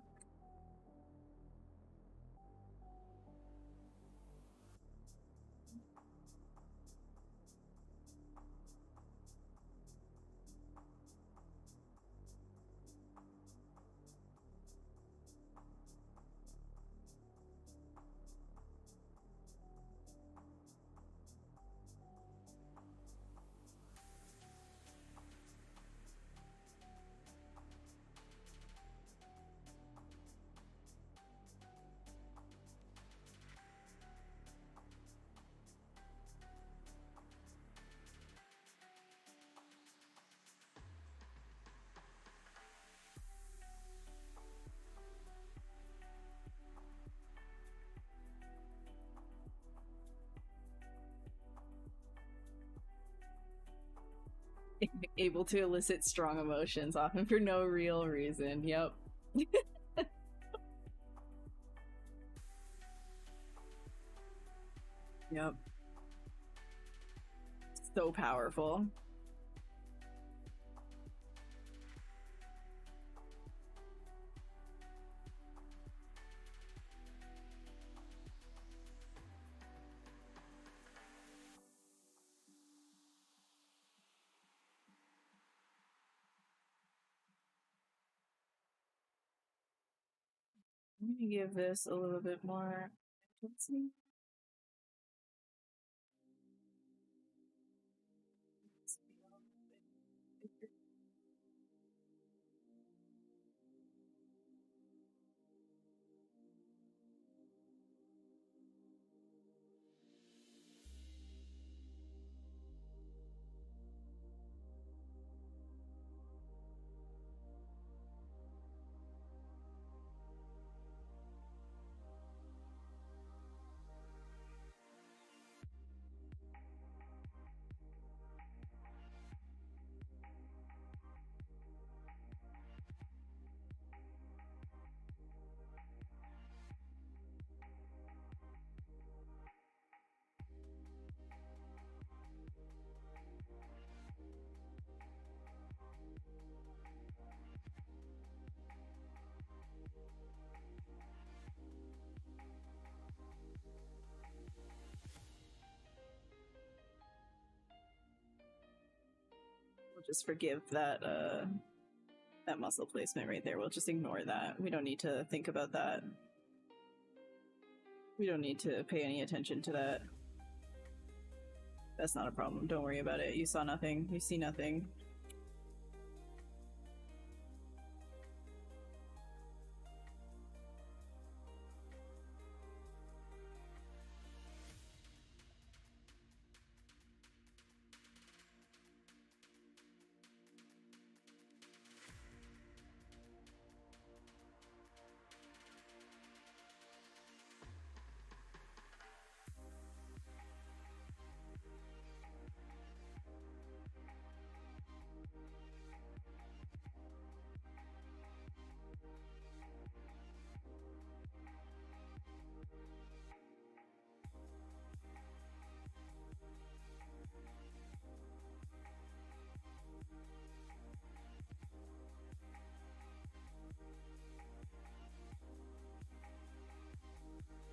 Able to elicit strong emotions, often for no real reason. Yep. Yep. So powerful. I'm gonna give this a little bit more intensity. We'll just forgive that that muscle placement right there. We'll just ignore that. We don't need to think about that. We don't need to pay any attention to that. That's not a problem. Don't worry about it. You saw nothing. You see nothing.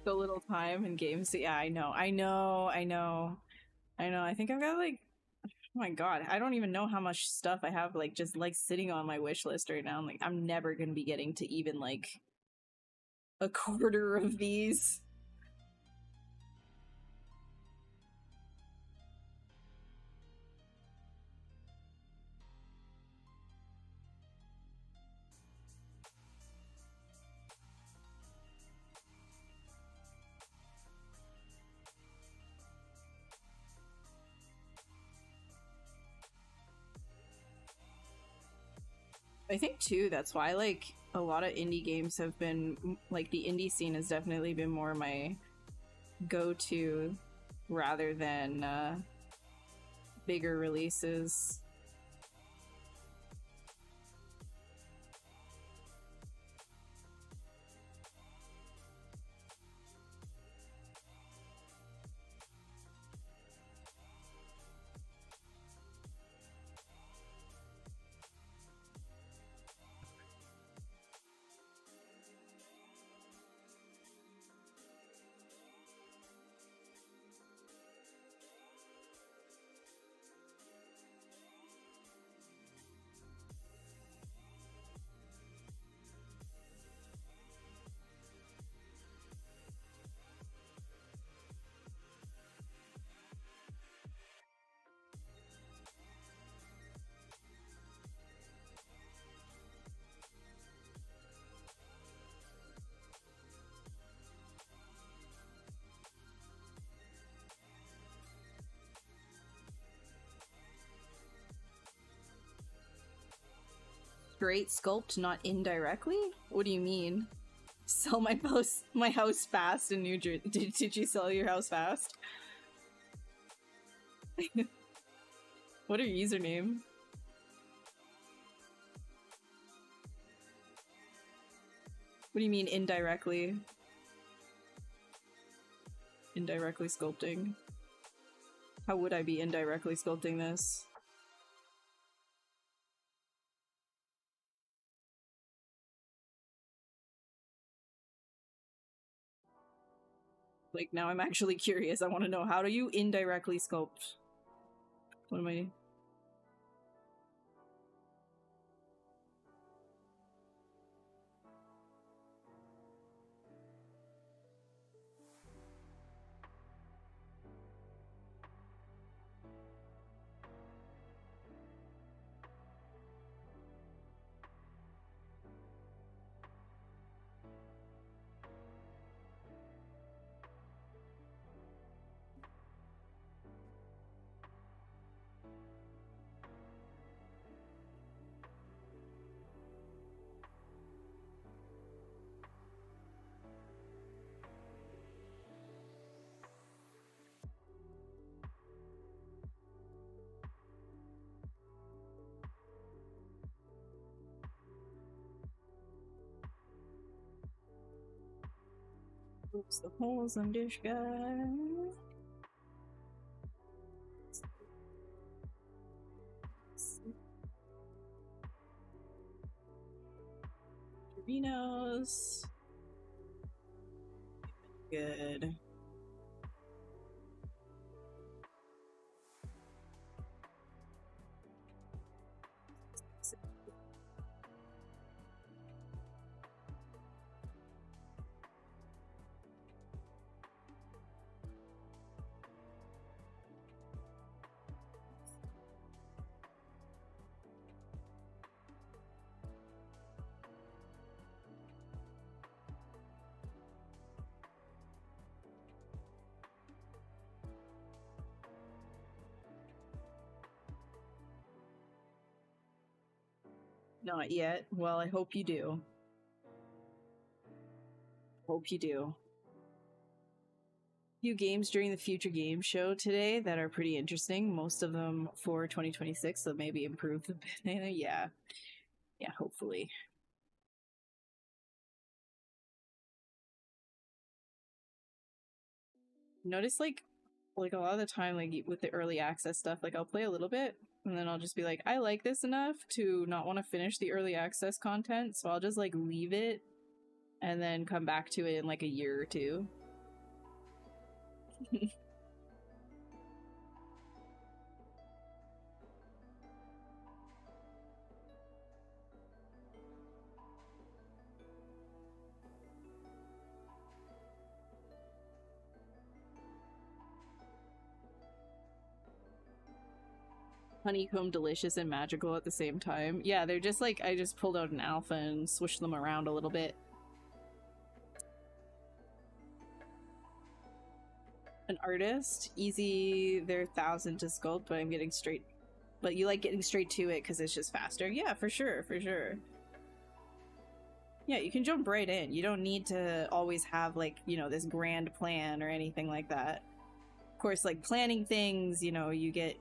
So little time in games. Yeah, I know. I think I've got like, oh my god, I don't even know how much stuff I have like just like sitting on my wish list right now. I'm like, I'm never gonna be getting to even like a quarter of these. I think too that's why like a lot of indie games have been like the indie scene has definitely been more my go-to rather than bigger releases. Straight sculpt, not indirectly? What do you mean? Sell my house fast in New Jersey. Did you sell your house fast? What are your username? What do you mean indirectly? Indirectly sculpting? How would I be indirectly sculpting this? Like, now I'm actually curious. I want to know, how do you indirectly sculpt? What am I... Oops, the holes in dish guy. Doritos. Good. Not yet. Well, I hope you do. Hope you do. Few games during the Future Games show today that are pretty interesting. Most of them for 2026, so maybe improve the bit. Yeah. Yeah, hopefully. Notice like a lot of the time, like with the early access stuff, like I'll play a little bit and then I'll just be like, I like this enough to not want to finish the early access content, so I'll just like leave it and then come back to it in like a year or two. Honeycomb delicious and magical at the same time. Yeah, they're just like, I just pulled out an alpha and swished them around a little bit. An artist, easy, they're 1,000 to sculpt, but I'm getting straight, but you like getting straight to it because it's just faster. Yeah, for sure, for sure. Yeah, you can jump right in. You don't need to always have like, you know, this grand plan or anything like that. Of course, like planning things, you know, you get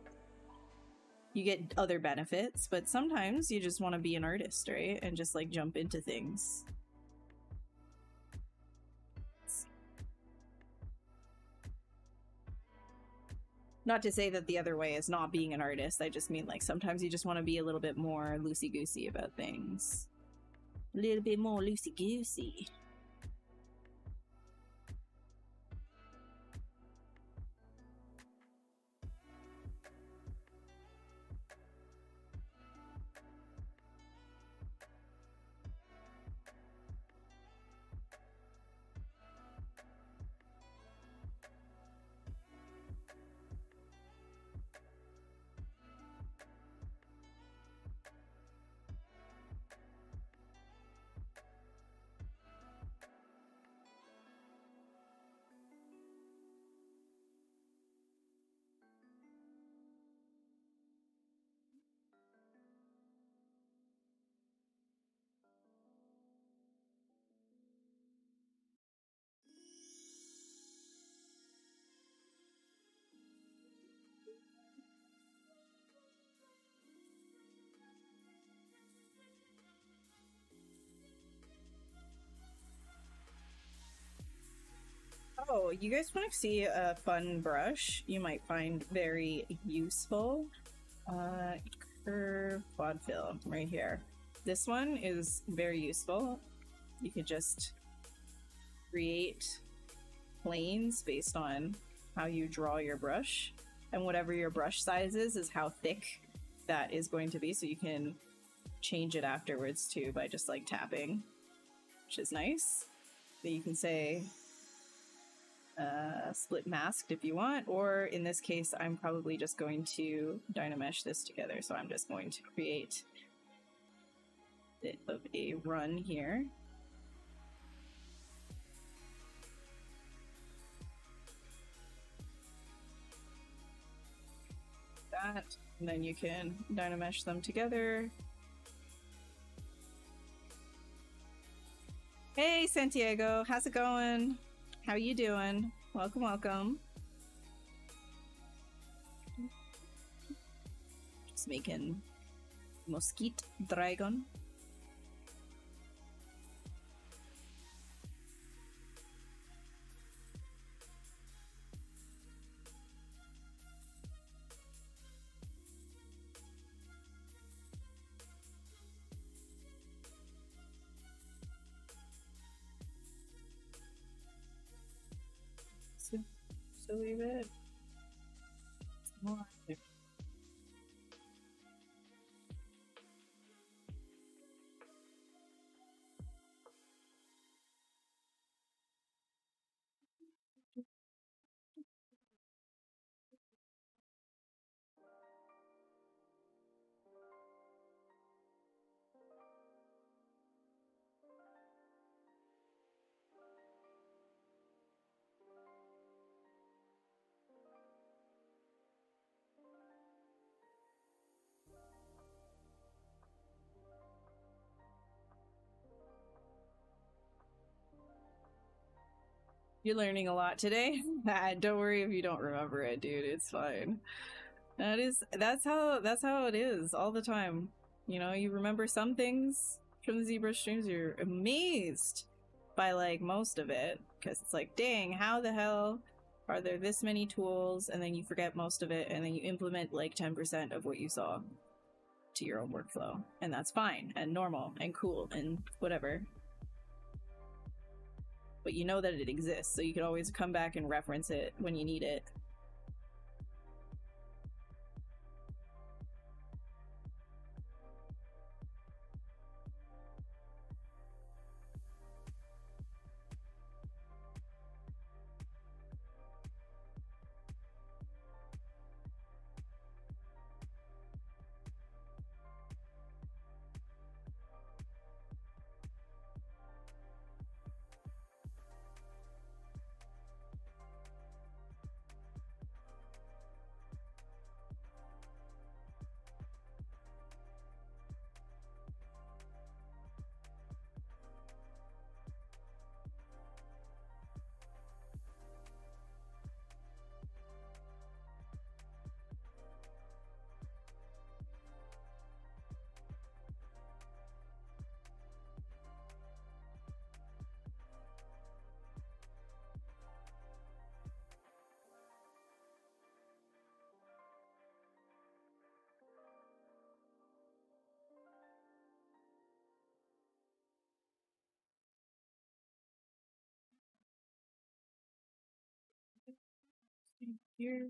other benefits, but sometimes you just want to be an artist, right? And just like jump into things. Not to say that the other way is not being an artist. I just mean like sometimes you just want to be a little bit more loosey-goosey about things. A little bit more loosey-goosey. So, you guys want to see a fun brush you might find very useful? Curve quad fill right here. This one is very useful. You could just create planes based on how you draw your brush, and whatever your brush size is how thick that is going to be, so you can change it afterwards too by just like tapping, which is nice. Then you can say split masked if you want, or in this case I'm probably just going to Dynamesh this together, so I'm just going to create a bit of a run here. That, and then you can Dynamesh them together. Hey Santiago, how's it going? How you doing? Welcome, welcome. Just making mosquito dragon. So leave it. More. You're learning a lot today. Don't worry if you don't remember it, dude. It's fine. That's how it is all the time. You know, you remember some things from the ZBrush streams, you're amazed by like most of it, because it's like, dang, how the hell are there this many tools? And then you forget most of it, and then you implement like 10% of what you saw to your own workflow, and that's fine and normal and cool and whatever. But you know that it exists, so you can always come back and reference it when you need it. Here.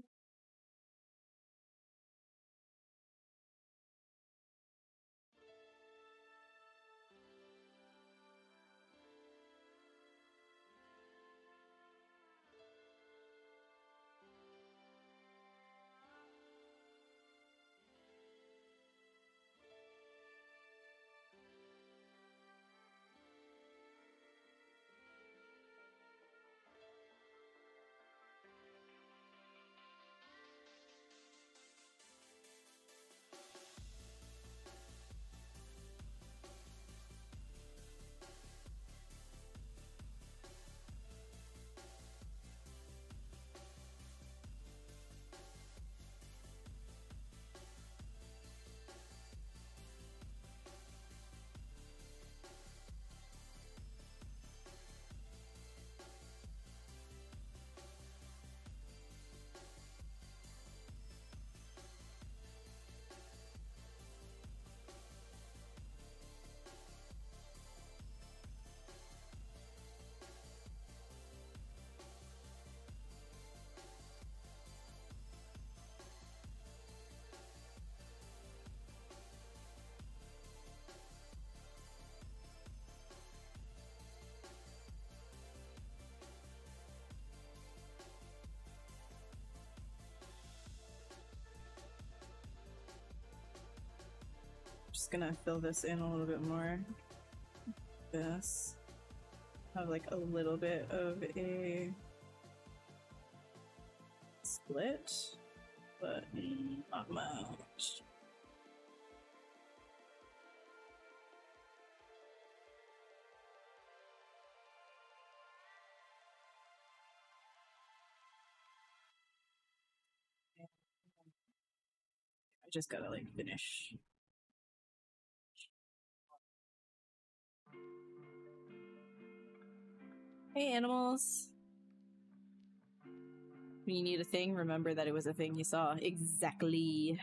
just gonna fill this in a little bit more. This. Have like a little bit of a split, but not much. I just gotta like finish. Hey animals! When you need a thing, remember that it was a thing you saw. Exactly.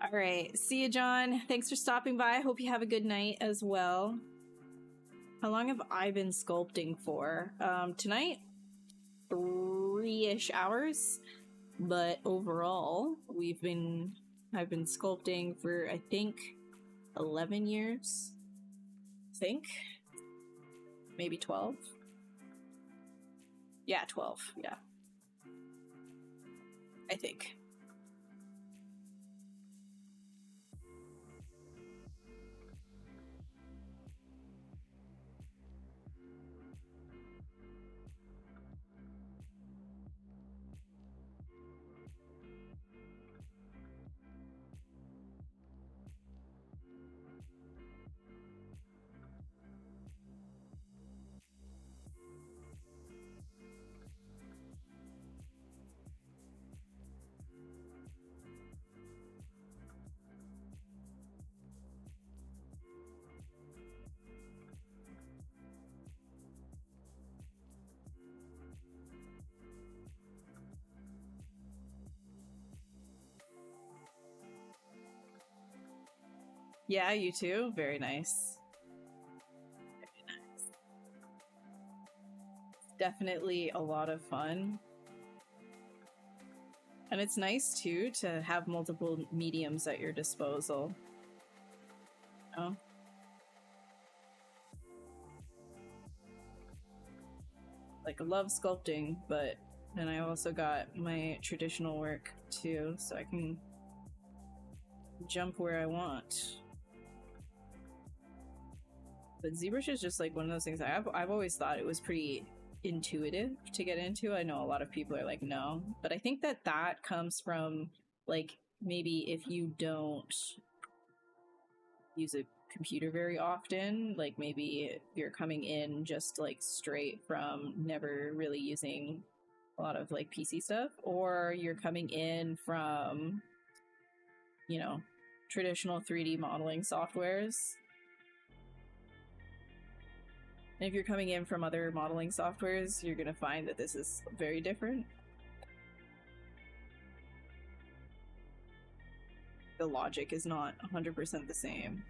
Alright, see you, John. Thanks for stopping by. Hope you have a good night as well. How long have I been sculpting for? Tonight? 3-ish hours. But overall, I've been sculpting for, I think, 11 years. I think. Maybe 12. Yeah, 12. Yeah. I think. Yeah, you too. Very nice. Very nice. Definitely a lot of fun. And it's nice too to have multiple mediums at your disposal. Oh. Like, I love sculpting, but then I also got my traditional work too, so I can jump where I want. But ZBrush is just like one of those things I've always thought it was pretty intuitive to get into. I know a lot of people are like, no, but I think that that comes from like maybe if you don't use a computer very often, like maybe you're coming in just like straight from never really using a lot of like PC stuff, or you're coming in from, you know, traditional 3D modeling softwares. And if you're coming in from other modeling softwares, you're going to find that this is very different. The logic is not 100% the same.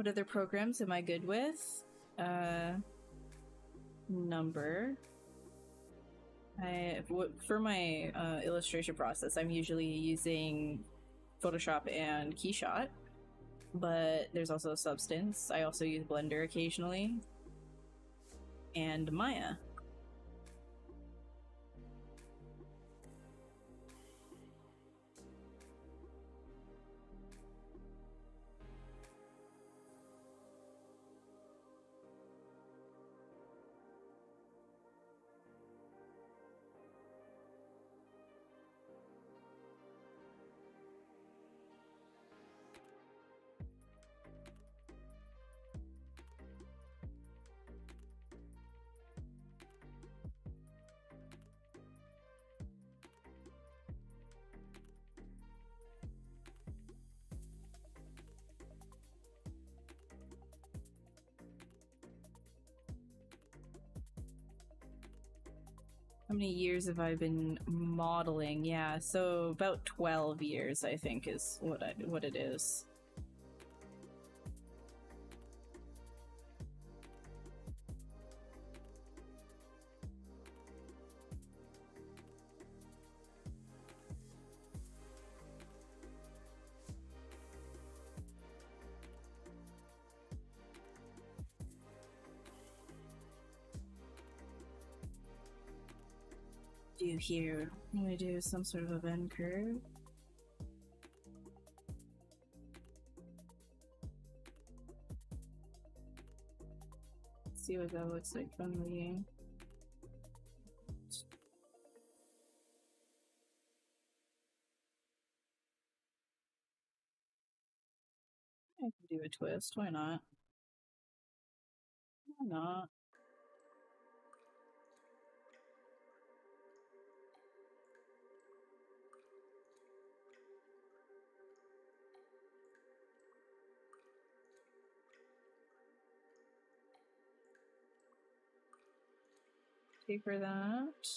What other programs am I good with? Number. For my illustration process, I'm usually using Photoshop and Keyshot, but there's also Substance. I also use Blender occasionally, and Maya. How many years have I been modeling? Yeah, so about 12 years, I think, is what it is. Do here. I'm gonna do some sort of a bend curve. See what that looks like from the. I can do a twist. Why not? Why not? Taper that.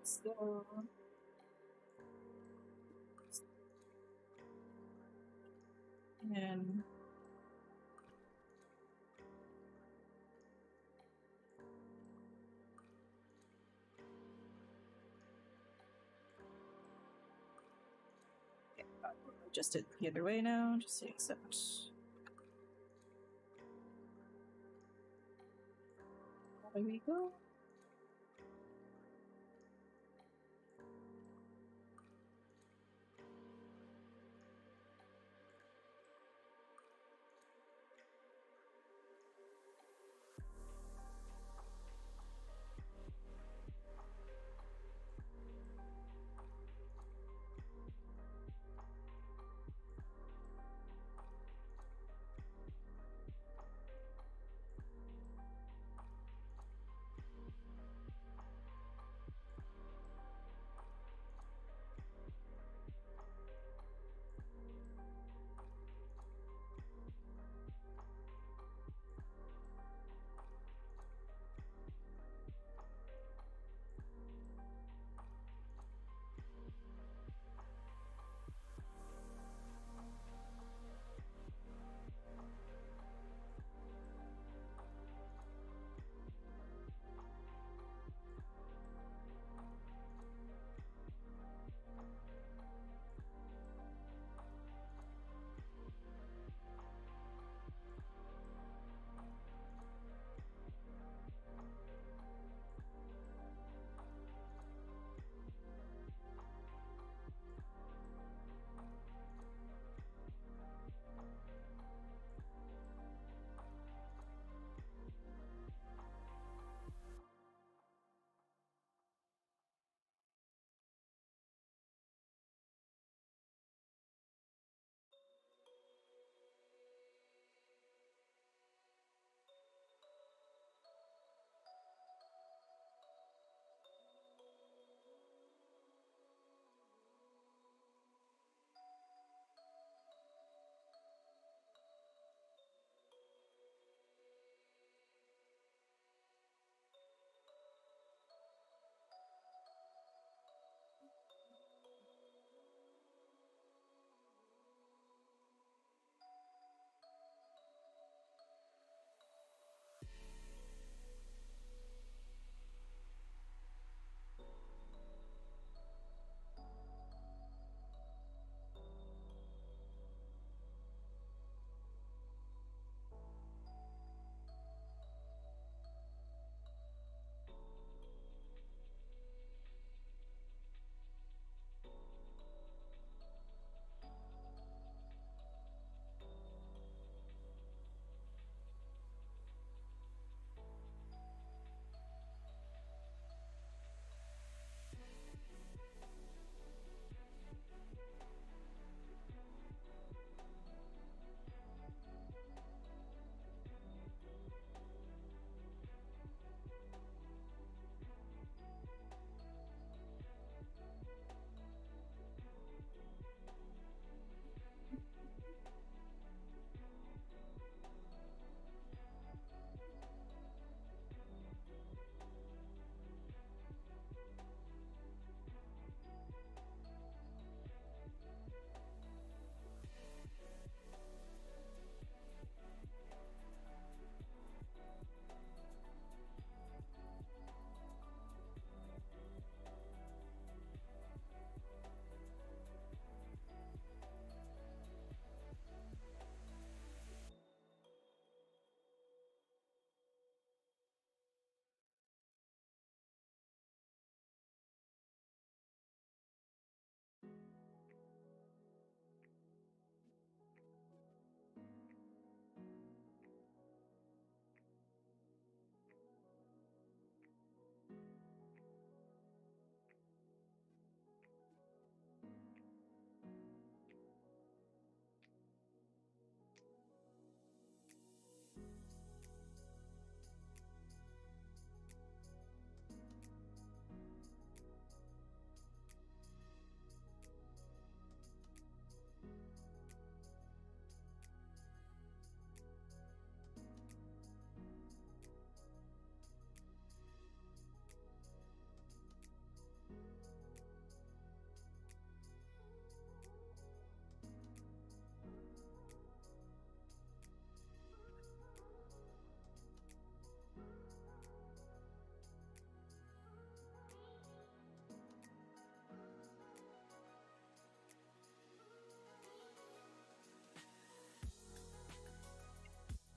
So. And. Just it the other way now, just to accept. There we go.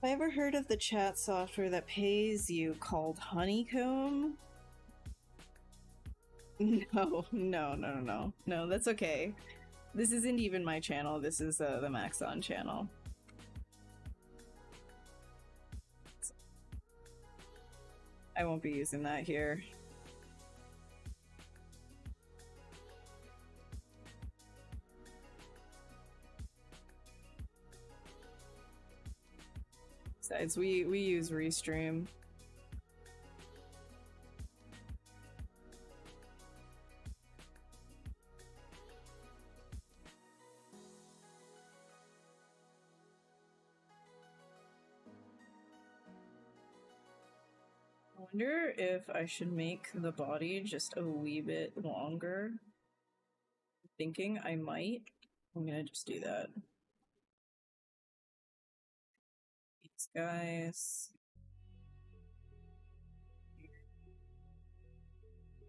Have I ever heard of the chat software that pays you called Honeycomb? No, that's okay. This isn't even my channel, this is the Maxon channel. I won't be using that here. Besides, we use Restream. I wonder if I should make the body just a wee bit longer. I'm thinking I might. I'm gonna just do that. These guys.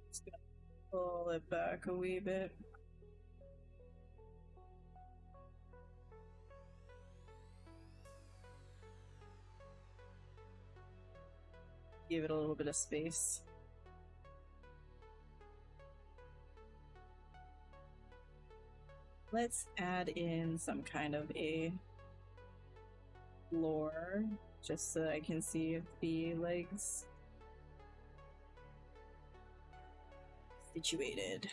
Just gonna pull it back a wee bit. Give it a little bit of space. Let's add in some kind of a floor, just so I can see the legs situated.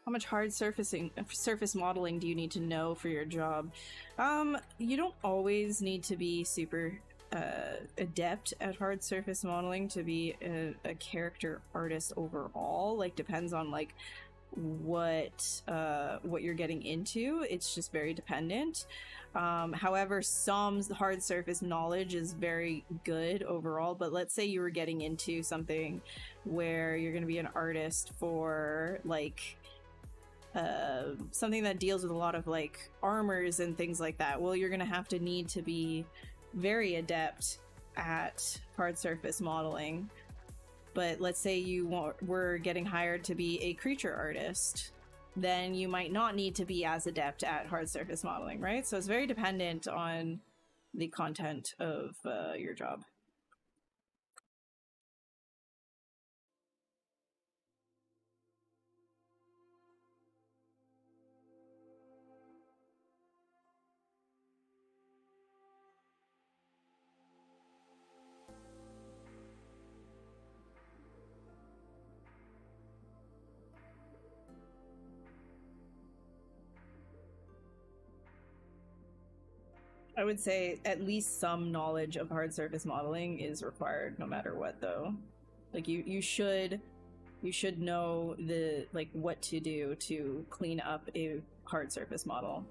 How much hard surface modeling do you need to know for your job? You don't always need to be super adept at hard surface modeling to be a character artist overall. Like, depends on like what you're getting into. It's just very dependent. However, some hard surface knowledge is very good overall, but let's say you were getting into something where you're going to be an artist for like something that deals with a lot of like armors and things like that. Well, you're gonna have to need to be very adept at hard surface modeling. But let's say you were getting hired to be a creature artist, then you might not need to be as adept at hard surface modeling, right? So it's very dependent on the content of your job. I would say at least some knowledge of hard surface modeling is required no matter what, though. Like you should know the like what to do to clean up a hard surface model.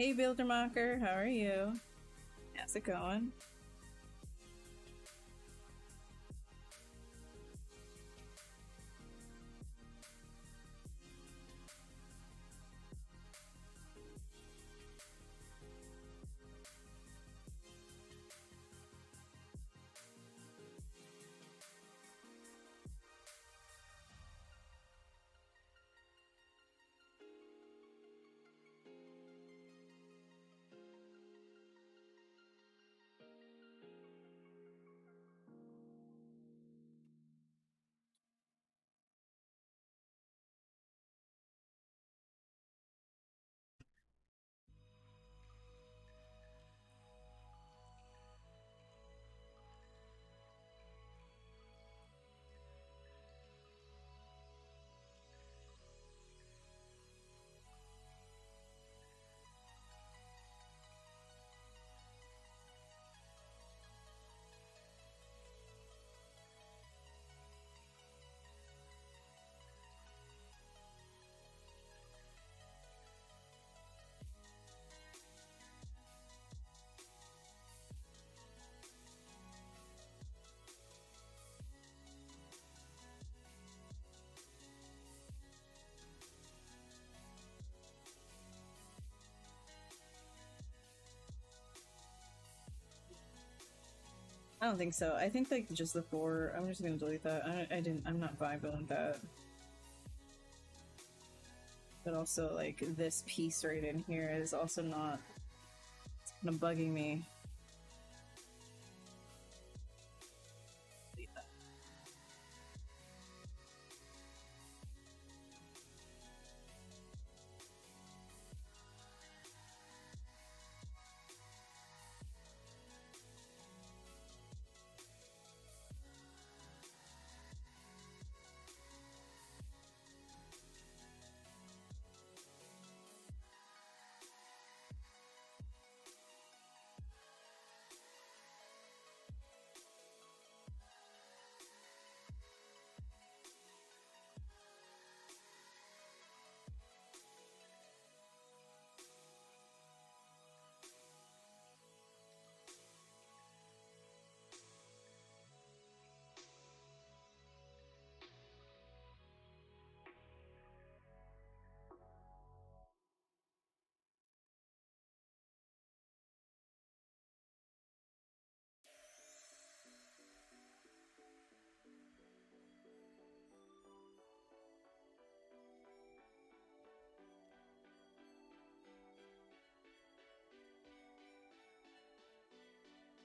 Hey Buildermacher, how are you? How's it going? I don't think so. I think like just the 4. I'm just gonna delete that. I'm not vibing with that. But also like this piece right in here is also not. It's kind of bugging me. Delete that.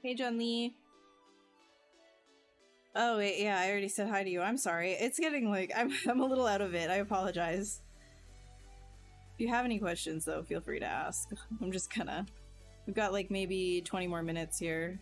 Hey John Lee. Oh wait, yeah, I already said hi to you. I'm sorry. It's getting like I'm a little out of it. I apologize. If you have any questions though, feel free to ask. I'm just kinda we've got like maybe 20 more minutes here.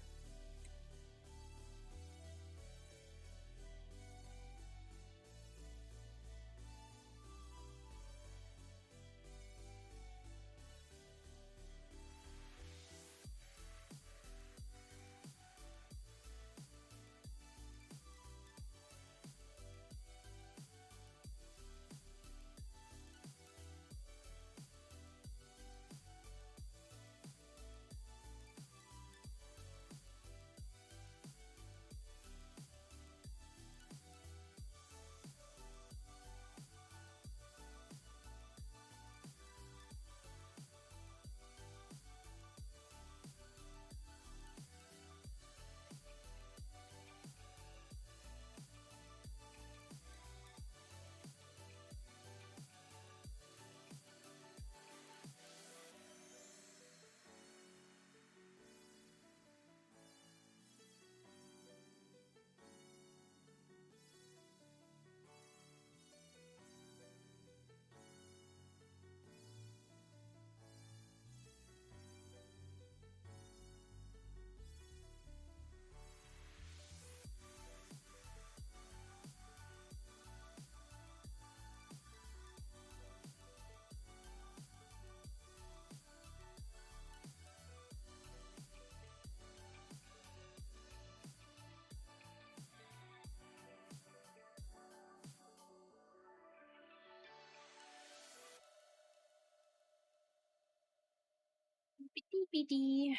Bitty bitty.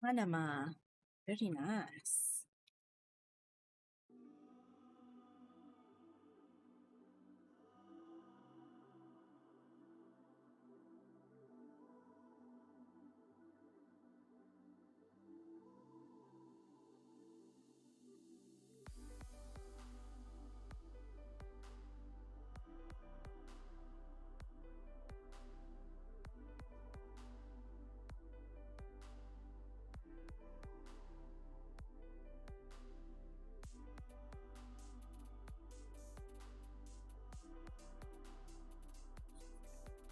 Panama. Very nice.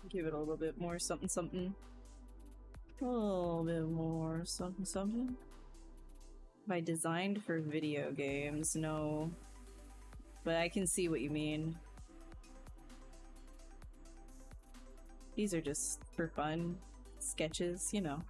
Give it a little bit more something something. A little bit more something something. By designed for video games, no. But I can see what you mean. These are just for fun sketches, you know.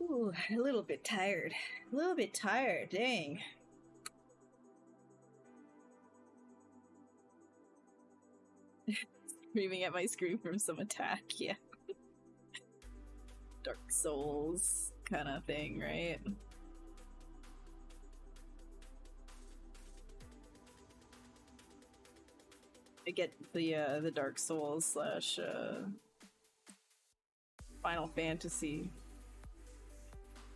Ooh, a little bit tired. A little bit tired, dang. Screaming at my screen from some attack, yeah. Dark Souls kind of thing, right? I get the Dark Souls slash Final Fantasy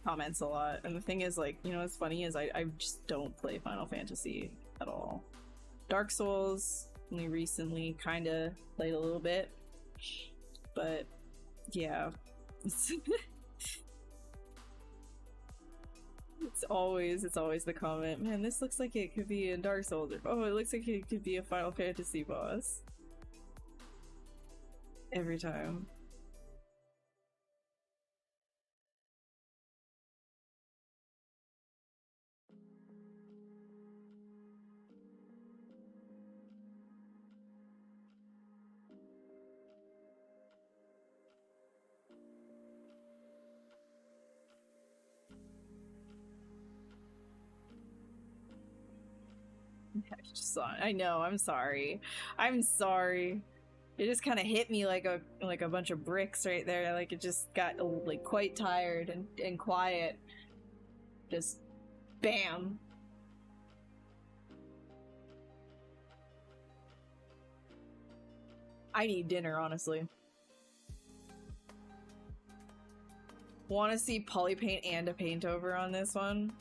comments a lot, and the thing is, like, you know what's funny is I just don't play Final Fantasy at all. Dark Souls only recently kind of played a little bit, but yeah. It's always the comment, man, this looks like it could be in Dark Souls, or oh, it looks like it could be a Final Fantasy boss. Every time. I know, I'm sorry. I'm sorry. It just kind of hit me like a bunch of bricks right there. Like, it just got like quite tired and quiet. Just bam. I need dinner, honestly. Want to see polypaint and a paint over on this one?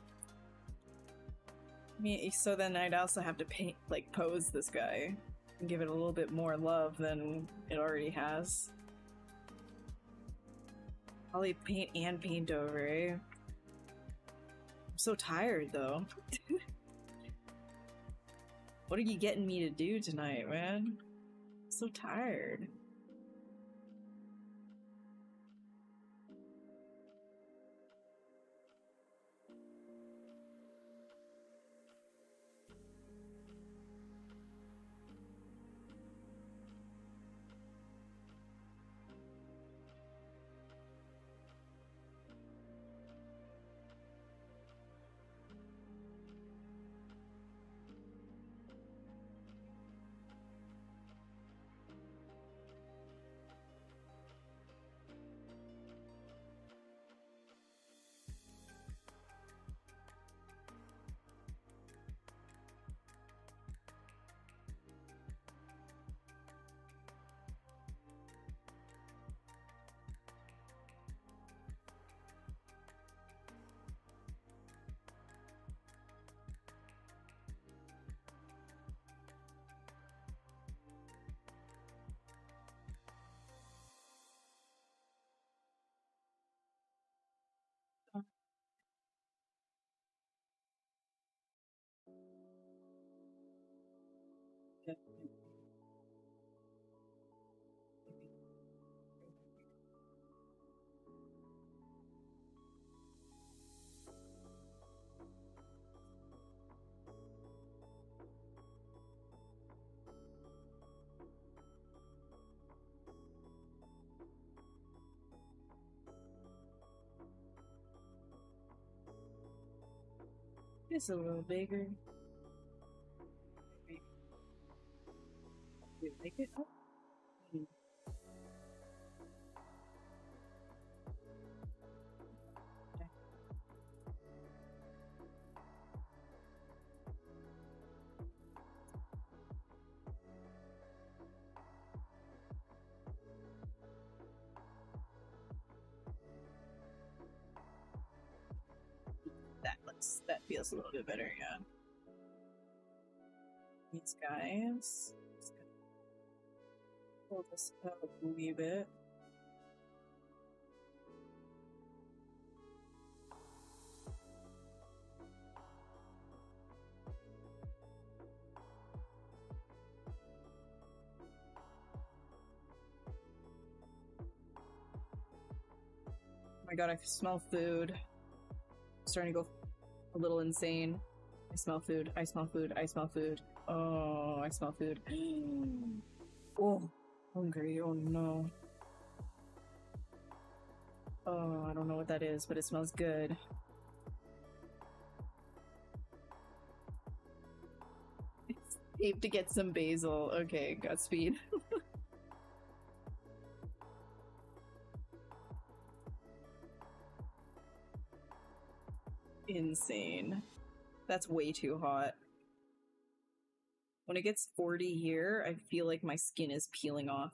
So then I'd also have to paint, like, pose this guy and give it a little bit more love than it already has. Poly paint and paint over, eh? I'm so tired, though. What are you getting me to do tonight, man? I'm so tired. It's a little bigger. Do you like it? Oh. That feels a little bit better, yeah. These guys. Just gonna pull this up a wee bit. Oh my god, I smell food. I'm starting to go a little insane. I smell food. I smell food. I smell food. Oh, I smell food. Oh, hungry. Oh no. Oh, I don't know what that is, but it smells good. It's safe to get some basil. Okay, Godspeed. Insane. That's way too hot. When it gets 40 here, I feel like my skin is peeling off.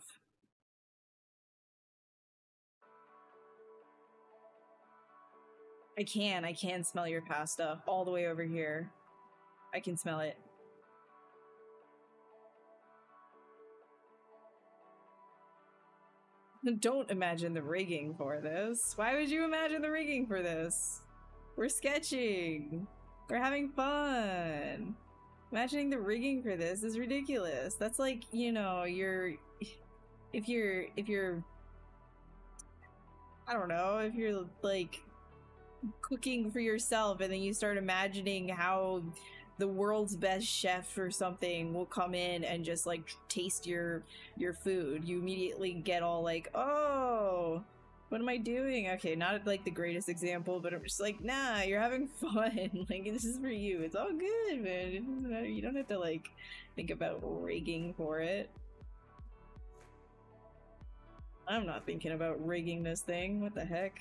I can smell your pasta all the way over here. I can smell it. Don't imagine the rigging for this. Why would you imagine the rigging for this? We're sketching. We're having fun. Imagining the rigging for this is ridiculous. That's like, you know, if you're I don't know, if you're like cooking for yourself and then you start imagining how the world's best chef or something will come in and just like taste your food, you immediately get all like, oh, what am I doing? Okay, not like the greatest example, but I'm just like, nah, you're having fun. Like, this is for you. It's all good, man. You don't have to like think about rigging for it. I'm not thinking about rigging this thing. What the heck?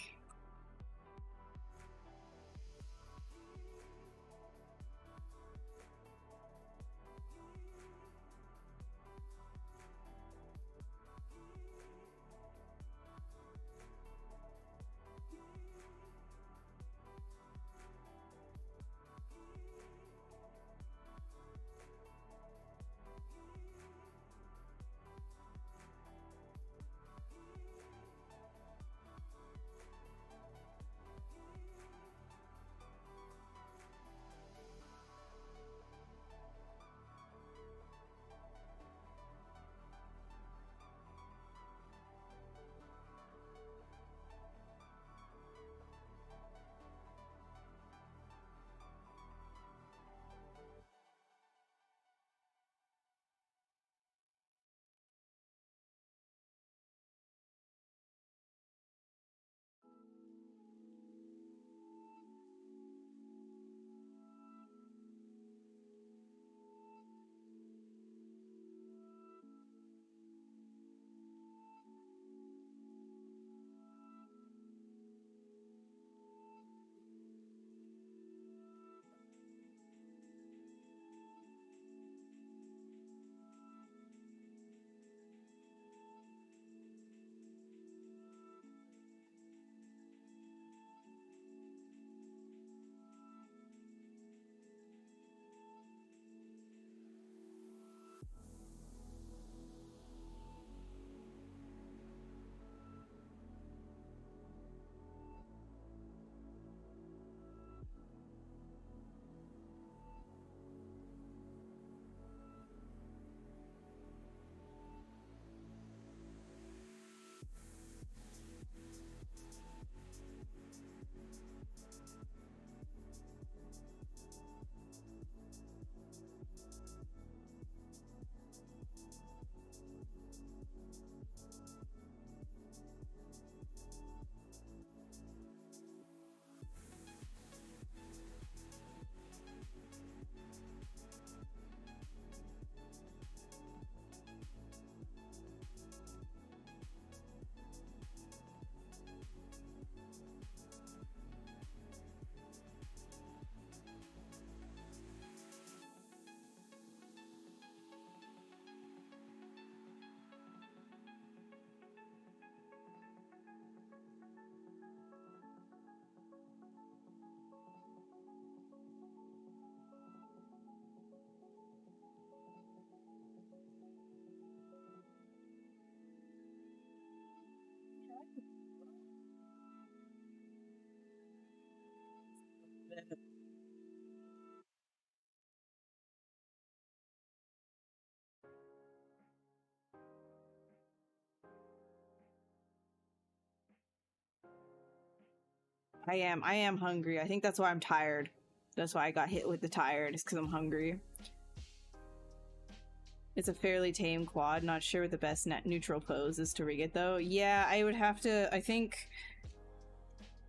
I am hungry. I think that's why I'm tired. That's why I got hit with the tired, is because I'm hungry. It's a fairly tame quad. Not sure what the best net neutral pose is to rig it, though. Yeah, I would have to... I think...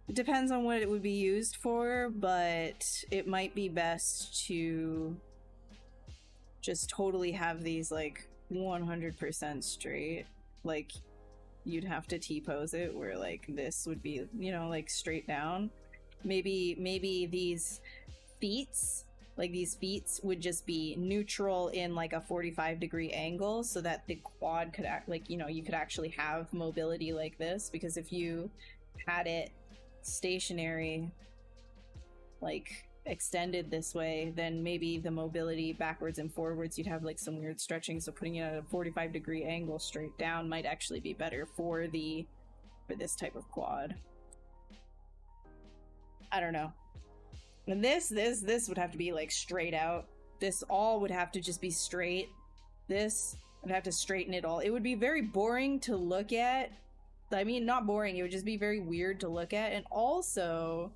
It depends on what it would be used for, but it might be best to just totally have these, like, 100% straight. Like, you'd have to T-pose it where, like, this would be, you know, like, straight down. Maybe these feets, like, these feet would just be neutral in, like, a 45-degree angle so that the quad could act, like, you know, you could actually have mobility like this, because if you had it stationary, like extended this way, then maybe the mobility backwards and forwards, you'd have like some weird stretching, so putting it at a 45-degree angle straight down might actually be better for this type of quad. I don't know. And this would have to be like straight out. This all would have to just be straight. This would have to straighten it all. It would be very boring to look at. I mean, not boring, it would just be very weird to look at, and also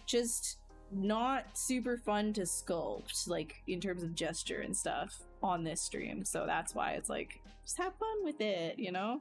just not super fun to sculpt, like in terms of gesture and stuff on this stream. So that's why it's like, just have fun with it, you know?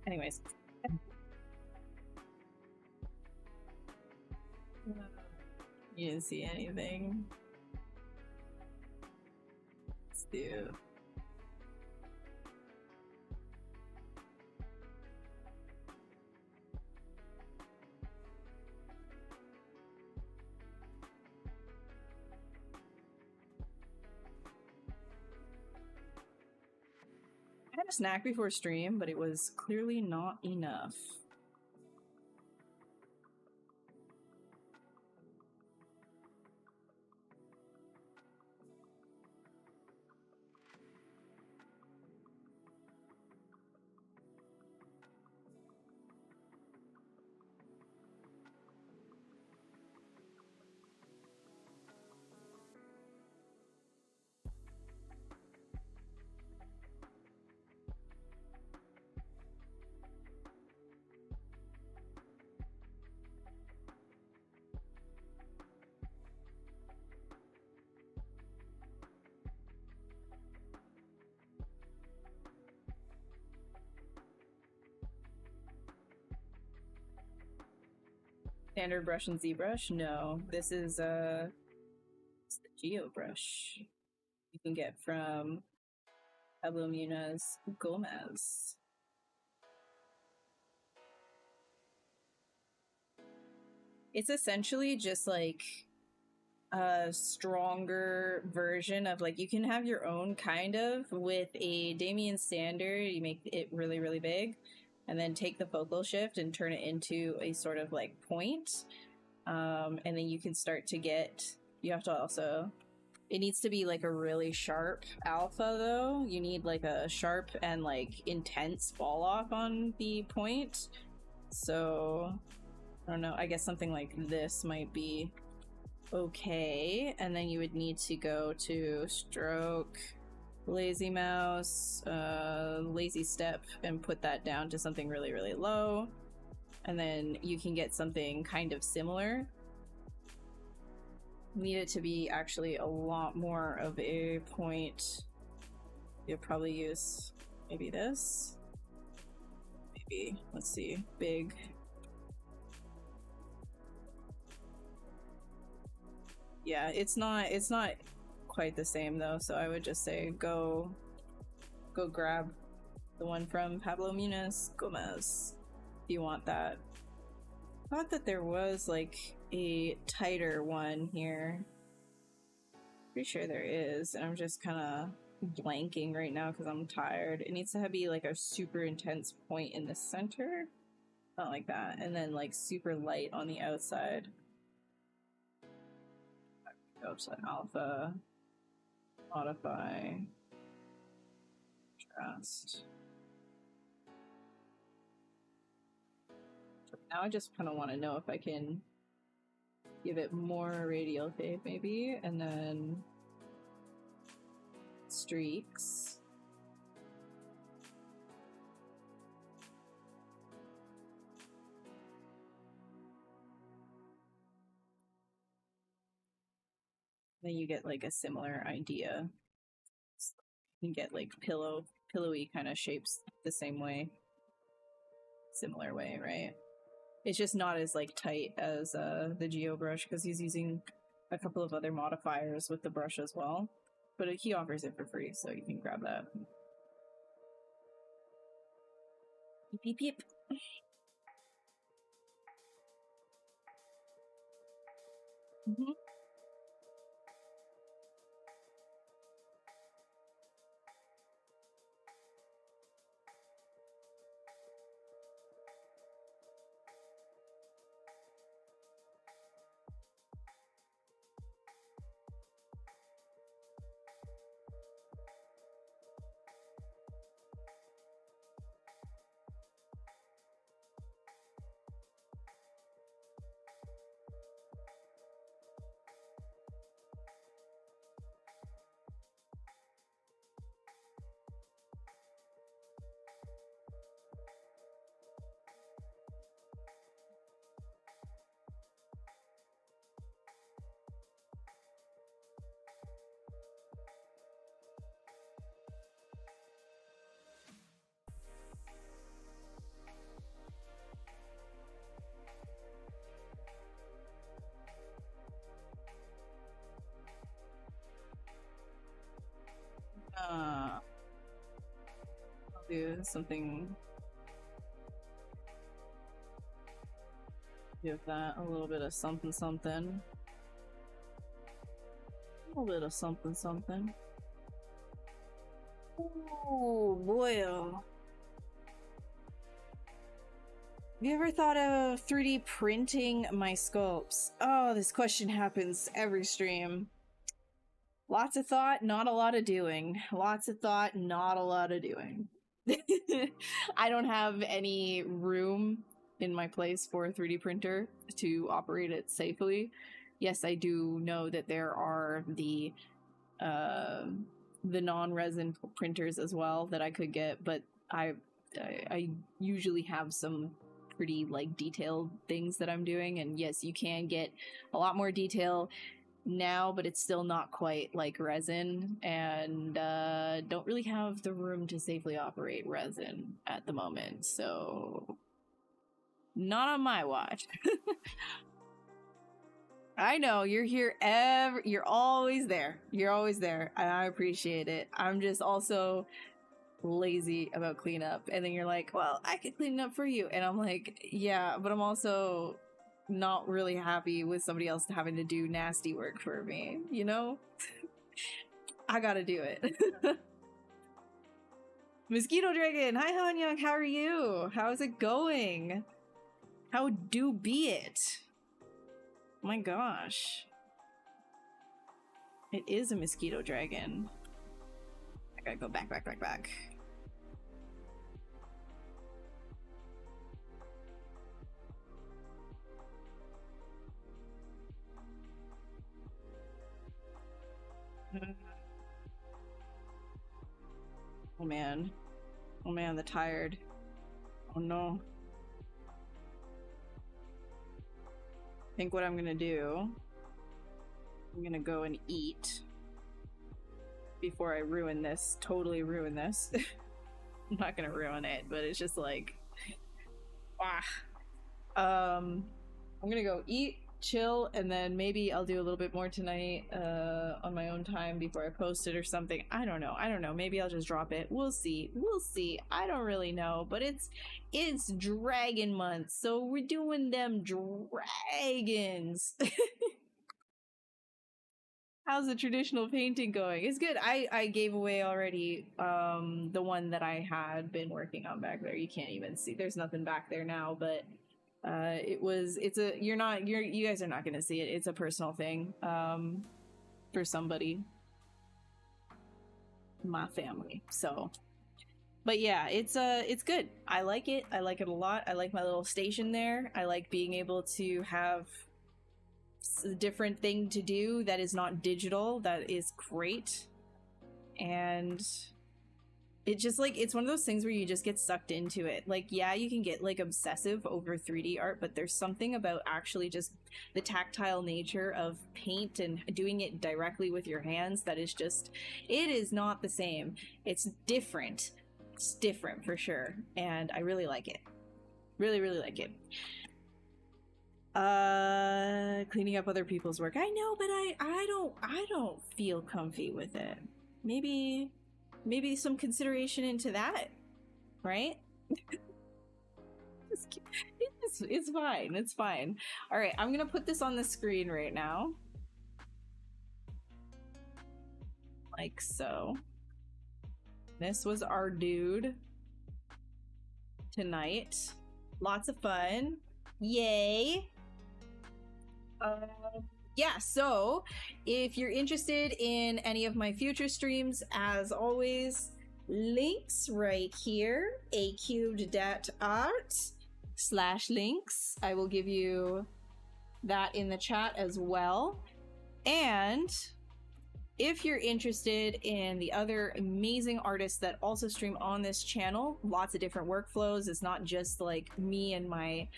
Anyways. You didn't see anything. Let's do... I had a snack before stream, but it was clearly not enough. Standard brush and ZBrush? No, this is it's the GeoBrush you can get from Pablo Munoz Gomez. It's essentially just like a stronger version of, like, you can have your own kind of with a Damien standard. You make it really, really big, and then take the focal shift and turn it into a sort of like point. And then you can start to get, you have to also, it needs to be like a really sharp alpha though. You need like a sharp and like intense fall off on the point. So I don't know, I guess something like this might be okay. And then you would need to go to stroke, lazy mouse, lazy step, and put that down to something really, really low. and then you can get something kind of similar. Need it to be actually a lot more of a point. You'll probably use maybe this. Maybe, let's see, big. Yeah, it's not quite the same though, so I would just say go grab the one from Pablo Munoz Gomez if you want that. I thought that there was like a tighter one here. Pretty sure there is, and I'm just kind of blanking right now because I'm tired. It needs to be like a super intense point in the center, not like that, and then like super light on the outside. Go to alpha, modify, contrast. Now I just kind of want to know if I can give it more radial fade maybe, and then streaks. Then you get like a similar idea. You can get like pillowy kind of shapes the same way. Similar way, right? It's just not as like tight as the ZBrush because he's using a couple of other modifiers with the brush as well. But he offers it for free, so you can grab that. Beep, beep, beep. Mm-hmm. I'll do something. Give that a little bit of something something. A little bit of something something. Oh boy. Have you ever thought of 3D printing my sculpts? Oh, this question happens every stream. Lots of thought, not a lot of doing. Lots of thought, not a lot of doing. I don't have any room in my place for a 3D printer to operate it safely. Yes, I do know that there are the non-resin printers as well that I could get, but I usually have some pretty like detailed things that I'm doing, and yes, you can get a lot more detail now, but it's still not quite like resin, and don't really have the room to safely operate resin at the moment, so not on my watch. I know you're here you're always there. You're always there, and I appreciate it. I'm just also lazy about cleanup, and then you're like, well, I could clean it up for you, and I'm like, yeah, but I'm also not really happy with somebody else having to do nasty work for me, you know? I gotta do it. Mosquito Dragon, hi Hanyang, how are you? How's it going? How do be it? My gosh. It is a Mosquito Dragon. I gotta go back. Oh man, the tired. Oh no. I think what I'm gonna do, I'm gonna go and eat before I ruin this, totally ruin this. I'm not gonna ruin it, but it's just like, I'm gonna go eat, chill, and then maybe I'll do a little bit more tonight on my own time before I post it or something. I don't know. Maybe I'll just drop it. We'll see. I don't really know, but it's dragon month, so we're doing them dragons. How's the traditional painting going? It's good. I gave away already the one that I had been working on back there. You can't even see. There's nothing back there now, but you guys are not going to see it. It's a personal thing for somebody, my family. So, but yeah, it's good. I like it. I like it a lot. I like my little station there. I like being able to have a different thing to do that is not digital. That is great. And it just like, it's one of those things where you just get sucked into it. Like, yeah, you can get like obsessive over 3D art, but there's something about actually just the tactile nature of paint and doing it directly with your hands that is just, it is not the same. It's different. It's different for sure. And I really like it. Really, really like it. Cleaning up other people's work. I know, but I don't feel comfy with it. Maybe some consideration into that, right? It's fine. It's fine. All right, I'm gonna put this on the screen right now, like so. This was our dude tonight. Lots of fun. Yay. Yeah, so if you're interested in any of my future streams, as always, links right here, acubed.art/links. I will give you that in the chat as well. And if you're interested in the other amazing artists that also stream on this channel, lots of different workflows. It's not just like me and my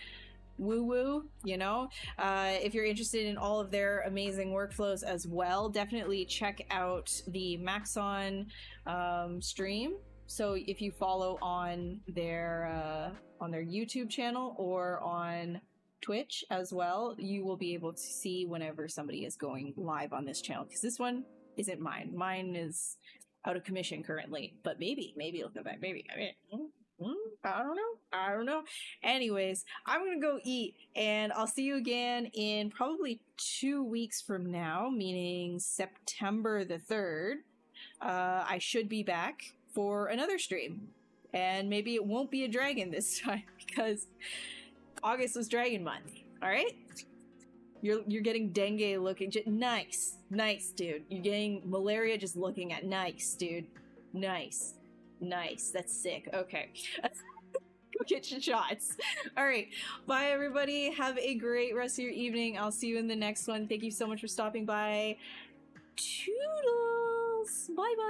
woo-woo, you know. If you're interested in all of their amazing workflows as well, definitely check out the Maxon stream. So if you follow on their YouTube channel or on Twitch as well, you will be able to see whenever somebody is going live on this channel, because this one isn't mine. Mine is out of commission currently, but maybe it'll come back. Maybe. I mean, I don't know. Anyways, I'm gonna go eat, and I'll see you again in probably 2 weeks from now, meaning September the 3rd. I should be back for another stream, and maybe it won't be a dragon this time because August was Dragon Month. All right, you're getting dengue looking. Nice, dude. You're getting malaria just looking at. Nice, dude. Nice. That's sick. Okay. Go get your shots. All right. Bye, everybody. Have a great rest of your evening. I'll see you in the next one. Thank you so much for stopping by. Toodles. Bye-bye.